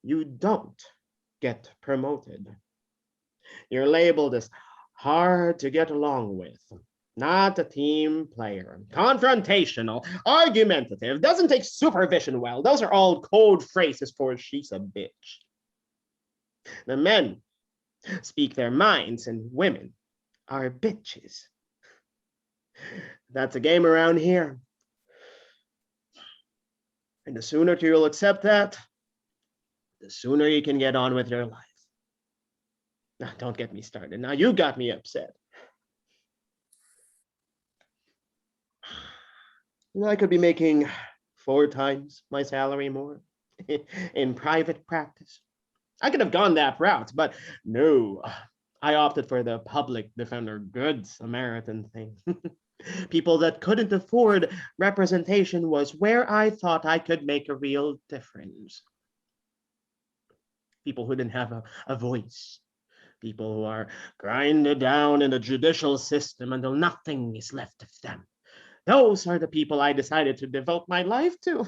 you don't get promoted. You're labeled as hard to get along with, not a team player, confrontational, argumentative, doesn't take supervision well. Those are all code phrases for she's a bitch. The men speak their minds and women are bitches. That's a game around here. And the sooner you'll accept that, the sooner you can get on with your life. Now, don't get me started. Now you got me upset. You know, I could be making 4 times my salary more in private practice. I could have gone that route, but no, I opted for the public defender, good Samaritan thing. People that couldn't afford representation was where I thought I could make a real difference. People who didn't have a voice. People who are grinded down in the judicial system until nothing is left of them. Those are the people I decided to devote my life to.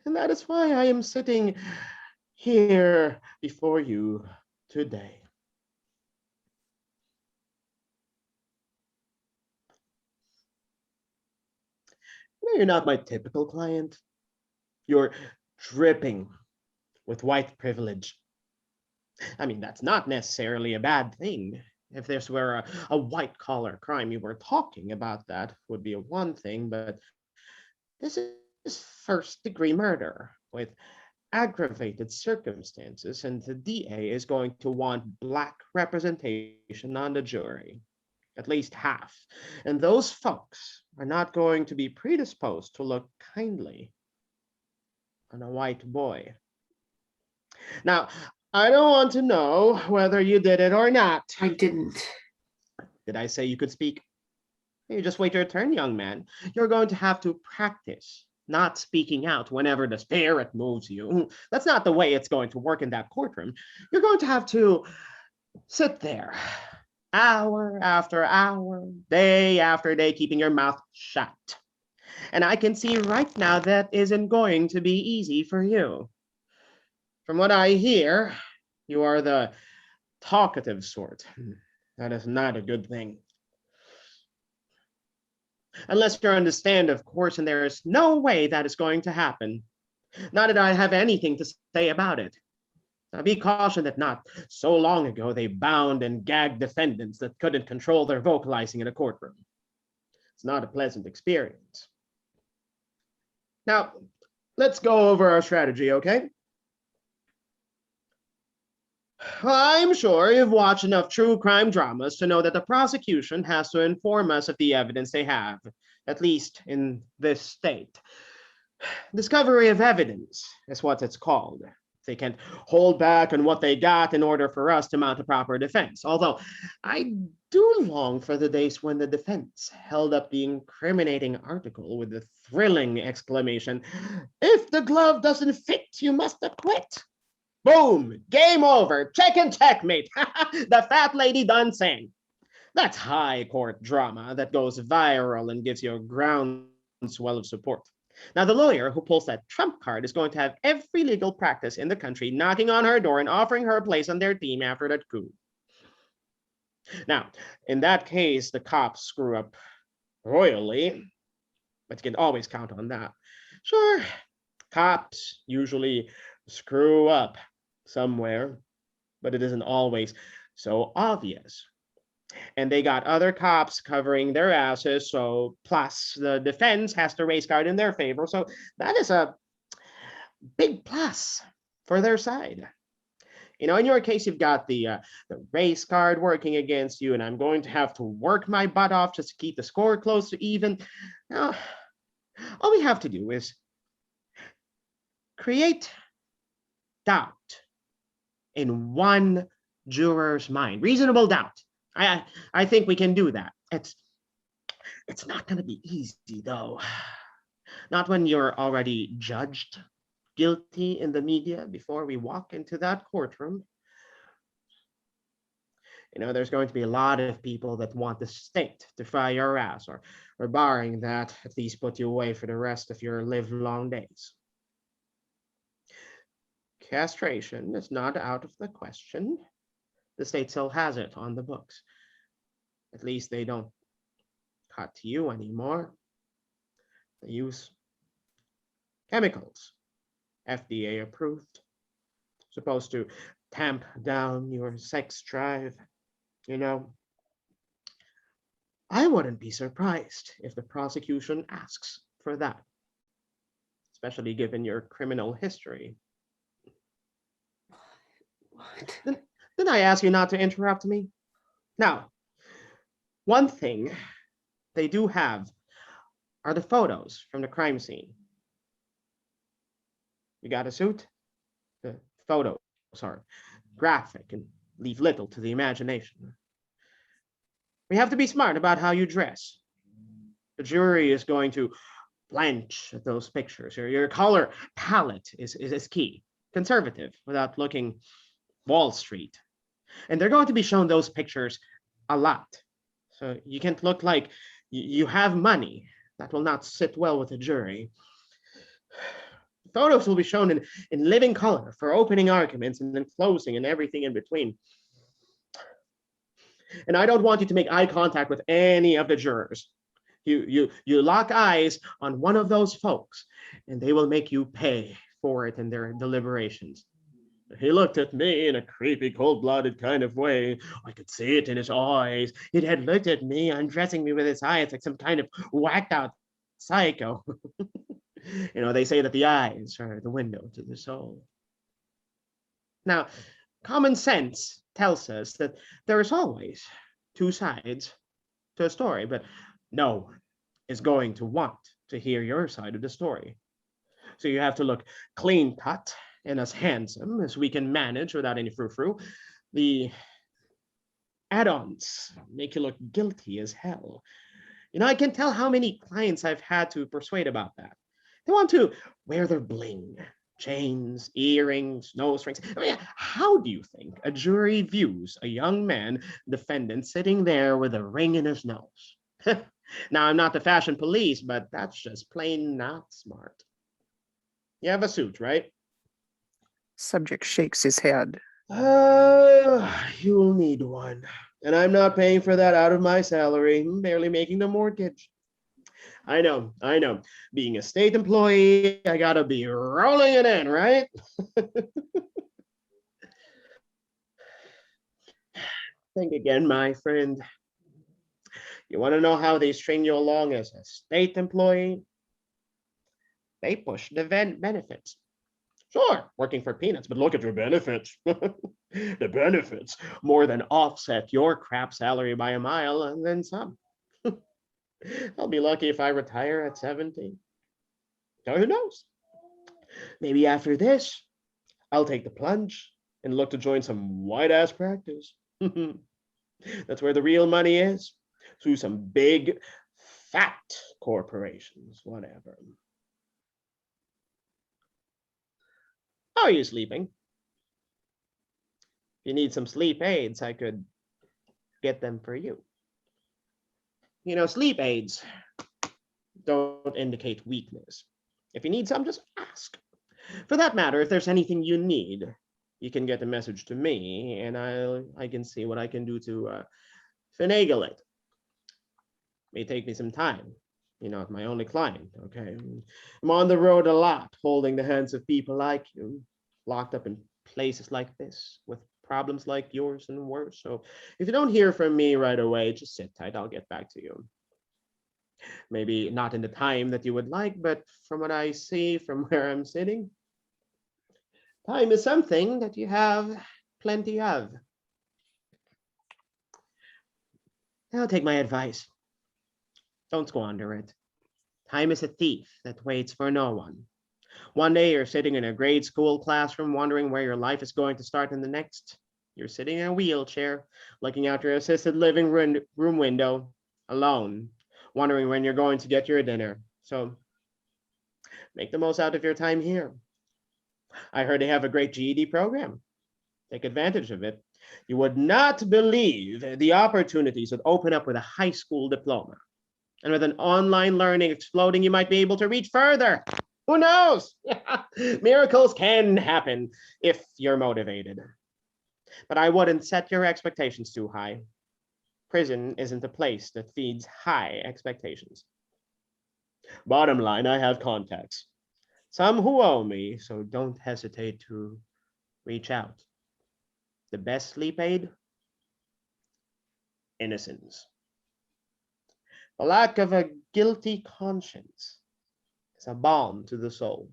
And that is why I am sitting here before you today. You're not my typical client. You're dripping with white privilege. I mean, that's not necessarily a bad thing. If this were a white-collar crime you were talking about, that would be one thing, but this is first-degree murder with aggravated circumstances, and the DA is going to want Black representation on the jury, at least half. And those folks are not going to be predisposed to look kindly on a white boy. Now, I don't want to know whether you did it or not. I didn't. Did I say you could speak? You just wait your turn, young man. You're going to have to practice not speaking out whenever the spirit moves you. That's not the way it's going to work in that courtroom. You're going to have to sit there hour after hour, day after day, keeping your mouth shut. And I can see right now that isn't going to be easy for you. From what I hear, you are the talkative sort. That is not a good thing. Unless you understand, of course, and there is no way that is going to happen. Not that I have anything to say about it. Now be cautioned that not so long ago they bound and gagged defendants that couldn't control their vocalizing in a courtroom. It's not a pleasant experience. Now, let's go over our strategy, okay? I'm sure you've watched enough true crime dramas to know that the prosecution has to inform us of the evidence they have, at least in this state. Discovery of evidence is what it's called. They can't hold back on what they got in order for us to mount a proper defense. Although I do long for the days when the defense held up the incriminating article with the thrilling exclamation, "If the glove doesn't fit, you must acquit." Boom, game over, check and checkmate. The fat lady done sang. That's high court drama that goes viral and gives you a groundswell of support. Now, the lawyer who pulls that trump card is going to have every legal practice in the country knocking on her door and offering her a place on their team after that coup. Now, in that case, the cops screw up royally, but you can always count on that. Sure, cops usually screw up somewhere, but it isn't always so obvious. And they got other cops covering their asses, so plus the defense has to raise guard in their favor. So that is a big plus for their side. You know, in your case, you've got the race card working against you, and I'm going to have to work my butt off just to keep the score close to even. Now, all we have to do is create doubt in one juror's mind, reasonable doubt. I think we can do that. It's not going to be easy, though. Not when you're already judged guilty in the media before we walk into that courtroom. You know, there's going to be a lot of people that want the state to fry your ass, or barring that, at least put you away for the rest of your livelong days. Castration is not out of the question. The state still has it on the books. At least they don't cut you anymore. They use chemicals, FDA approved, supposed to tamp down your sex drive. You know, I wouldn't be surprised if the prosecution asks for that, especially given your criminal history. What? Did I ask you not to interrupt me? Now, one thing they do have are the photos from the crime scene. You got a suit? The photos are graphic and leave little to the imagination. We have to be smart about how you dress. The jury is going to blanch at those pictures. Your color palette is key. Conservative without looking Wall Street. And they're going to be shown those pictures a lot. So you can't look like you have money. That will not sit well with the jury. Photos will be shown in living color for opening arguments and then closing and everything in between. And I don't want you to make eye contact with any of the jurors. You lock eyes on one of those folks and they will make you pay for it in their deliberations. He looked at me in a creepy, cold-blooded kind of way. I could see it in his eyes. He had looked at me, undressing me with his eyes like some kind of whacked-out psycho. You know, they say that the eyes are the window to the soul. Now, common sense tells us that there is always two sides to a story, but no one is going to want to hear your side of the story. So you have to look clean-cut and as handsome as we can manage without any frou-frou. The add-ons make you look guilty as hell. You know, I can tell how many clients I've had to persuade about that. They want to wear their bling, chains, earrings, nose rings. I mean, how do you think a jury views a young man defendant sitting there with a ring in his nose? Now, I'm not the fashion police, but that's just plain not smart. You have a suit, right? Subject shakes his head. You'll need one. And I'm not paying for that out of my salary. I'm barely making the mortgage. I know. Being a state employee, I gotta be rolling it in, right? Think again, my friend. You want to know how they string you along as a state employee? They push the benefits. Sure, working for peanuts, but look at your benefits. The benefits more than offset your crap salary by a mile and then some. I'll be lucky if I retire at 70. Or who knows? Maybe after this, I'll take the plunge and look to join some white-ass practice. That's where the real money is, through some big, fat corporations, whatever. How are you sleeping? If you need some sleep aids, I could get them for you. You know, sleep aids don't indicate weakness. If you need some, just ask. For that matter, if there's anything you need, you can get a message to me, and I can see what I can do to finagle it. May take me some time. You're not my only client, okay? I'm on the road a lot, holding the hands of people like you, locked up in places like this, with problems like yours and worse. So if you don't hear from me right away, just sit tight, I'll get back to you. Maybe not in the time that you would like, but from what I see from where I'm sitting, time is something that you have plenty of. Now take my advice. Don't squander it. Time is a thief that waits for no one. One day you're sitting in a grade school classroom wondering where your life is going to start, and the next you're sitting in a wheelchair looking out your assisted living room window alone, wondering when you're going to get your dinner. So make the most out of your time here. I heard they have a great GED program. Take advantage of it. You would not believe the opportunities that open up with a high school diploma. And with an online learning exploding, you might be able to reach further. Who knows? Miracles can happen if you're motivated. But I wouldn't set your expectations too high. Prison isn't a place that feeds high expectations. Bottom line, I have contacts. Some who owe me, so don't hesitate to reach out. The best sleep aid? Innocence. The lack of a guilty conscience is a balm to the soul.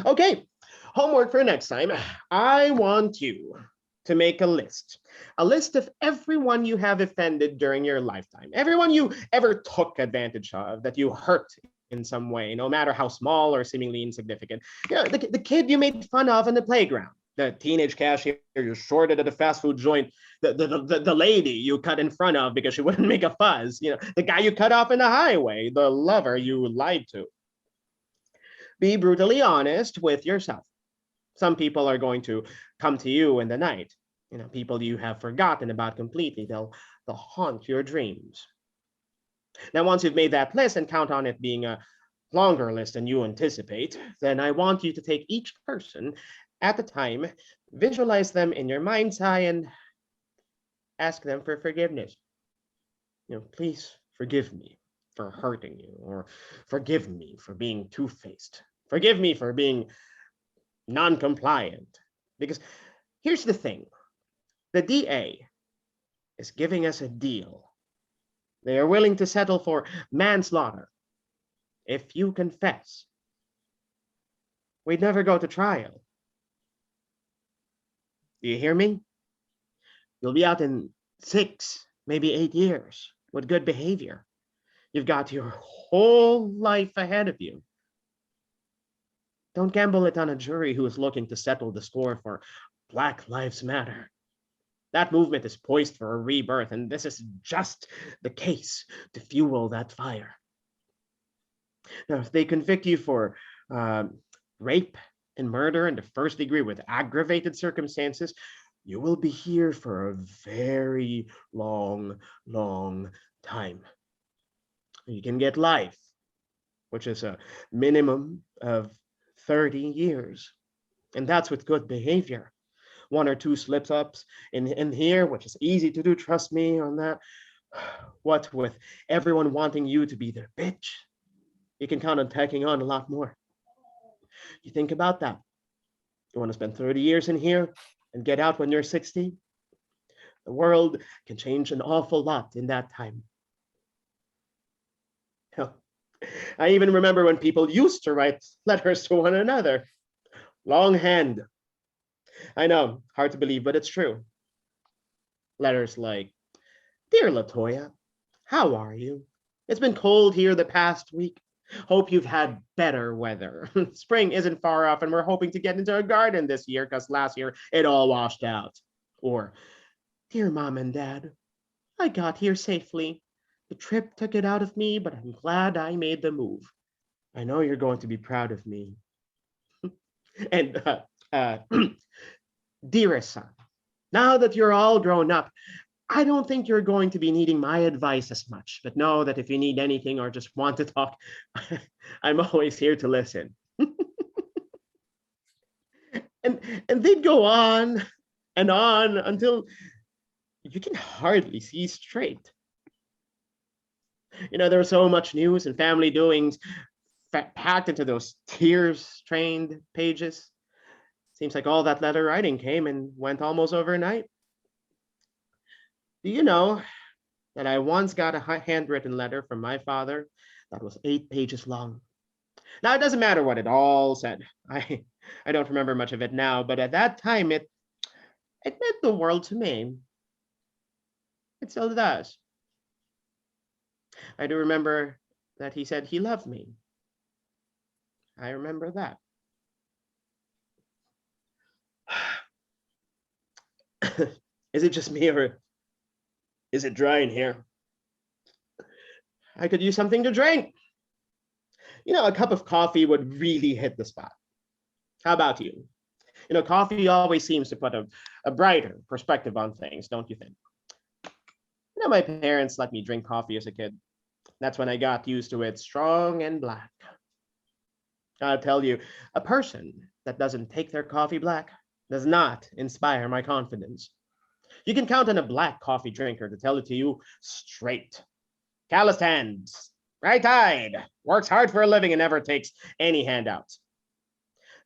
Okay, homework for next time. I want you to make a list of everyone you have offended during your lifetime, everyone you ever took advantage of, that you hurt in some way, no matter how small or seemingly insignificant. You know, the kid you made fun of in the playground, the teenage cashier you shorted at a fast food joint, the lady you cut in front of because she wouldn't make a fuzz, you know, the guy you cut off in the highway, the lover you lied to. Be brutally honest with yourself. Some people are going to come to you in the night, you know, people you have forgotten about completely. They'll haunt your dreams. Now, once you've made that list, and count on it being a longer list than you anticipate, then I want you to take each person at a time, visualize them in your mind's eye, and ask them for forgiveness. You know, please forgive me for hurting you, or forgive me for being two-faced. Forgive me for being non-compliant. Because here's the thing, the DA is giving us a deal. They are willing to settle for manslaughter if you confess. We'd never go to trial. Do you hear me? You'll be out in 6, maybe 8 years with good behavior. You've got your whole life ahead of you. Don't gamble it on a jury who is looking to settle the score for Black Lives Matter. That movement is poised for a rebirth, and this is just the case to fuel that fire. Now, if they convict you for rape and murder in the first degree with aggravated circumstances, you will be here for a very long, long time. You can get life, which is a minimum of 30 years. And that's with good behavior. 1 or 2 slips-ups in here, which is easy to do, trust me on that. What with everyone wanting you to be their bitch, you can count on tacking on a lot more. You think about that. You want to spend 30 years in here and get out when you're 60? The world can change an awful lot in that time. Hell, I even remember when people used to write letters to one another. Longhand. I know, hard to believe, but it's true. Letters like, "Dear Latoya, how are you? It's been cold here the past week. Hope you've had better weather. Spring isn't far off, and we're hoping to get into a garden this year because last year it all washed out. Or, dear Mom and Dad, I got here safely. The trip took it out of me, but I'm glad I made the move. I know you're going to be proud of me. And dearest son, now that you're all grown up, I don't think you're going to be needing my advice as much, but know that if you need anything or just want to talk, I'm always here to listen. and they'd go on and on until you can hardly see straight. You know, there was so much news and family doings packed into those tears-trained pages. Seems like all that letter writing came and went almost overnight. Do you know that I once got a handwritten letter from my father that was 8 pages long? Now, it doesn't matter what it all said. I don't remember much of it now, but at that time, it meant the world to me. It still does. I do remember that he said he loved me. I remember that. Is it just me, or is it dry in here? I could use something to drink. You know, a cup of coffee would really hit the spot. How about you? You know, coffee always seems to put a brighter perspective on things, don't you think? You know, my parents let me drink coffee as a kid. That's when I got used to it, strong and black. I'll tell you, a person that doesn't take their coffee black does not inspire my confidence. You can count on a black coffee drinker to tell it to you straight. Calloused hands, right-eyed, works hard for a living and never takes any handouts.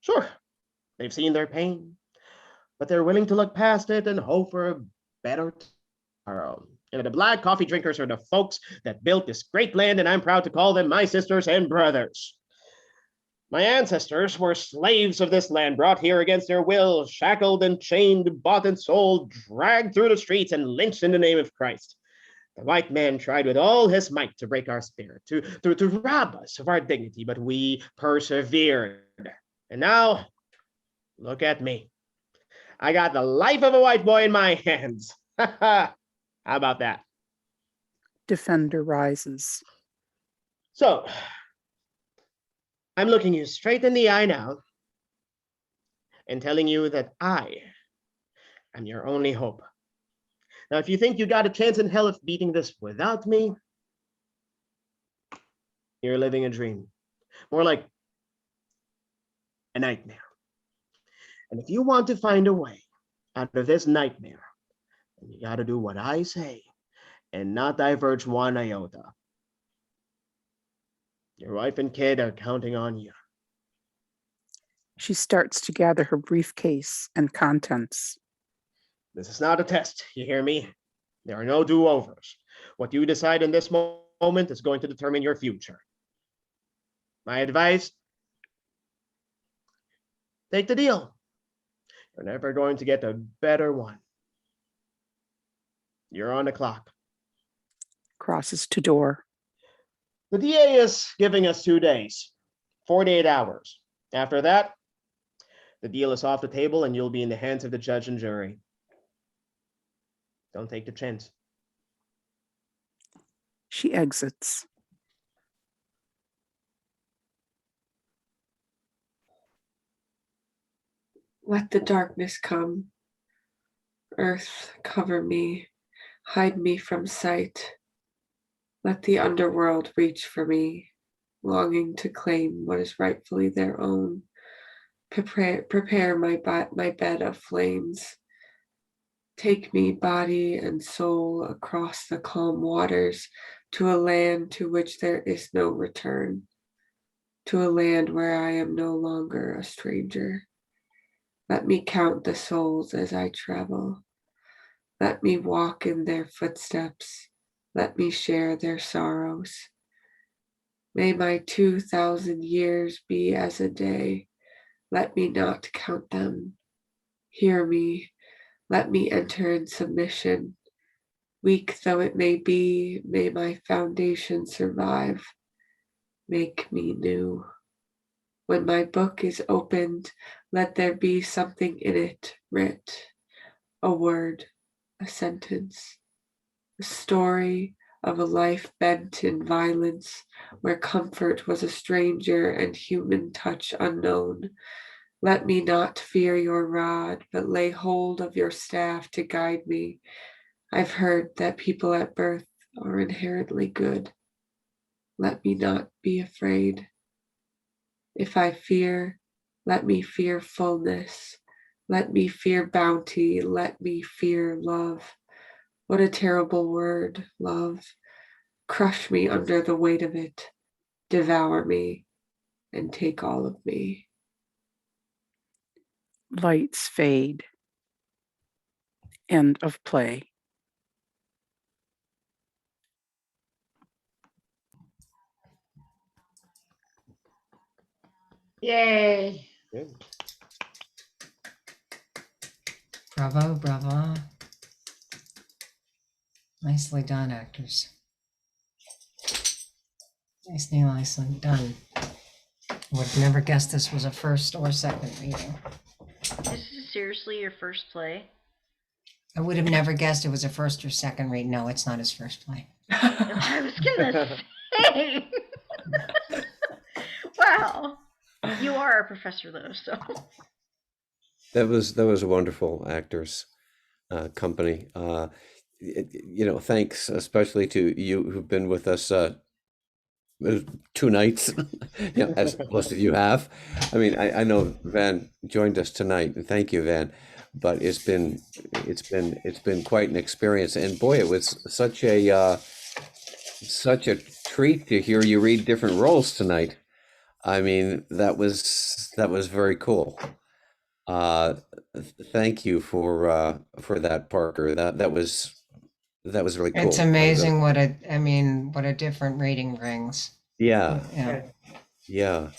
Sure, they've seen their pain, but they're willing to look past it and hope for a better tomorrow. You know, the black coffee drinkers are the folks that built this great land, and I'm proud to call them my sisters and brothers. My ancestors were slaves of this land, brought here against their will, shackled and chained, bought and sold, dragged through the streets, and lynched in the name of Christ. The white man tried with all his might to break our spirit, to rob us of our dignity, but we persevered. And now, look at me. I got the life of a white boy in my hands. How about that? Defender rises. So, I'm looking you straight in the eye now and telling you that I am your only hope. Now, if you think you got a chance in hell of beating this without me, you're living a dream. More like a nightmare. And if you want to find a way out of this nightmare, then you got to do what I say and not diverge one iota. Your wife and kid are counting on you. She starts to gather her briefcase and contents. This is not a test, you hear me? There are no do-overs. What you decide in this moment is going to determine your future. My advice, take the deal. You're never going to get a better one. You're on the clock. Crosses to door. The DA is giving us 2 days, 48 hours. After that, the deal is off the table and you'll be in the hands of the judge and jury. Don't take the chance. She exits. Let the darkness come. Earth, cover me. Hide me from sight. Let the underworld reach for me, longing to claim what is rightfully their own. Prepare my bed of flames. Take me, body and soul, across the calm waters to a land to which there is no return, to a land where I am no longer a stranger. Let me count the souls as I travel. Let me walk in their footsteps. Let me share their sorrows. May my 2,000 years be as a day. Let me not count them. Hear me. Let me enter in submission. Weak though it may be, may my foundation survive. make me new. When my book is opened, let there be something in it writ, a word, a sentence, a story of a life bent in violence, where comfort was a stranger and human touch unknown. Let me not fear your rod, but lay hold of your staff to guide me. I've heard that people at birth are inherently good. Let me not be afraid. If I fear, let me fear fullness. Let me fear bounty. Let me fear love. What a terrible word, love. Crush me under the weight of it. Devour me and take all of me. Lights fade. End of play. Yay. Good. Bravo, bravo. Nicely done, actors. Nicely done. Would have never guessed this was a first or second reading. This is seriously your first play? I would have never guessed it was a first or second read. No, it's not his first play. I was gonna say. Wow. You are a professor though, so. That was wonderful, actors company. Thanks especially to you who've been with us 2 nights, as most of you have. I mean, I know Van joined us tonight, and thank you, Van. But it's been quite an experience, and boy, it was such a treat to hear you read different roles tonight. I mean, that was very cool. Thank you for that, Parker. That was really cool. It's amazing what a different reading brings. Yeah. Yeah.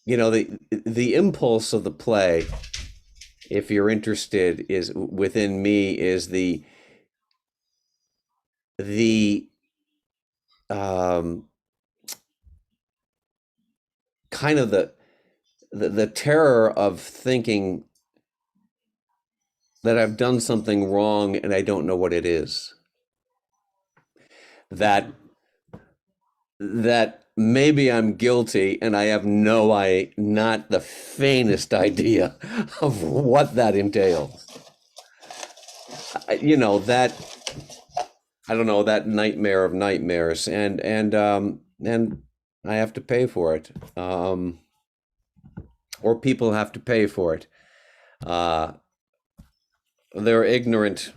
The impulse of the play, if you're interested, is within me is the kind of the terror of thinking that I've done something wrong and I don't know what it is. That maybe I'm guilty and I have not the faintest idea of what that entails. That nightmare of nightmares, and I have to pay for it, or people have to pay for it. They're ignorant.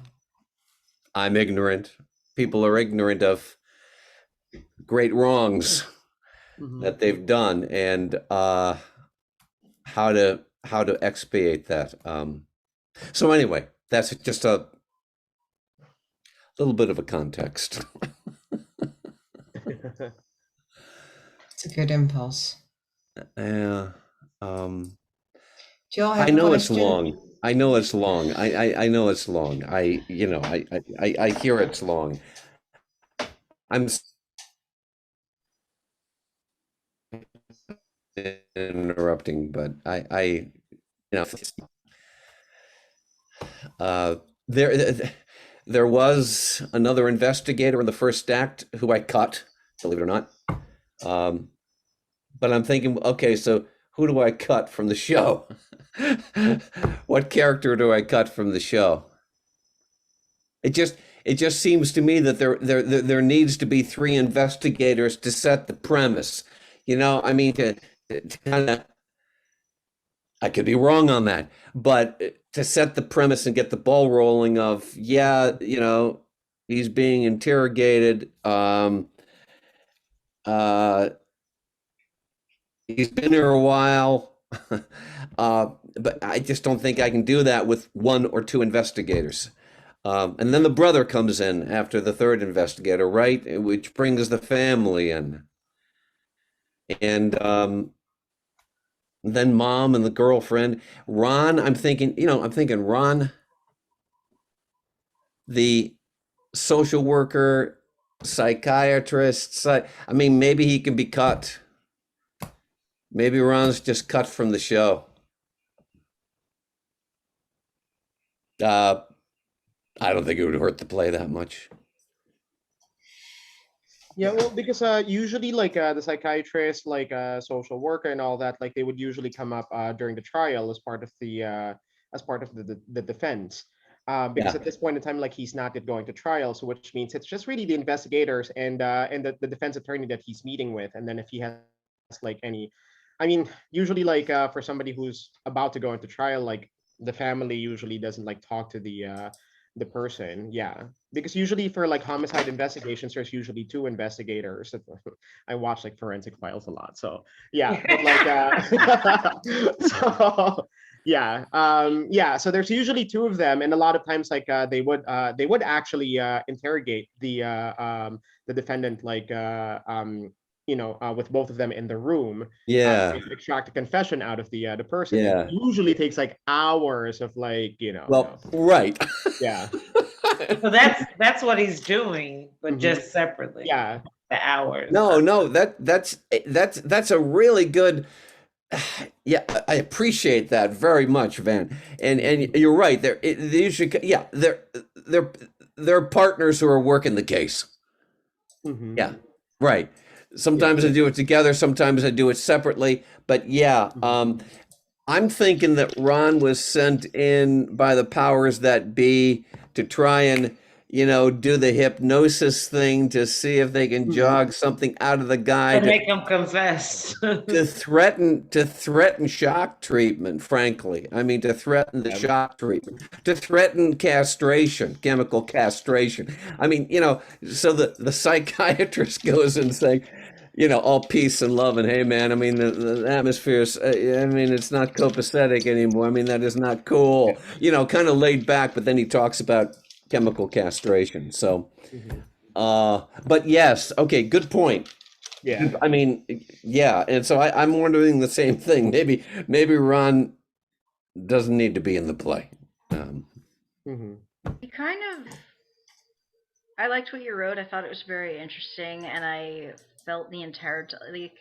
I'm ignorant. People are ignorant of great wrongs that they've done, and how to expiate that. So anyway, that's just a little bit of a context. It's a good impulse. Yeah. Jill, I know it's long. I know it's long. I know it's long. I hear it's long. I'm interrupting, but there was another investigator in the first act who I cut, believe it or not. But I'm thinking, okay, so who do I cut from the show? What character do I cut from the show? It just seems to me that there needs to be 3 investigators to set the premise. I mean, to kind of, I could be wrong on that, but to set the premise and get the ball rolling of, he's being interrogated. He's been here a while, but I just don't think I can do that with 1 or 2 investigators. And then the brother comes in after the 3rd investigator, right? Which brings the family in. And then mom and the girlfriend. Ron, I'm thinking Ron, the social worker psychiatrists. I mean, maybe he can be cut. Maybe Ron's just cut from the show. I don't think it would hurt the play that much. Yeah, well, because usually like the psychiatrist, like social worker and all that, like they would usually come up during the trial as part of the defense. Because Yeah. at this point in time, like he's not yet going to trial, so which means it's just really the investigators and the defense attorney that he's meeting with, and then if he has like any, I mean, usually like for somebody who's about to go into trial, like the family usually doesn't like talk to the person, yeah, because usually for like homicide investigations, there's usually two investigators. I watch like forensic files a lot, so yeah, but like so yeah, so there's usually two of them, and a lot of times like they would actually interrogate the defendant, like with both of them in the room, Yeah. to extract a confession out of the person. Yeah. It usually takes like hours of like Well, right. yeah. So that's what he's doing, but Mhm. just separately. Yeah. The hours. No, that's a really good. Yeah, I appreciate that very much, Van. And you're right. They usually, yeah, they're partners who are working the case. Mhm. Yeah, right. Sometimes they do it together, sometimes they do it separately. But yeah, I'm thinking that Ron was sent in by the powers that be to try and, do the hypnosis thing to see if they can jog something out of the guy To make him confess. to threaten shock treatment, frankly. I mean, to threaten the shock treatment, to threaten castration, chemical castration. I mean, so the psychiatrist goes and saying, all peace and love and hey man, I mean the atmosphere's I mean it's not copacetic anymore. I mean that is not cool. Kind of laid back, but then he talks about chemical castration. So but yes, okay, good point. Yeah. I mean, yeah, and so I'm wondering the same thing. Maybe Ron doesn't need to be in the play. Mhm. You kind of, I liked what you wrote. I thought it was very interesting, and I felt the entire like,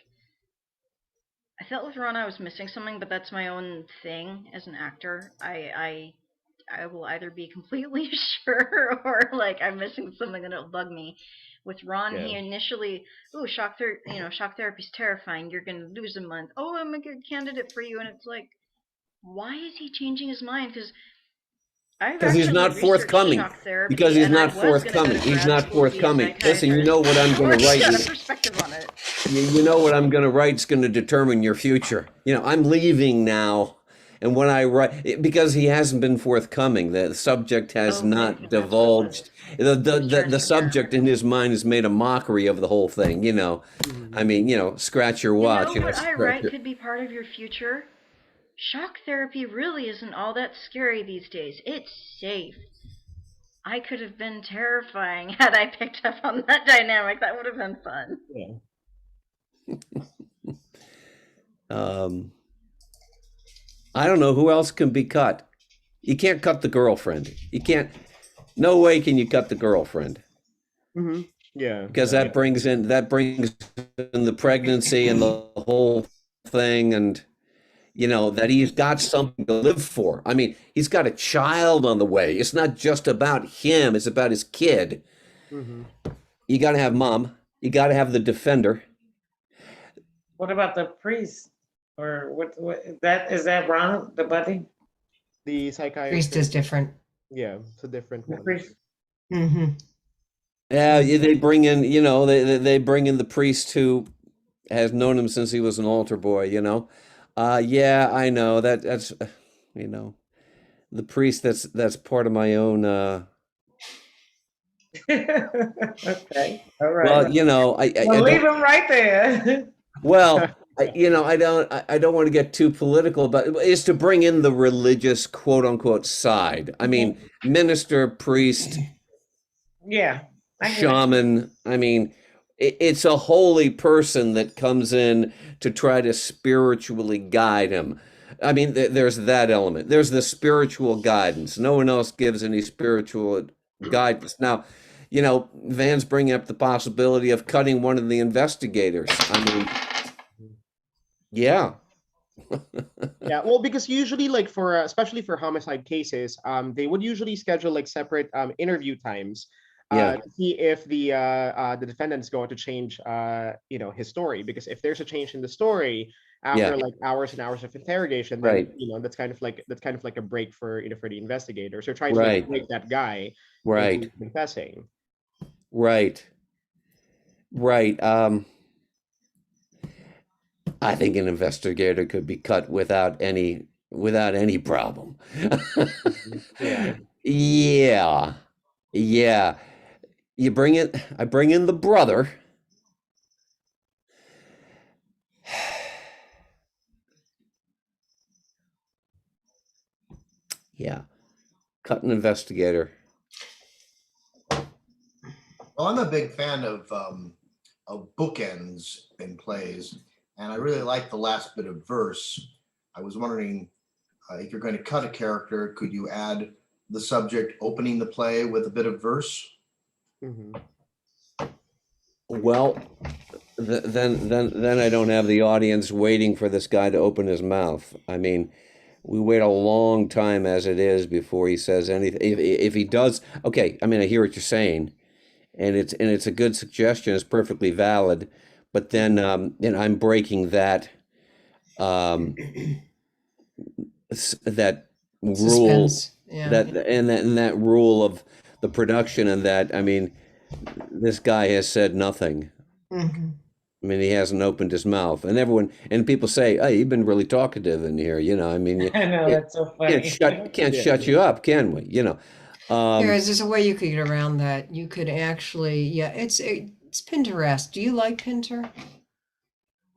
I felt with Ron I was missing something, but that's my own thing as an actor. I will either be completely sure or like I'm missing something and it'll bug me. With Ron, he Yeah. initially, shock therapy's terrifying. You're gonna lose a month. Oh, I'm a good candidate for you, and it's like, why is he changing his mind? Because Because he's not forthcoming. Because he's not forthcoming. He's not forthcoming. Listen, you know what I'm going to write. Got a perspective on it. You know what I'm going to write is going to determine your future. I'm leaving now. And when I write, because he hasn't been forthcoming, the subject has not divulged. The subject in his mind has made a mockery of the whole thing. I mean, scratch your watch. What I write could be part of your future. Shock therapy really isn't all that scary these days. It's safe. I could have been terrifying had I picked up on that dynamic. That would have been fun. Yeah. I don't know who else can be cut. You can't cut the girlfriend. You can't. No way can you cut the girlfriend. Mhm. Yeah. Because that brings in the pregnancy and the whole thing, and that he's got something to live for. I mean, he's got a child on the way. It's not just about him, it's about his kid. Mhm. You got to have mom. You got to have the defender. What about the priest? Or what is that Ron, the buddy? The psychiatrist. Priest is different. Yeah, it's a different The one. priest. Mm-hmm. Yeah, they bring in, they bring in the priest who has known him since he was an altar boy, Yeah, I know that's the priest that's part of my own Okay, all right. well, Well, leave him right there. well, I don't want to get too political, but it's to bring in the religious quote unquote side. I mean, minister, priest, Yeah. I get it. shaman. I mean, it's a holy person that comes in to try to spiritually guide him. I mean, there's that element. There's the spiritual guidance. No one else gives any spiritual guidance. Now, you know, Van's bringing up the possibility of cutting one of the investigators. I mean, yeah. Yeah, well, because usually, like for especially for homicide cases, they would usually schedule like separate interview times, Yeah. to see if the defendant is going to change, you know, his story. Because if there's a change in the story after Yeah. like hours and hours of interrogation, then Right. you know that's kind of like a break for, you know, for the investigators. They're trying to Right. like break that guy Right. into confessing. Right. Right. I think an investigator could be cut without any problem. Yeah. Yeah. Yeah. I bring in the brother. Yeah. Cut an investigator. Well, I'm a big fan of bookends in plays, and I really like the last bit of verse. I was wondering if you're going to cut a character, could you add the subject opening the play with a bit of verse? Mhm. Well, then I don't have the audience waiting for this guy to open his mouth. I mean, we wait a long time as it is before he says anything. If he does, okay. I mean, I hear what you're saying, and it's a good suggestion. It's perfectly valid, but then and I'm breaking that that rule Suspense. Yeah. that rule of the production, and that, I mean, this guy has said nothing. Mhm. I mean, he hasn't opened his mouth, and people say, "Hey, you've been really talkative in here." You know, I mean, you I know, that's so funny. can't Yeah. shut you up, can we? You know, There's a way you could get around that. You could actually, yeah, it's Pinterest. Do you like Pinter?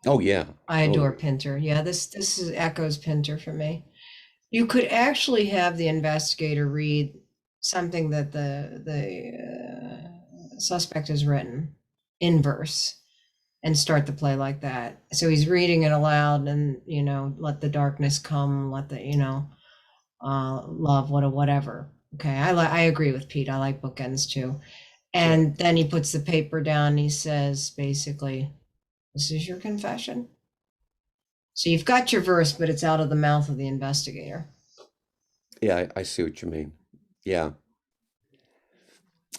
oh yeah, I oh, adore Pinter. Yeah, this is echoes Pinter for me. You could actually have the investigator read something that the suspect has written in verse and start the play like that. So he's reading it aloud, and let the darkness come, let the love, whatever. Okay, I agree with Pete. I like bookends too. And then he puts the paper down and he says, basically, this is your confession. So you've got your verse, but it's out of the mouth of the investigator. yeah, I see what you mean. Yeah,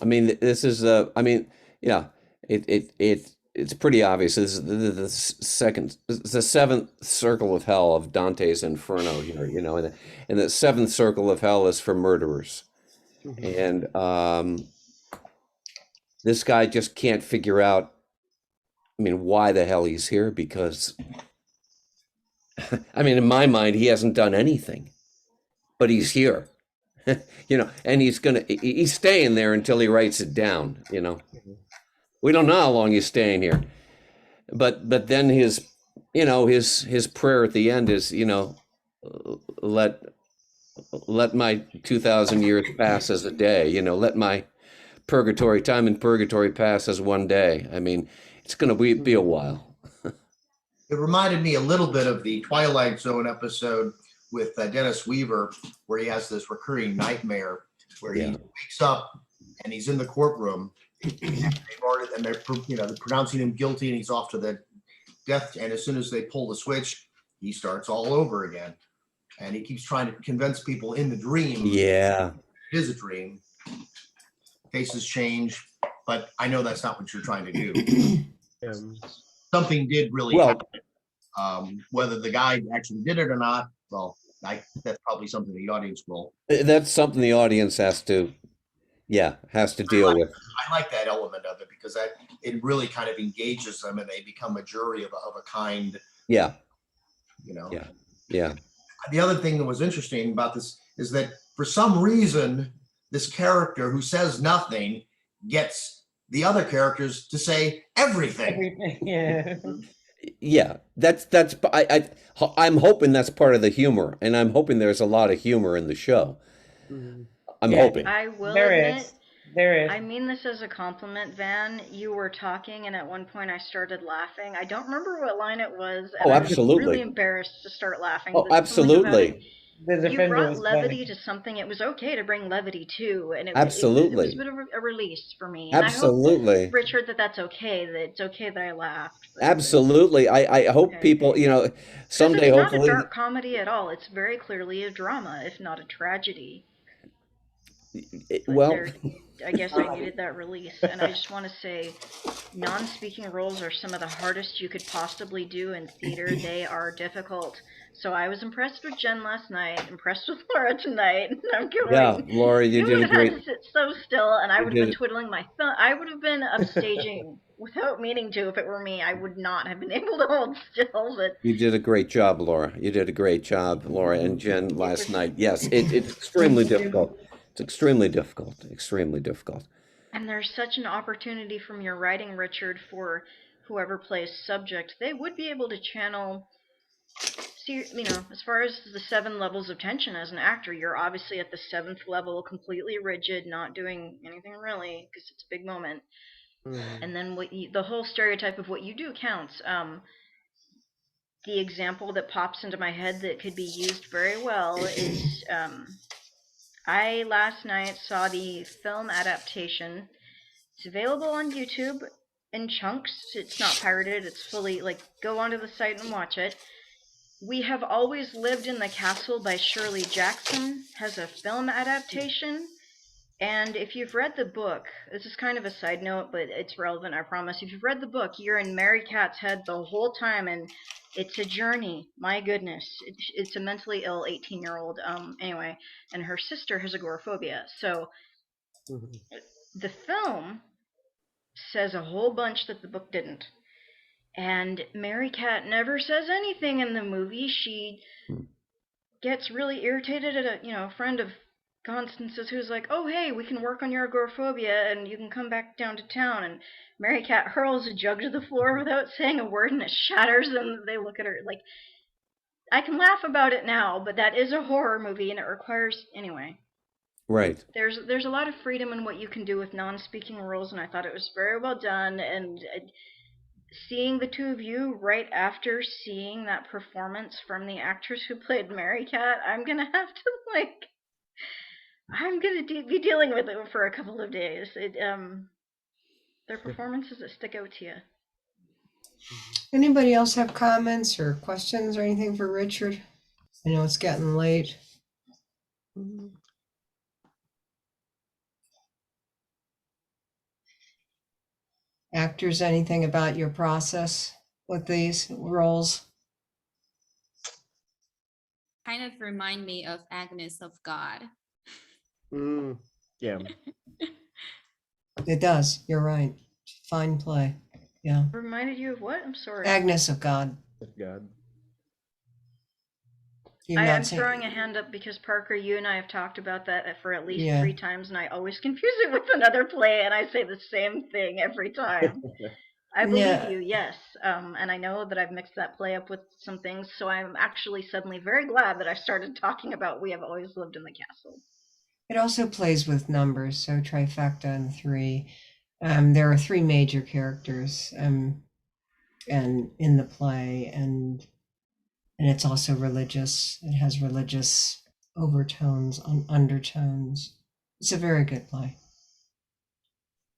I mean, this is I mean, yeah, it's pretty obvious. This is the seventh circle of hell of Dante's Inferno here, and the seventh circle of hell is for murderers. Mhm. And this guy just can't figure out, I mean, why the hell he's here, because I mean, in my mind, he hasn't done anything, but he's here. And he's staying there until he writes it down. We don't know how long he's staying here, but then his prayer at the end is, let my 2,000 years pass as a day. Let my time in purgatory pass as one day. I mean, it's going to be a while. It reminded me a little bit of the Twilight Zone episode with Dennis Weaver, where he has this recurring nightmare where he wakes up and he's in the courtroom, and they're pronouncing him guilty, and he's off to the death. And as soon as they pull the switch, he starts all over again, and he keeps trying to convince people in the dream. Yeah, it is a dream. Faces change, but I know that's not what you're trying to do. Something did really happen. Whether the guy actually did it or not, well, that's probably something the audience will. That's something the audience has to deal with. I like that element of it, because it really kind of engages them, and they become a jury of a kind. Yeah. Yeah. The other thing that was interesting about this is that for some reason, this character who says nothing gets the other characters to say everything. Yeah. Yeah, I'm hoping that's part of the humor, and I'm hoping there's a lot of humor in the show. I'm hoping. I will There admit, is. There is. I mean this as a compliment, Van. You were talking, and at one point I started laughing. I don't remember what line it was. And Oh, I was absolutely. really embarrassed to start laughing. Oh, There's something about absolutely. it the You defender brought was levity playing. to something. It was okay to bring levity too, and it was Absolutely. a bit of a release for me. And I hope, Absolutely. Richard, that's okay. That it's okay that I laughed. Absolutely. I hope Okay. people, you know, Because someday it's not a hopefully. dark comedy at all. It's very clearly a drama, if not a tragedy. But Well, I guess I needed that release. And I just want to say, non-speaking roles are some of the hardest you could possibly do in theater. They are difficult. So I was impressed with Jen last night, impressed with Laura tonight. And I'm going, yeah, Laura, you did would a have had great. to sit so still, and I You would have been did. twiddling my thumb. I would have been upstaging without meaning to. If it were me, I would not have been able to hold still. But You did a great job, Laura. You did a great job, Laura and Jen last night. Yes, it's extremely difficult. It's extremely difficult. Extremely difficult. And there's such an opportunity from your writing, Richard, for whoever plays subject. They would be able to channel. See, you know, as far as the 7 levels of tension as an actor, you're obviously at the 7th level, completely rigid, not doing anything really, because it's a big moment. And then the whole stereotype of what you do counts. The example that pops into my head that could be used very well is I last night saw the film adaptation. It's available on YouTube in chunks. It's not pirated. It's fully, like, go onto the site and watch it. We Have Always Lived in the Castle by Shirley Jackson has a film adaptation. And if you've read the book, this is kind of a side note, but it's relevant, I promise. If you've read the book, you're in Mary Kat's head the whole time, and it's a journey. My goodness. It's a mentally ill 18-year-old, anyway, and her sister has agoraphobia. So the film says a whole bunch that the book didn't. And Mary Kat never says anything in the movie. She gets really irritated at a friend of Constance's who's like, oh, hey, we can work on your agoraphobia and you can come back down to town. And Mary Kat hurls a jug to the floor without saying a word, and it shatters, and they look at her like, I can laugh about it now, but that is a horror movie, and it requires, anyway. Right. There's a lot of freedom in what you can do with non-speaking roles, and I thought it was very well done. And seeing the two of you right after seeing that performance from the actress who played Mary Kat, I'm gonna have to be dealing with it for a couple of days. Their performances that stick out to you. Anybody else have comments or questions or anything for Richard? I know it's getting late. Actors, anything about your process with these roles? Kind of remind me of Agnes of God. Yeah. It does. You're right. Fine play. Yeah. Reminded you of what? I'm sorry. Agnes of God. God. I'm throwing a hand up because, Parker, you and I have talked about that for at least 3 times, and I always confuse it with another play, and I say the same thing every time. I believe you, yes. And I know that I've mixed that play up with some things, so I'm actually suddenly very glad that I started talking about We Have Always Lived in the Castle. It also plays with numbers, so trifecta and 3. There are 3 major characters and in the play, and it's also religious. It has religious overtones, undertones. It's a very good play.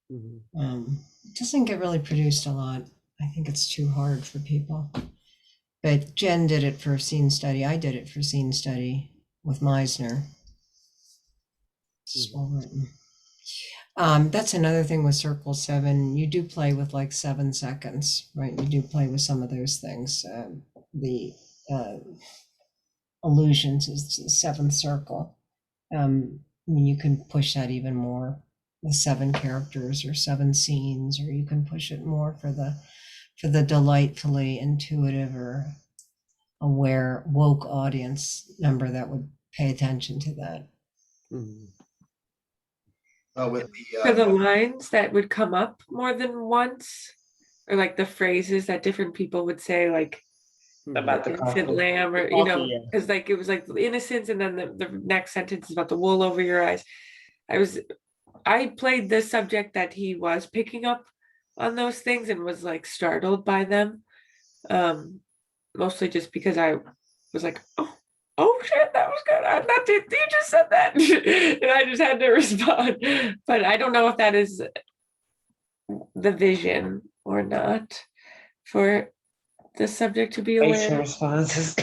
It doesn't get really produced a lot. I think it's too hard for people. But Jen did it for scene study. I did it for scene study with Meisner. It's well written. That's another thing with Circle 7. You do play with like 7 seconds, right? You do play with some of those things. The illusions is the 7th circle. I mean, you can push that even more with 7 characters or 7 scenes, or you can push it more for the delightfully intuitive or aware woke audience member that would pay attention to that. For the lines that would come up more than once, or like the phrases that different people would say, like about the infant lamb, or because like it was like innocence, and then the next sentence is about the wool over your eyes. I played the subject that he was picking up on those things and was like startled by them, mostly just because I was like, oh, oh shit, that was good. I thought you just said that. And I just had to respond. But I don't know if that is the vision or not for the subject to be Facial aware. responses.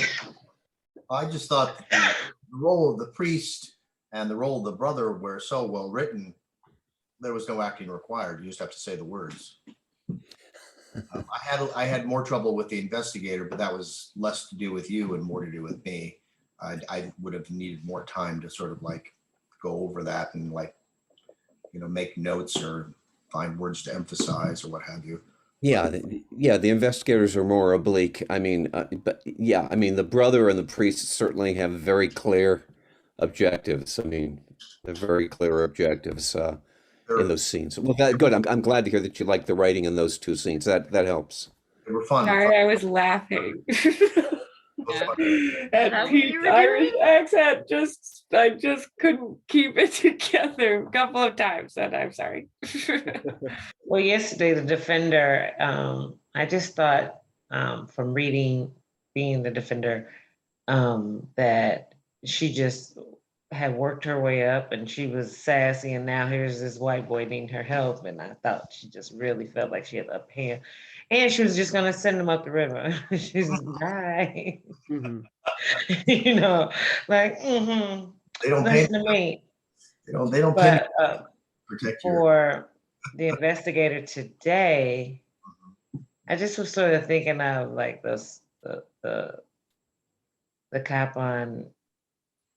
I just thought the role of the priest and the role of the brother were so well written, there was no acting required. You just have to say the words. I had more trouble with the investigator, but that was less to do with you and more to do with me. I would have needed more time to sort of like go over that and like, you know, make notes or find words to emphasize or what have you. Yeah, the investigators are more oblique. I mean, but yeah, I mean, the brother and the priest certainly have very clear objectives. I mean, they're very clear objectives in those scenes. Well, good. I'm glad to hear that you like the writing in those two scenes. That helps. They were fun. Sorry, I was laughing. That At what Pete's you were Irish doing? accent, I just couldn't keep it together a couple of times, and I'm sorry. Well, yesterday, the defender, I just thought from being the defender, that she just had worked her way up and she was sassy, and now here's this white boy needing her help. And I thought she just really felt like she had the upper hand. And she was just going to send him up the river. She's bye. Mhm. You know, like, They don't pay. listen to me. They don't pay But protect you. for the investigator today, I just was sort of thinking of like the cop on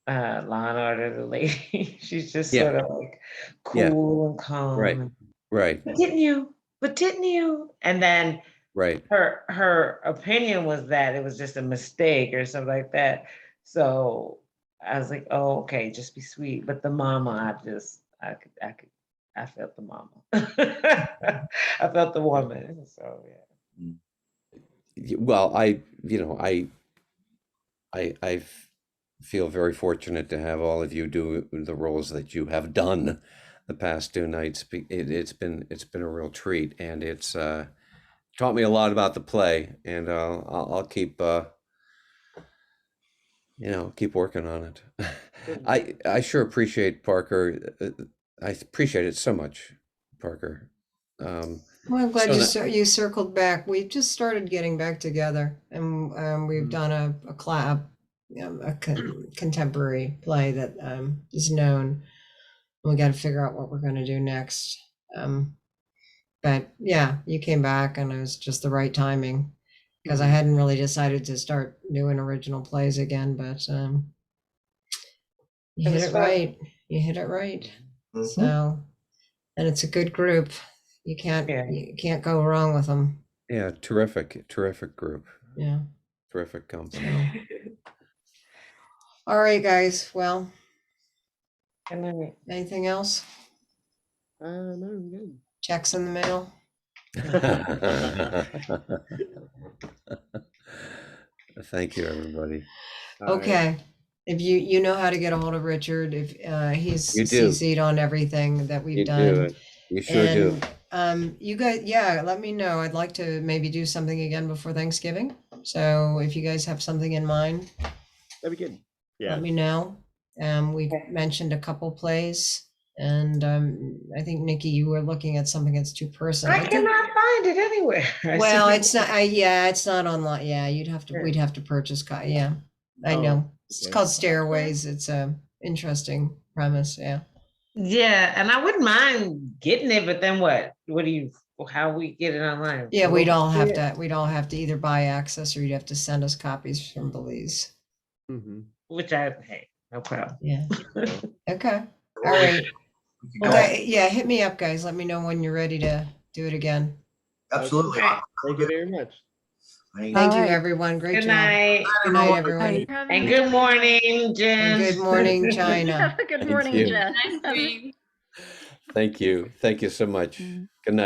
Law and Order, the lady. She's just Yeah. sort of like Yeah. cool and calm. Right. Right. But didn't you? And then Right. her opinion was that it was just a mistake or something like that. So I was like, oh, okay, just be sweet. But the mama, I felt the mama. I felt the woman. So yeah. Well, I feel very fortunate to have all of you do the roles that you have done the past 2 nights. It's been a real treat, and it's taught me a lot about the play, and I'll keep keep working on it. I sure appreciate Parker. I appreciate it so much, Parker. Well, I'm glad you circled back. We've just started getting back together, and we've done a contemporary play that is known. We got to figure out what we're going to do next. But yeah, you came back, and it was just the right timing because I hadn't really decided to start doing original plays again. But you hit it right. You hit it right. So, and it's a good group. You can't go wrong with them. Yeah, terrific group. Yeah, Terrific company. so. All right, guys. Well, And then anything else? No, I'm good. Checks in the mail. Thank you, everybody. Okay. If you know how to get a hold of Richard, if he's You do. CC'd on everything that we've You done. do. You sure do. You guys, yeah, let me know. I'd like to maybe do something again before Thanksgiving. So if you guys have something in mind, That'd be good. Yeah. let me know. We've mentioned a couple plays, and I think Nikki, you were looking at something that's 2-person. I cannot find it anywhere. Well, it's not. Yeah, it's not online. Yeah, we'd have to purchase. Yeah, I Oh, know. It's okay. called Stairways. It's a interesting premise. Yeah. Yeah, and I wouldn't mind getting it, but then what? How we get it online? Yeah, we'd all have to either buy access or you'd have to send us copies from Belize. Mhm. Hey, no problem. Yeah. Okay. All right. Okay. Yeah, hit me up, guys. Let me know when you're ready to do it again. Absolutely. Thank you very much. Thank you, right. everyone. Great Good job. night. Good night, everyone. Night. And good morning, Jen. And good morning, China. Have a good Thank morning, you. Jess. Nice dream. Thank you. Thank you so much. Good night.